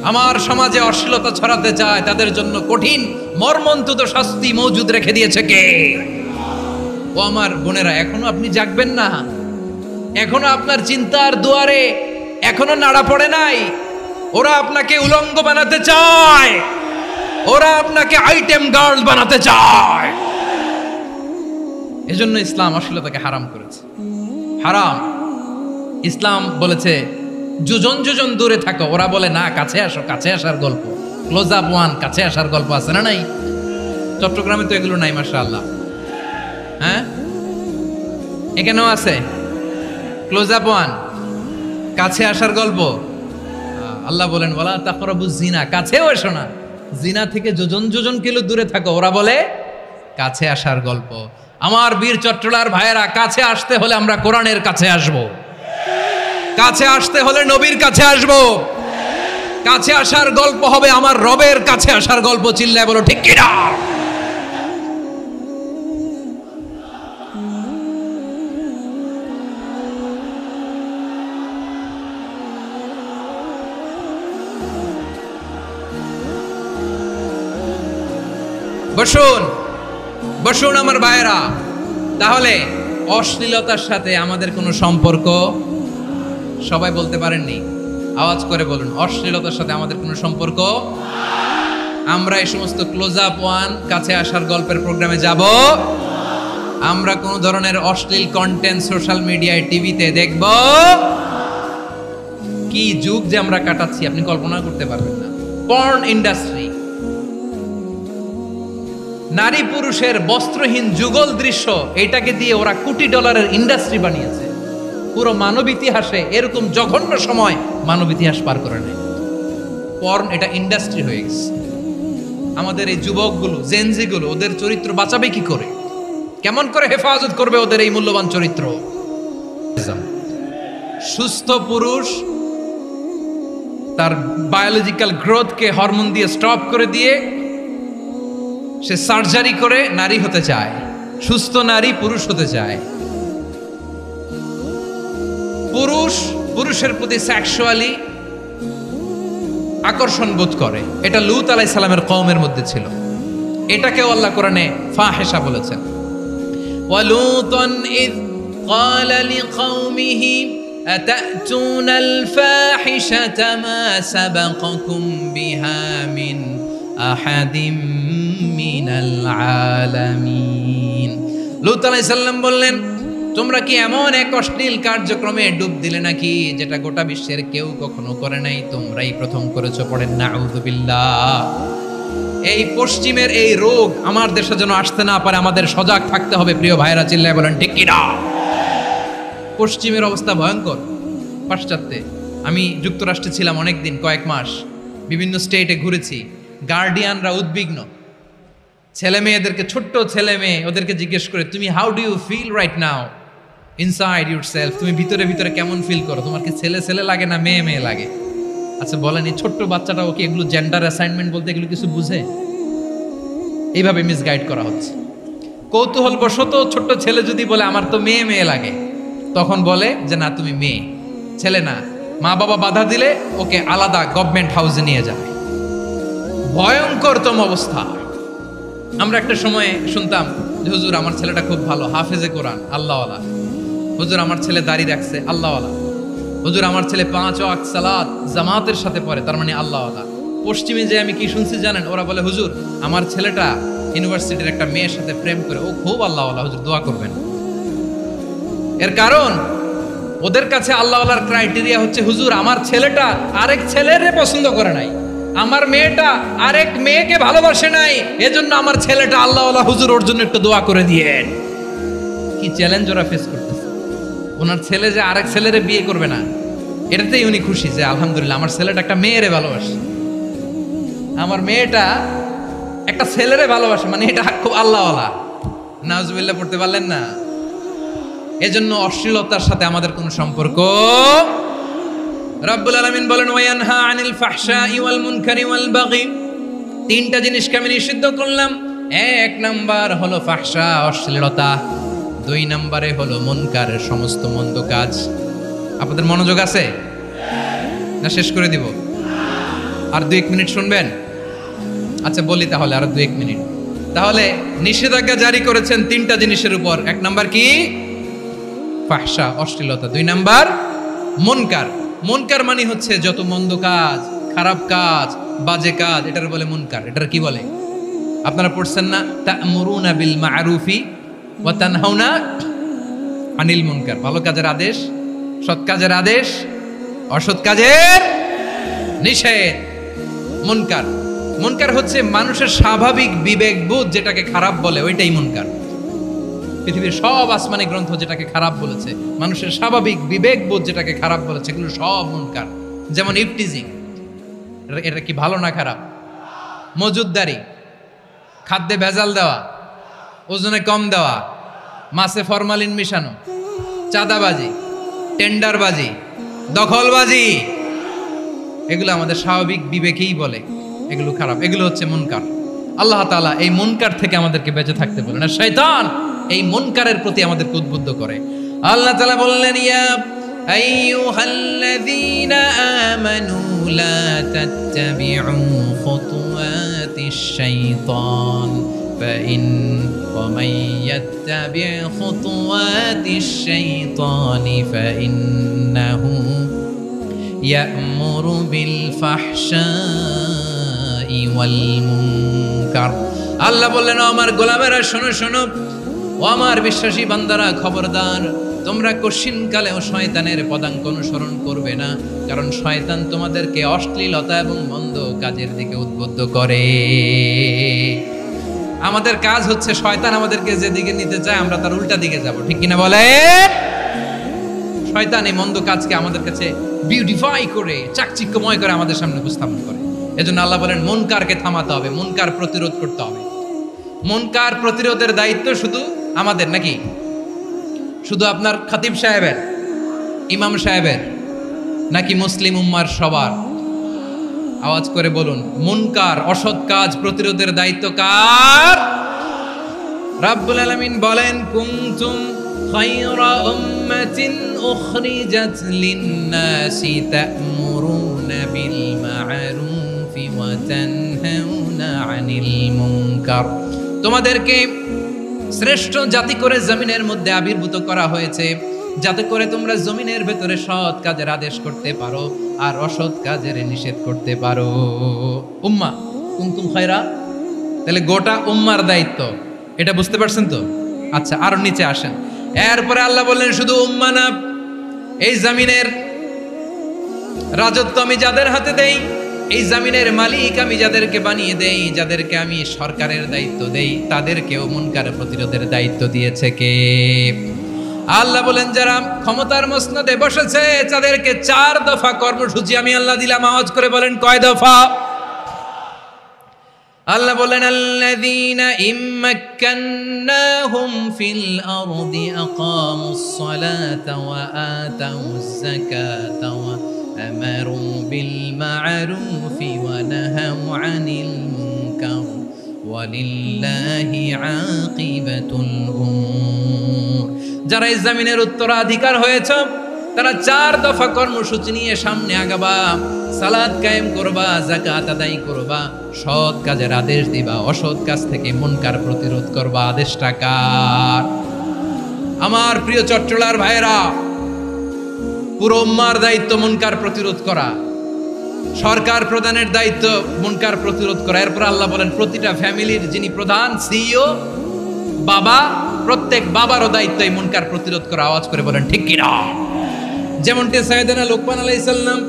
আমার সমাজে অশ্লীলতা ছড়াতে চায় তাদের জন্য কঠিন মর্মন্তুদ শাস্তি মজুদ রেখে দিয়েছে কে? ও আমার বোনেরা, এখনো আপনি জাগবেন না? এখনো আপনার চিন্তার দুয়ারে এখনো নাড়া পড়ে নাই? ওরা আপনাকে উলঙ্গ বানাতে চায়, ওরা আপনাকে আইটেম গার্ল বানাতে চায়। এজন্য ইসলাম অশ্লীলতাকে হারাম করেছে। হারাম। ইসলাম বলেছে যোজন যোজন দূরে থাকো, ওরা বলে না কাছে আসো, কাছে আসার গল্প, ক্লোজ আপ ওয়ান, কাছে আসার গল্প আছে না নাই? চট্টগ্রামে তো এগুলো নাই মাশাআল্লাহ। হ্যাঁ, এখানেও আছে ক্লোজ আপ ওয়ান, কাছে আসার গল্প। আল্লাহ বলেন ওয়ালা তাকরাবুজ জিনা, কাছেও এসো না, জিনা থেকে যোজন যোজন কিলো দূরে থাকো, ওরা বলে কাছে আসার গল্প। আমার বীর চট্টলার ভাইয়েরা, কাছে আসতে হলে আমরা কোরআনের কাছে আসব, কাছে আসতে হলে নবীর কাছে আসব, কাছে আসার গল্প হবে আমার রবের কাছে আসার গল্প। চিল্লায় বলো ঠিক কিনা? বসুন বসুন আমার ভাইয়েরা। তাহলে অশ্লীলতার সাথে আমাদের কোনো সম্পর্ক, সবাই বলতে পারেননি, আওয়াজ করে বলুন, অশ্লীলতার সাথে আমাদের কোনো সম্পর্ক। আমরা এই সমস্ত ক্লোজ আপ ওয়ান, কাছে আসার গল্পের প্রোগ্রামে যাব, আমরা কোন ধরনের অশ্লীল কন্টেন্ট সোশ্যাল মিডিয়ায় টিভিতে দেখব। কি যুগ যে আমরা কাটাচ্ছি আপনি কল্পনা করতে পারবেন না। পর্ন ইন্ডাস্ট্রি, নারী পুরুষের বস্ত্রহীন যুগল দৃশ্য, এটাকে দিয়ে ওরা কোটি ডলারের ইন্ডাস্ট্রি বানিয়েছে। পুরো মানব ইতিহাসে এরকম জঘন্য সময় মানব ইতিহাস পার করে নেয়। পর্ন এটা ইন্ডাস্ট্রি হয়ে গেছে। আমাদের এই যুবকগুলো, জেনজিগুলো, ওদের চরিত্র বাঁচাবে কি করে? কেমন করে হেফাজত করবে ওদের এই মূল্যবান চরিত্র? সুস্থ পুরুষ তার বায়োলজিক্যাল গ্রোথকে হরমোন দিয়ে স্টপ করে দিয়ে সে সার্জারি করে নারী হতে চায়। সুস্থ নারী পুরুষ হতে চায়। পুরুষ পুরুষের প্রতি সেক্সুয়ালি আকর্ষণ বোধ করে। এটা লূত আলাইহিস সালামের কওমের মধ্যে ছিল। এটাকেও আল্লাহ কোরআনে ফাহিশা বলেছেন। ওয়ালুতান ইয ক্বালা লিকাওমিহি আতা'তুনাল ফাহিশাতা মা সাবাকাকুম বিহা মিন আহাদিম মিনাল আলামিন। লূত আলাইহিস সালাম বললেন, তোমরা কি এমন এক অশ্লীল কার্যক্রমে ডুব দিলে নাকি যেটা গোটা বিশ্বের কেউ কখনো করে নাই, তোমরাই প্রথম করেছো। পড়েন নাউযুবিল্লাহ। এই পশ্চিমের এই রোগ আমার দেশে যেন আসতে না পারে, আমাদের সজাগ থাকতে হবে। প্রিয় ভাইরা চিল্লায় বলেন ঠিক কি না? পশ্চিমের অবস্থা ভয়ঙ্কর। পাশ্চাত্যে আমি যুক্তরাষ্ট্রে ছিলাম অনেকদিন, কয়েক মাস, বিভিন্ন স্টেটে ঘুরেছি। গার্ডিয়ানরা উদ্বিগ্ন। ছেলে মেয়েদেরকে, ছোট্ট ছেলে মেয়ে, ওদেরকে জিজ্ঞেস করে, তুমি how do you feel right now inside yourself? তুমি ভিতরে ভিতরে কেমন ফিল করো? তোমার কি ছেলে ছেলে লাগে না মেয়ে মেয়ে লাগে? আচ্ছা বলেন, এই ছোট্ট বাচ্চাটা ওকে এগুলো জেন্ডার অ্যাসাইনমেন্ট বলতে এগুলো কিছু বুঝে? এইভাবে মিসগাইড করা হচ্ছে। কৌতূহল বশত ছোট্ট ছেলে যদি বলে আমার তো মেয়ে মেয়ে লাগে, তখন বলে যে না তুমি মেয়ে, ছেলে না। মা বাবা বাধা দিলে ওকে আলাদা গভর্নমেন্ট হাউসে নিয়ে যাবে। ভয়ঙ্করতম অবস্থা। আমরা একটা সময় শুনতাম যে হুজুর আমার ছেলেটা খুব ভালো, হাফেজে কোরআন, আল্লাহওয়ালা। হুজুর আমার ছেলে দাড়ি রাখছে, আল্লাহওয়ালা। হুজুর আমার ছেলে 5 ওয়াক্ত সালাত জামাতের সাথে পড়ে, তার মানে আল্লাহওয়ালা। পশ্চিমে যে আমি কি শুনছি জানেন? ওরা বলে হুজুর আমার ছেলেটা ইউনিভার্সিটির একটা মেয়ের সাথে প্রেম করে, ও খুব আল্লাহওয়ালা, হুজুর দোয়া করবেন। এর কারণ ওদের কাছে আল্লাহওয়ালার ক্রাইটেরিয়া হচ্ছে হুজুর আমার ছেলেটা আরেক ছেলেরে পছন্দ করে নাই, আমার মেয়েটা আরেক মেয়েকে ভালোবাসে নাই, এজন্য আমার ছেলেটা আল্লাহওয়ালা, হুজুর ওর জন্য একটু দোয়া করে দিয়েন। কি চ্যালেঞ্জ ওরা ফেস করতেছে। ওনার ছেলে যে আরেক ছেলেরে বিয়ে করবে না, এটাতেই উনি খুশি যে আলহামদুলিল্লাহ আমার ছেলেটা একটা মেয়েরে ভালোবাসে, আমার মেয়েটা একটা ছেলেরে ভালোবাসে, মানে এটা খুব আল্লাহওয়ালা। নাউজুবিল্লাহ পড়তে পারলেন না? এজন্য অশ্লীলতার সাথে আমাদের কোনো সম্পর্ক। রব্বুল আলামিন বলেন ওয়ায়ানহা আনিল ফাহশাই ওয়াল মুনকারি ওয়াল বাগি। তিনটা জিনিসকে আমি নিষিদ্ধ করলাম। এক নাম্বার হলো ফাহশা, অশ্লীলতা। 2 নম্বরে হলো মুনকারের সমস্ত মন্দ কাজ। আপনাদের মনোযোগ আছে না? শেষ করে দিব? আর 2-1 মিনিট শুনবেন? আচ্ছা বলি তাহলে, আর 2-1 মিনিট। তাহলে নিষেধাজ্ঞা জারি করেছেন 3টা জিনিসের উপর। 1 নাম্বার কি? ফাহশা, অশ্লীলতা। 2 নাম্বার মুনকার। মুনকার মানে হচ্ছে যত মন্দ কাজ, খারাপ কাজ, বাজে কাজ, এটার বলে মুনকার। এটার কি বলে? আপনারা পড়ছেন না? তা'মুরুনা বিল মা'রুফি ওয়া তানহাউনা আনিল মুনকার। ভালো কাজের আদেশ, সৎ কাজের আদেশ, অসৎ কাজের নিষেধ। মুনকার, মুনকার হচ্ছে মানুষের স্বাভাবিক বিবেকবোধ যেটাকে খারাপ বলে, ওইটাই মুনকার। পৃথিবীর সব আসমানি গ্রন্থ যেটাকে খারাপ বলেছে, মানুষের স্বাভাবিক বিবেকবোধ যেটাকে খারাপ বলেছে, এগুলো সব মুনকার। যেমন ইফটিজিং, এটা কি ভালো না খারাপ? মজুদদারি, খাদ্যে ভেজাল দেওয়া, ওজনে কম দেওয়া, মাছে ফরমালিন মিশানো, চাঁদাবাজি, টেন্ডারবাজি, দখলবাজি, এগুলো আমাদের স্বাভাবিক বিবেকেই বলে এগুলো খারাপ, এগুলো হচ্ছে মুনকার। আল্লাহ তাআলা এই মুনকার থেকে আমাদেরকে বেঁচে থাকতে বলেন, আর শয়তান এই মুনকারের প্রতি আমাদেরকে উদ্বুদ্ধ করে। আল্লাহ তাআলা বললেন, ইয়া আইয়ুহাল্লাযীনা আমানু লা তাত্তাবিউ খুতুওয়াতিশ শাইতান فإن ومن يتبع خطوات الشيطان فإنه يأمر بالفحشاء والمنكر আল্লাহ বললেন, আমার গোলামেরা শোনো শোনো, ও আমার বিশ্বাসী বান্দারা খবরদার, তোমরা কশিনকালেও শয়তানের পদাঙ্ক অনুসরণ করবে না, কারণ শয়তান তোমাদেরকে অশ্লীলতা এবং মন্দ কাজের দিকে উদ্বুদ্ধ করে। আমাদের কাজ হচ্ছে শয়তান আমাদেরকে যেদিকে নিতে চায় আমরা তার উল্টা দিকে যাব, ঠিক কিনা বলে? শয়তান এই মন্দ কাজকে আমাদের কাছে বিউটিফাই করে চাকচিক্যময় করে আমাদের সামনে উপস্থাপন করে। এজন্য আল্লাহ বলেন মুনকারকে থামাতে হবে, মুনকার প্রতিরোধ করতে হবে। মুনকার প্রতিরোধের দায়িত্ব শুধু আমাদের নাকি? শুধু আপনার খতিব সাহেবের, ইমাম সাহেবের, নাকি মুসলিম উম্মার সবার? আওয়াজ করে বলুন, মুনকার অসৎ কাজ প্রতিরোধের দায়িত্ব কার? রাব্বুল আলামিন বলেন, কুনতুম খায়রা উম্মাতিন উখরিজাত লিন-নাসি তা'মুরুনা বিল মা'রুফি ওয়া তানহাউনা আনিল মুনকার। তোমাদেরকে শ্রেষ্ঠ জাতি করে জমিনের মধ্যে আবির্ভূত করা হয়েছে, যাতে করে তোমরা জমিনের ভেতরে সৎ কাজের আদেশ করতে পারো আর অসৎ কাজের নিষেধ করতে পারো। উম্মাহ কুনতুম খায়রা, তাহলে গোটা উম্মার দায়িত্ব, এটা বুঝতে পারছেন তো? আচ্ছা, আরো নিচে আসেন। এরপরে আল্লাহ বললেন, শুধু উম্মাহ না, এই জমিনের রাজত্ব আমি যাদের হাতে দেই, এই জমিনের মালিক আমি যাদেরকে বানিয়ে দেই, যাদেরকে আমি সরকারের দায়িত্ব দেই, তাদেরকেও মুনকার প্রতিরোধের দায়িত্ব দিয়েছে কে? আল্লাহ বলেন, যারা ক্ষমতার মসনদে বসেছে তাদেরকে 4 দফা কর্মসূচি আমি আল্লাহ দিলাম। আওয়াজ করে বলেন, কয় দফা? আল্লাহ বলেন, আল্লাযীনা ইম্মাক্কান্নাহুম ফিল আরদি আকামুস সালাতা ওয়া আতাউজ যাকাতা ওয়া আমারু বিল মা'রুফি ওয়া নাহাউ আনিল মুনকার ওয়ালিল্লাহি আকিবাতুল উমুর। যারা এই জমিনের উত্তরাধিকার হয়েছে তারা 4 দফা কর্মসূচি নিয়ে সামনে আগাবা। সালাত কায়েম করবা, যাকাত আদায় করবা, সৎ কাজের আদেশ দিবা, অসৎ কাজ থেকে মুনকার প্রতিরোধ করবা। আদেশটা কার? আমার প্রিয় চট্টলার ভাইরা, পুরো উম্মার দায়িত্ব মুনকার প্রতিরোধ করা, সরকার প্রধানের দায়িত্ব মুনকার প্রতিরোধ করা। এরপর আল্লাহ বলেন, প্রতিটা ফ্যামিলির যিনি প্রধান সিইও বাবা, প্রত্যেক বাবারও দায়িত্ব এই মুনকার প্রতিরোধ করা। আওয়াজ করে বলেন ঠিক কিনা? যেমনটি সাইয়েদনা লোকমান আলাইহিস সালাম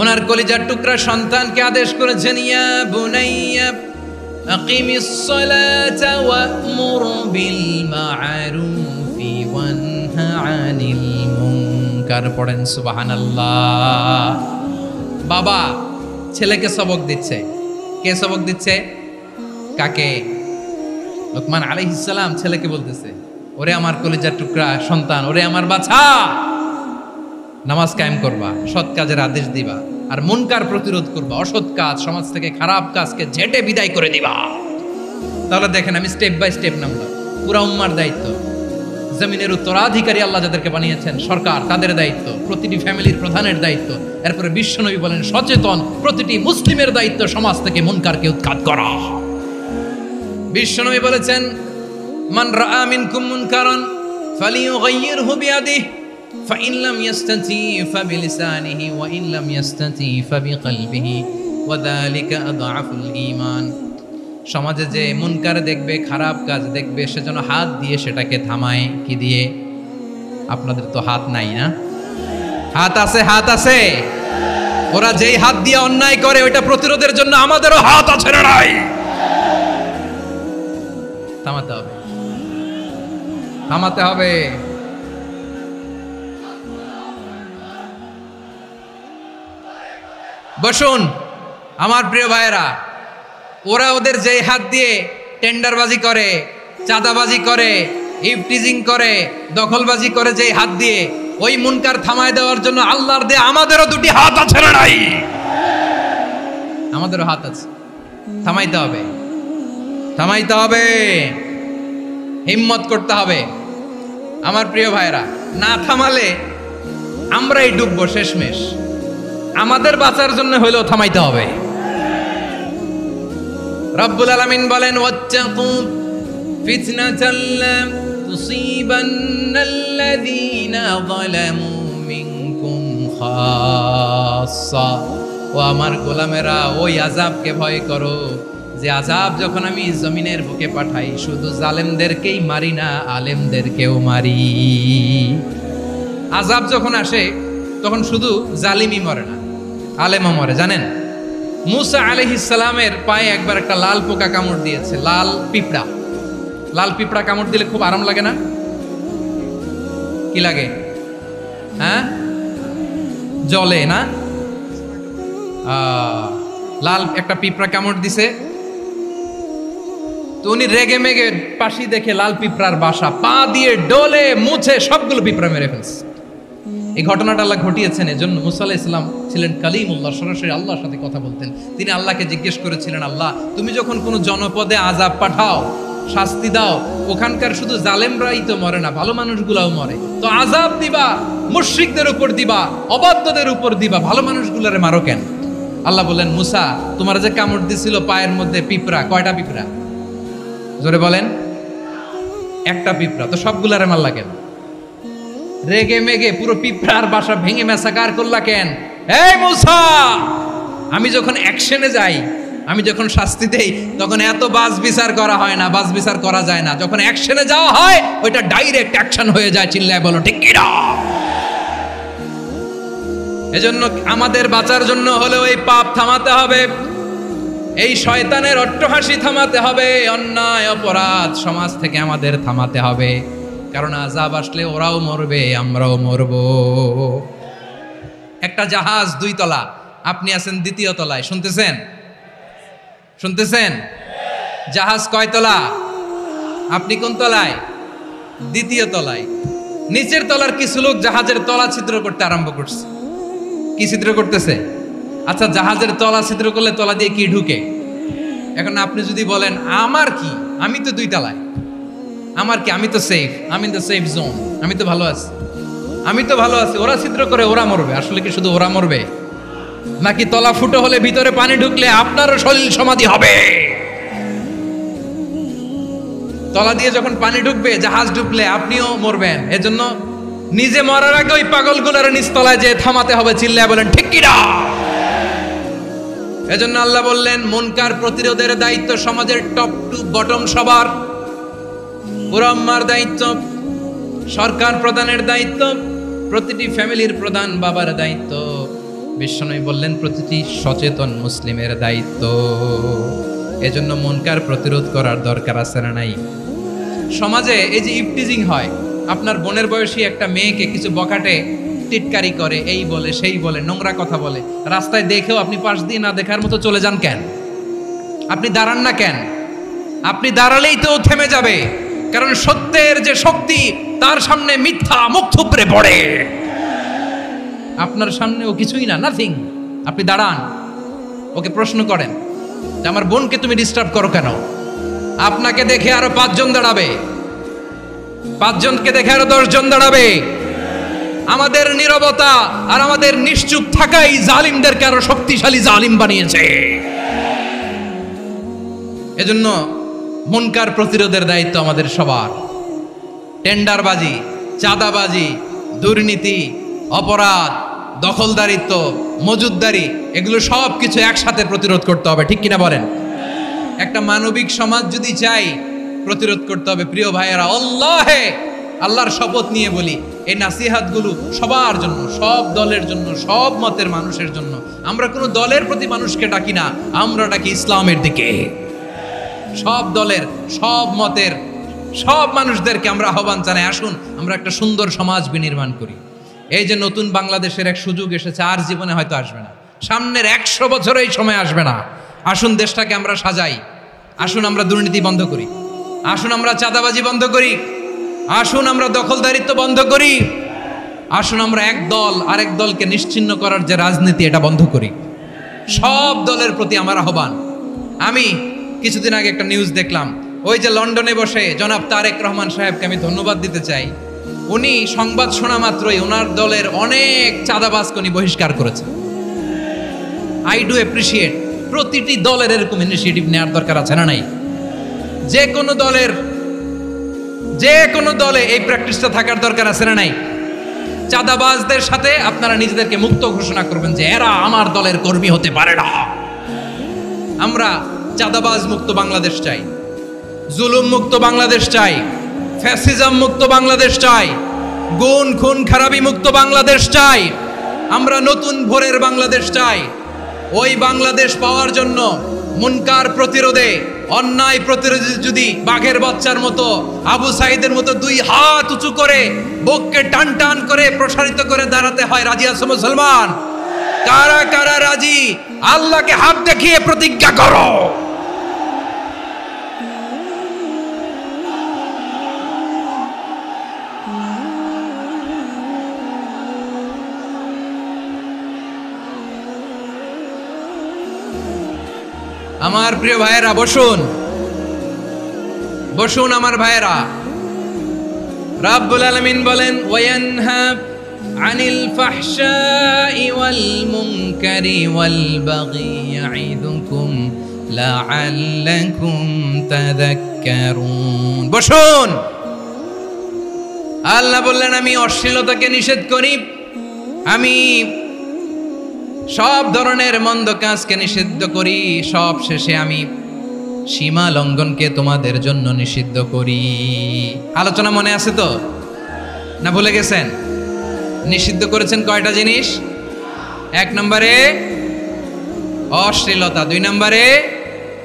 ওনার কলিজার টুকরা সন্তানকে আদেশ করেছেন, ইয়া বুনাইয়া আকিমিস সালাতা ওয়া'মুর বিল মা'রুফি ওয়ানহা আনিল মুনকার। পড়েন সুবহানাল্লাহ। বাবা ছেলেকে সবক দিচ্ছে। কে সবক দিচ্ছে? কাকে? লোকমান আলাইহিস সালাম ছেলেকে বলতেছে, ওরে আমার কলিজার টুকরা সন্তান, ওরে আমার বাছা, নামাজ কায়েম করবা, সৎ কাজের আদেশ দিবা, আর মুনকার প্রতিরোধ করবা, অসৎ কাজ, সমাজ থেকে খারাপ কাজকে ঝেঁটে বিদায় করে দিবা। তাহলে দেখেন, আমি স্টেপ বাই স্টেপ নামলাম। পুরা উম্মার দায়িত্ব, জমিনের উত্তরাধিকারী আল্লাহ যাদেরকে বানিয়েছেন সরকার, তাদের দায়িত্ব, প্রতিটি ফ্যামিলির প্রধানের দায়িত্ব। এরপরে বিশ্বনবী বলেন, সচেতন প্রতিটি মুসলিমের দায়িত্ব সমাজ থেকে মুনকারকে উৎখাত করা। বিশ্বনবী বলেছেন, মান রাআ মিনকুম মুনকারান ফালিয়ুগাইয়িরহু বিয়াদিহি ফাইন লাম ইয়াস্তাতি ফাবিলিসানিহি ওয়া ইন লাম ইয়াস্তাতি ফাবিকলবিহি ওয়া যালিকা আযআফুল ঈমান। সমাজে যে মুনকার দেখবে, খারাপ কাজ দেখবে, সেজন্য হাত দিয়ে সেটাকে থামায়। কি দিয়ে? আপনাদের তো হাত নাই না? হাত আছে, হাত আছে। ওরা যেই হাত দিয়ে অন্যায় করে ওইটা প্রতিরোধের জন্য আমাদেরও হাত আছে না নাই? থামাতে হবে, থামাতে হবে। বসুন আমার প্রিয় ভাইয়েরা, ওরা ওদের যেই হাত দিয়ে টেন্ডারবাজি করে, চাঁদাবাজি করে, ইফটিজিং করে, দখলবাজি করে, যেই হাত দিয়ে, ওই মুনকার থামায় দেওয়ার জন্য আল্লাহর দিয়ে আমাদেরও 2টি হাত আছে না নাই? আমাদেরও হাত আছে। থামাইতে হবে, থামাইতে হবে, হিম্মত করতে হবে। আমার প্রিয় ভাইরা, না থামালে আমরাই ডুববো শেষমেশ। আমাদের বাঁচার জন্য হইলেও থামাইতে হবে। রব্বুল আলামিন বলেন ওয়াত্তাকু ফিতনাতাল লা তুসিবান্নাল্লাযীনা যালামু মিনকুম খাসসা। ও আমার গোলামেরা, ওই আযাবকে ভয় করো যে আযাব যখন আমি জমিনের বুকে পাঠাই শুধু জালেমদেরকেই মারি না, আলেমদেরকেও মারি। আযাব যখন আসে তখন শুধু জালিমই মরে না, আলেমও মরে। জানেন, মুসা আলাইহিস সালামের পায়ে একবার একটা লাল পোকা কামড় দিয়েছে, লাল পিঁপড়া। লাল পিঁপড়া কামড় দিলে খুব আরাম লাগে না? কি লাগে? হ্যাঁ, জলে না? লাল একটা পিঁপড়া কামড় দিছে, তো উনি রেগে মেগে পাশি দেখে লাল পিঁপড়ার বাসা, পা দিয়ে ডলে মুছে সবগুলো পিঁপড়া মেরে ফেলছে। এই ঘটনাটা আল্লাহ ঘটিয়েছেন এজন্য মুসা আলাইহিস সালাম ছিলেন কালিমুল্লাহ, সরাসরি আল্লাহর সাথে কথা বলতেন। তিনি আল্লাহকে জিজ্ঞেস করেছিলেন, আল্লাহ তুমি যখন কোনো জনপদে আযাব পাঠাও, শাস্তি দাও, ওখানকার শুধু জালেমরাই তো মরে না, ভালো মানুষগুলাও মরে, তো আযাব দিবা মুশরিকদের উপর দিবা, অবাধ্যদের উপর দিবা, ভালো মানুষগুলারে মারো কেন? আল্লাহ বলেন, মুসা তোমার যে কামড় দিছিল পায়ের মধ্যে পিঁপড়া, কয়টা পিঁপড়া? জোরে বলেন। একটা পিঁপড়া, তো সবগুলারে মারলা কেন? রেগে মেগে পুরো পিঁপড়ার বাসা ভেঙে মেসাকার করলা কেন? এই মুসা, আমি যখন অ্যাকশনে যাই, আমি যখন শাস্তি দেই, তখন এত বাস বিচার করা হয় না, বাস বিচার করা যায় না। যখন অ্যাকশনে যাওয়া হয় ওইটা ডাইরেক্ট অ্যাকশন হয়ে যায়। চিল্লায় বলো ঠিক কি না? এজন্য আমাদের বাঁচার জন্য হলেও এই পাপ থামাতে হবে, এই শয়তানের অট্টহাসি থামাতে হবে, অন্যায় অপরাধ সমাজ থেকে আমাদের থামাতে হবে। কারণ আযাব আসলে ওরাও মরবে, আমরাও মরব। একটা জাহাজ 2 তলা, আপনি আছেন 2য় তলায়, শুনতেছেন? শুনতেছেন? জাহাজ কয় তলা? আপনি কোন তলায়? 2য় তলায়। নিচের তলার কিছু লোক জাহাজের তলা ছিদ্র করতে আরম্ভ করছে। কি ছিদ্র করতেছে? আচ্ছা, জাহাজের তলা ছিদ্র করলে তলা দিয়ে কি ঢুকে? এখন আপনি যদি বলেন আমার কি, আমি তো 2 তলায়, আমার কি, আমি তো সেফ, আমি তো সেফ জোন, আমি তো ভালো আছি, আমি তো ভালো আছি, ওরা ছিদ্র করে ওরা মরবে। আসলে কি শুধু ওরা মরবে, নাকি তলা ফুটো হলে ভিতরে পানি ঢুকলে আপনারও সলিল সমাধি হবে? তলা দিয়ে যখন পানি ঢুকবে, জাহাজ ঢুকলে আপনিও মরবেন। এজন্য নিজে মরার আগে ওই পাগলগুলোর নিচতলায় যে থামাতে হবে। চিল্লায় বলেন ঠিক কি না? এজন্য আল্লাহ বললেন, মুনকার প্রতিরোধের দায়িত্ব সমাজের টপ টু বটম সবার। পুরো আম্মার দায়িত্ব, সরকার প্রধানের দায়িত্ব, প্রতিটি ফ্যামিলির প্রধান বাবার দায়িত্ব, বিশ্বনবী বললেন প্রতিটি সচেতন মুসলিমের দায়িত্ব। এজন্য মুনকার প্রতিরোধ করার দরকার আছে না নাই? সমাজে এই যে ইফটিজিং হয়, আপনার বোনের বয়সী একটা মেয়েকে কিছু বকাটে টিটকারি করে, এই বলে সেই বলে, নোংরা কথা বলে, রাস্তায় দেখেও আপনি পাশ দিয়ে না দেখার মতো চলে যান কেন? আপনি দাঁড়ান না কেন? আপনি দাঁড়ালেই তো থেমে যাবে, কারণ সত্যের যে শক্তি তার সামনে মিথ্যা মুখ থুবড়ে পড়ে। আপনার সামনে ও কিছুই না, নাথিং। আপনি দাঁড়ান, ওকে প্রশ্ন করেন যে আমার বোনকে তুমি ডিস্টার্ব করো কেন? আপনাকে দেখে আরো 5 জন দাঁড়াবে, 5 জনকে দেখে আরো 10 জন দাঁড়াবে। আমাদের নীরবতা আর আমাদের নিশ্চুপ থাকাই জালিমদেরকে আরো শক্তিশালী জালিম বানিয়েছে। এজন্য মুনকার প্রতিরোধের দায়িত্ব আমাদের সবার। টেন্ডারবাজি, চাঁদাবাজি, দুর্নীতি, অপরাধ, দখলদারিত্ব, মজুদদারি, এগুলো সব কিছু একসাথে প্রতিরোধ করতে হবে। ঠিক কিনা বলেন? একটা মানবিক সমাজ যদি চাই, প্রতিরোধ করতে হবে। প্রিয় ভাইয়েরা, আল্লাহর শপথ নিয়ে বলি, এই নাসিহাতগুলো সবার জন্য, সব দলের জন্য, সব মতের মানুষের জন্য। আমরা কোনো দলের প্রতি মানুষকে ডাকি না, আমরা ডাকি ইসলামের দিকে। সব দলের, সব মতের, সব মানুষদেরকে আমরা আহ্বান জানাই, আসুন আমরা একটা সুন্দর সমাজ বিনির্মাণ করি। এই যে নতুন বাংলাদেশের এক সুযোগ এসেছে, আর জীবনে হয়তো আসবে না, সামনের 100 বছরে এই সময় আসবে না। আসুন দেশটাকে আমরা সাজাই, আসুন আমরা দুর্নীতি বন্ধ করি, আসুন আমরা চাঁদাবাজি বন্ধ করি, আসুন আমরা দখলদারিত্ব বন্ধ করি, আসুন আমরা এক দল আরেক দলকে নিশ্চিহ্ন করার যে রাজনীতি, এটা বন্ধ করি। সব দলের প্রতি আমার আহ্বান। আমি কিছুদিন আগে একটা নিউজ দেখলাম, ওই যে লন্ডনে বসে জনাব তারেক রহমান সাহেবকে আমি ধন্যবাদ দিতে চাই। উনি সংবাদ শোনা মাত্রই ওনার দলের অনেক চাঁদাবাজকে উনি বহিষ্কার করেছেন। I do appreciate. প্রতিটি দলের এরকম ইনিশিয়েটিভ নেওয়ার দরকার আছে না নাই? যে কোনো দলে এই প্র্যাকটিসটা থাকার দরকার আছে না নাই? চাঁদাবাজদের সাথে আপনারা নিজেদেরকে মুক্ত ঘোষণা করবেন যে এরা আমার দলের কর্মী হতে পারে না। আমরা চাঁদাবাজ মুক্ত বাংলাদেশ চাই, জুলুম মুক্ত বাংলাদেশ চাই, ফ্যাসিজম মুক্ত বাংলাদেশ চাই, গুণ খুন খারাপি মুক্ত বাংলাদেশ চাই। আমরা নতুন ভোরের বাংলাদেশ চাই। ওই বাংলাদেশ পাওয়ার জন্য মুনকার প্রতিরোধে, অন্যায় প্রতিরোধে যদি বাঘের বাচ্চার মতো, আবু সাইদের মতো দুই হাত উঁচু করে বুককে টান টান করে প্রসারিত করে দাঁড়াতে হয়, রাজি আছো মুসলমান? কারা কারা রাজি? আল্লাহকে হাত দেখিয়ে প্রতিজ্ঞা করো। আমার প্রিয় ভাইয়েরা, বসুন বসুন আমার ভাইয়েরা। রাব্বুল আলামিন বলেন, ওয়ায়ানহা আনিল ফাহশাই ওয়াল মুনকারি ওয়াল বাগি ইয়াইদুকুম লাআল্লাকুম তাযাক্কারুন। বসুন। আল্লাহ বললেন, আমি অশ্লীলতাকে নিষেধ করি, আমি সব ধরনের মন্দ কাজকে নিষিদ্ধ করি, সব শেষে আমি সীমা লঙ্ঘনকে তোমাদের জন্য নিষিদ্ধ করি। আলোচনা মনে আছে তো, না ভুলে গেছেন? নিষিদ্ধ করেছেন কয়টা জিনিস? 1 নম্বরে অশ্লীলতা, 2 নম্বরে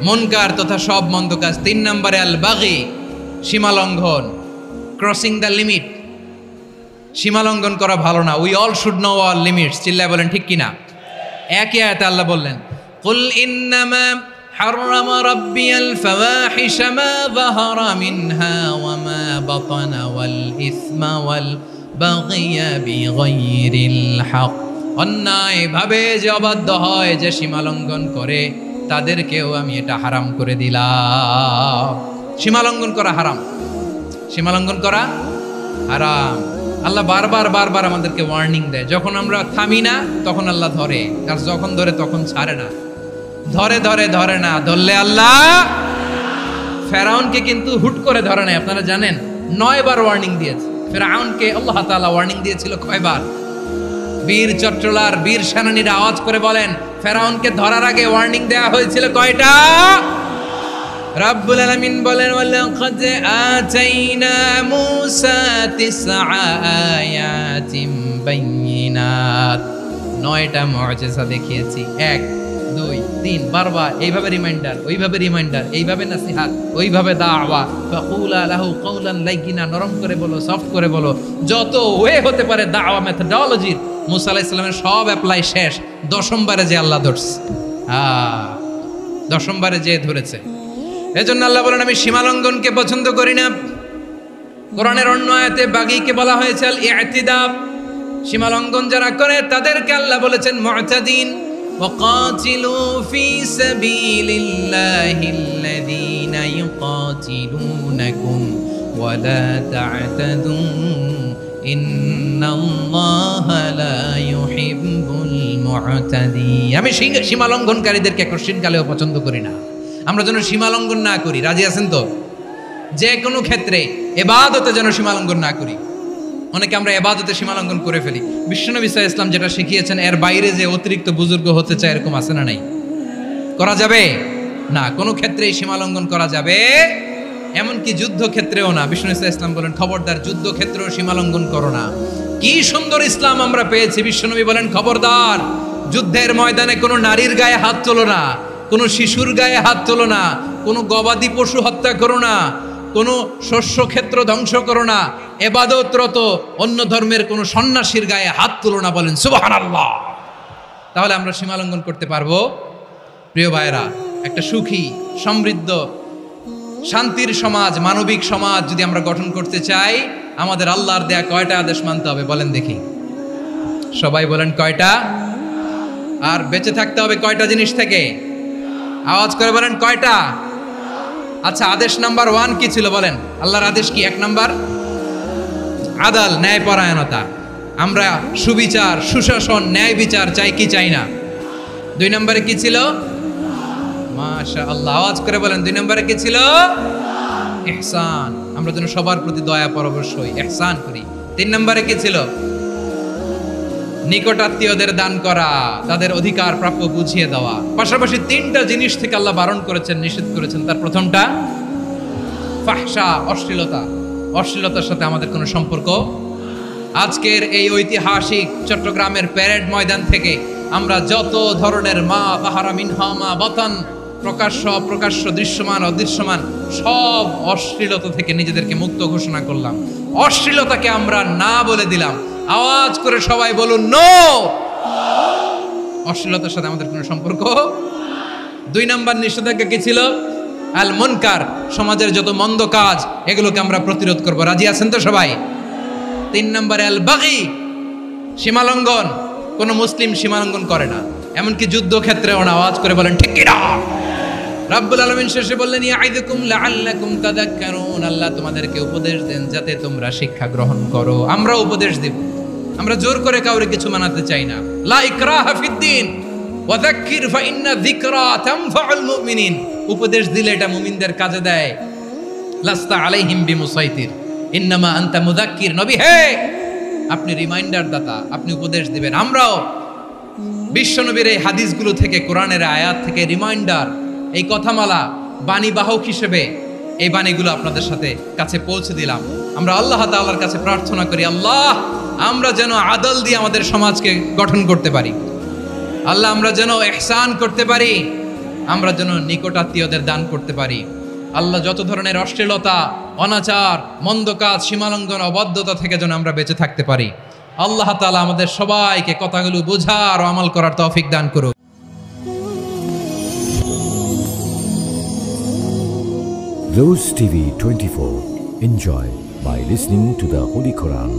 মুনকার তথা সব মন্দ কাজ, 3 নম্বরে আল বাগি সীমা লঙ্ঘন, ক্রসিং দ্য লিমিট। সীমা লঙ্ঘন করা ভালো না। We all should know our limits. চিল্লায় বলেন ঠিক কিনা? একই আয়াতে আল্লাহ বললেন, কুল ইন্নামা হাররামা রাব্বিয়াল ফাওয়াহিশা মা যাহারা মিনহা ওয়া মা বাতানা ওয়াল ইসমা ওয়াল বাগিয়া বিগাইরিল হক। অন্যায় ভাবে যে অবাধ্য হয়, যে সীমা লঙ্ঘন করে, তাদেরকেও আমি এটা হারাম করে দিলাম। সীমা লঙ্ঘন করা হারাম, সীমা লঙ্ঘন করা হারাম। আল্লাহ বারবার আমাদেরকে ওয়ার্নিং দেয়। যখন আমরা থামি না তখন আল্লাহ ধরে, আর যখন ধরে তখন ছাড়ে না। ধরে না, ধরলে আল্লাহ। ফেরাউনকে কিন্তু হুট করে ধরে নাই, আপনারা জানেন 9 বার ওয়ার্নিং দিয়েছে। ফেরাউনকে আল্লাহ তাআলা ওয়ার্নিং দিয়েছিল কয়বার? বীর চট্টলার বীর সেনানীরা আওয়াজ করে বলেন, ফেরাউনকে ধরার আগে ওয়ার্নিং দেয়া হয়েছিল কয়টা? রাব্বুল আলামিন বলেন, ওয়ালাকাদ আতাইনা মূসা 9 আয়াতিন বাইয়িনাত। 9টা মুআজিজা দেখিয়েছি। 1 2 3 বারবার এইভাবে রিমাইন্ডার, ওইভাবে রিমাইন্ডার, এইভাবে নসিহত, ওইভাবে দাওয়া। ফাকুলা লাহু কাওলান লাইয়িনা, নরম করে বলো, সফট করে বলো, যত ওয়ে হতে পারে দাওয়া মেথডোলজির। মূসা আলাইহিস সালামের সব অ্যাপ্লাই শেষ। 10ম বারে যে আল্লাহ ধরছে, 10ম বারে যে ধরেছে। এজন্য আল্লাহ বলেন, আমি সীমা লঙ্ঘনকে পছন্দ করি না। কোরআনের অন্য আয়াতে বাগীকে বলা হয়েছে আল ইতিদা। সীমা লঙ্ঘন যারা করে তাদেরকে আল্লাহ বলেছেন মুতাদিন। ওয়াকাতিলু ফি সাবিলিল্লাহিল্লাযীনা ইউকাতিলুনাকুম ওয়া লা তা'তাদু ইন্নাল্লাহা লা ইউহিব্বুল মুতাদিন। আমি সীমা লঙ্ঘনকারীদেরকে কোশ্চিনকালেও পছন্দ করি না। আমরা যেন সীমা লঙ্ঘন না করি। রাজি আছেন তো? যে কোনো ক্ষেত্রে ইবাদতে যেন সীমা লঙ্ঘন না করি। অনেকে আমরা ইবাদতে সীমা লঙ্ঘন করে ফেলি। বিশ্বনবী সাল্লাল্লাহু আলাইহি ওয়াসাল্লাম যেটা শিখিয়েছেন এর বাইরে যে অতিরিক্ত বুজুর্গ হতে চায়, এরকম আছে না নাই? করা যাবে না, কোনো ক্ষেত্রেই সীমা লঙ্ঘন করা যাবে, এমনকি যুদ্ধ ক্ষেত্রেও না। বিশ্বনবী সাল্লাল্লাহু আলাইহি ওয়াসাল্লাম বলেন, খবরদার যুদ্ধ ক্ষেত্রেও সীমা লঙ্ঘন করো না। কি সুন্দর ইসলাম আমরা পেয়েছি। বিশ্বনবী বলেন, খবরদার যুদ্ধের ময়দানে কোনো নারীর গায়ে হাত তোলো না, কোনো শিশুর গায়ে হাত তোলো না, কোনো গবাদি পশু হত্যা করো না, কোনো শস্য ক্ষেত্র ধ্বংস করো না, ইবাদতরত অন্য ধর্মের কোনো সন্ন্যাসীর গায়ে হাত তোলো না। বলেন সুবহানাল্লাহ। তাহলে আমরা সীমা লঙ্ঘন করতে পারবো? প্রিয় ভাইরা, একটা সুখী, সমৃদ্ধ, শান্তির সমাজ, মানবিক সমাজ যদি আমরা গঠন করতে চাই, আমাদের আল্লাহর দেয়া কয়টা আদেশ মানতে হবে বলেন দেখি? সবাই বলেন কয়টা? আর বেঁচে থাকতে হবে কয়টা জিনিস থেকে? আওয়াজ করে বলেন কয়টা? আচ্ছা, আদেশ নাম্বার 1 কি ছিল বলেন? আল্লাহর আদেশ কি? 1 নাম্বার আদাল, ন্যায়পরায়ণতা। আমরা সুবিচার, সুশাসন, ন্যায় বিচার চাই কি চাই না? 2 নম্বরে কি ছিল? মাশাআল্লাহ, আওয়াজ করে বলেন 2 নম্বরে কি ছিল? ইহসান। আমরা যেন সবার প্রতি দয়া পরবশ হই, ইহসান করি। 3 নম্বরে কি ছিল? নিকটাত্মীয়দের দান করা, তাদের অধিকার প্রাপ্য বুঝিয়ে দেওয়া। পাশাপাশি 3টা জিনিস থেকে আল্লাহ বারণ করেছেন, নিষেধ করেছেন। তার প্রথমটা ফাহশা, অশ্লীলতা। অশ্লীলতার সাথে আমাদের কোনো সম্পর্ক। আজকের এই ঐতিহাসিক চট্টগ্রামের প্যারেড ময়দান থেকে আমরা যত ধরনের মা তাহারা মিনহা মা বাতান, প্রকাশ্য অপ্রকাশ্য, দৃশ্যমান অদৃশ্যমান, সব অশ্লীলতা থেকে নিজেদেরকে মুক্ত ঘোষণা করলাম। অশ্লীলতাকে আমরা না বলে দিলাম। আওয়াজ করে সবাই বলুন নো। অশ্লীলতার সাথে আমাদের কোনো সম্পর্ক। 2 নম্বর নিষেধাজ্ঞা কি ছিল? আল মুনকার, সমাজের যত মন্দ কাজ এগুলোকে আমরা প্রতিরোধ করব। রাজি আছেন তো সবাই? 3 নম্বরে আল বাগি, সীমালঙ্ঘন। কোন মুসলিম সীমালঙ্ঘন করে না, এমনকি যুদ্ধক্ষেত্রেও না। আওয়াজ করে বলেন ঠিক কি না? রাব্বুল আলামিন শেষে বললেন ইয়াইদুকুম লাআল্লাকুম তাযাক্কারুন, আল্লাহ তোমাদেরকে উপদেশ দেন যাতে তোমরা শিক্ষা গ্রহণ করো। আমরা উপদেশ দেব, আমরা জোর করে কাউরে কিছু মানাতে চাই না। লা ইকরাহা ফিদ্দিন ওয়া যাক্কির ফা ইন্না যিকরা তানফাউল মুমিনিন। উপদেশ দিলে এটা মুমিনদের কাজে দেয়। লাস্তা আলাইহিম বিমুসাইতির ইন্নামা আনতা মুযাক্কির। নবী হে, আপনি রিমাইন্ডার দাতা, আপনি উপদেশ দিবেন। আমরাও বিশ্বনবীর এই হাদিসগুলো থেকে, কোরআনের আয়াত থেকে রিমাইন্ডার, এই কথামালা, বাণীবাহক হিসেবে এই বাণীগুলো আপনাদের সাথে কাছে পৌঁছে দিলাম। আমরা আল্লাহ তাআলার কাছে প্রার্থনা করি, আল্লাহ আমরা যেন আদল দিয়ে আমাদের সমাজকে গঠন করতে পারি। আল্লাহ আমরা যেন ইহসান করতে পারি, আমরা যেন নিকটাত্মীয়দের দান করতে পারি। আল্লাহ যত ধরনের অশ্লীলতা, অনাচার, মন্দ কাজ, সীমালঙ্ঘন, অবাধ্যতা থেকে যেন আমরা বেঁচে থাকতে পারি। আল্লাহ তাআলা আমাদের সবাইকে কথাগুলো বোঝার ও আমল করার তৌফিক দান করুন। Rose TV 24. Enjoy by listening to the Holy Quran.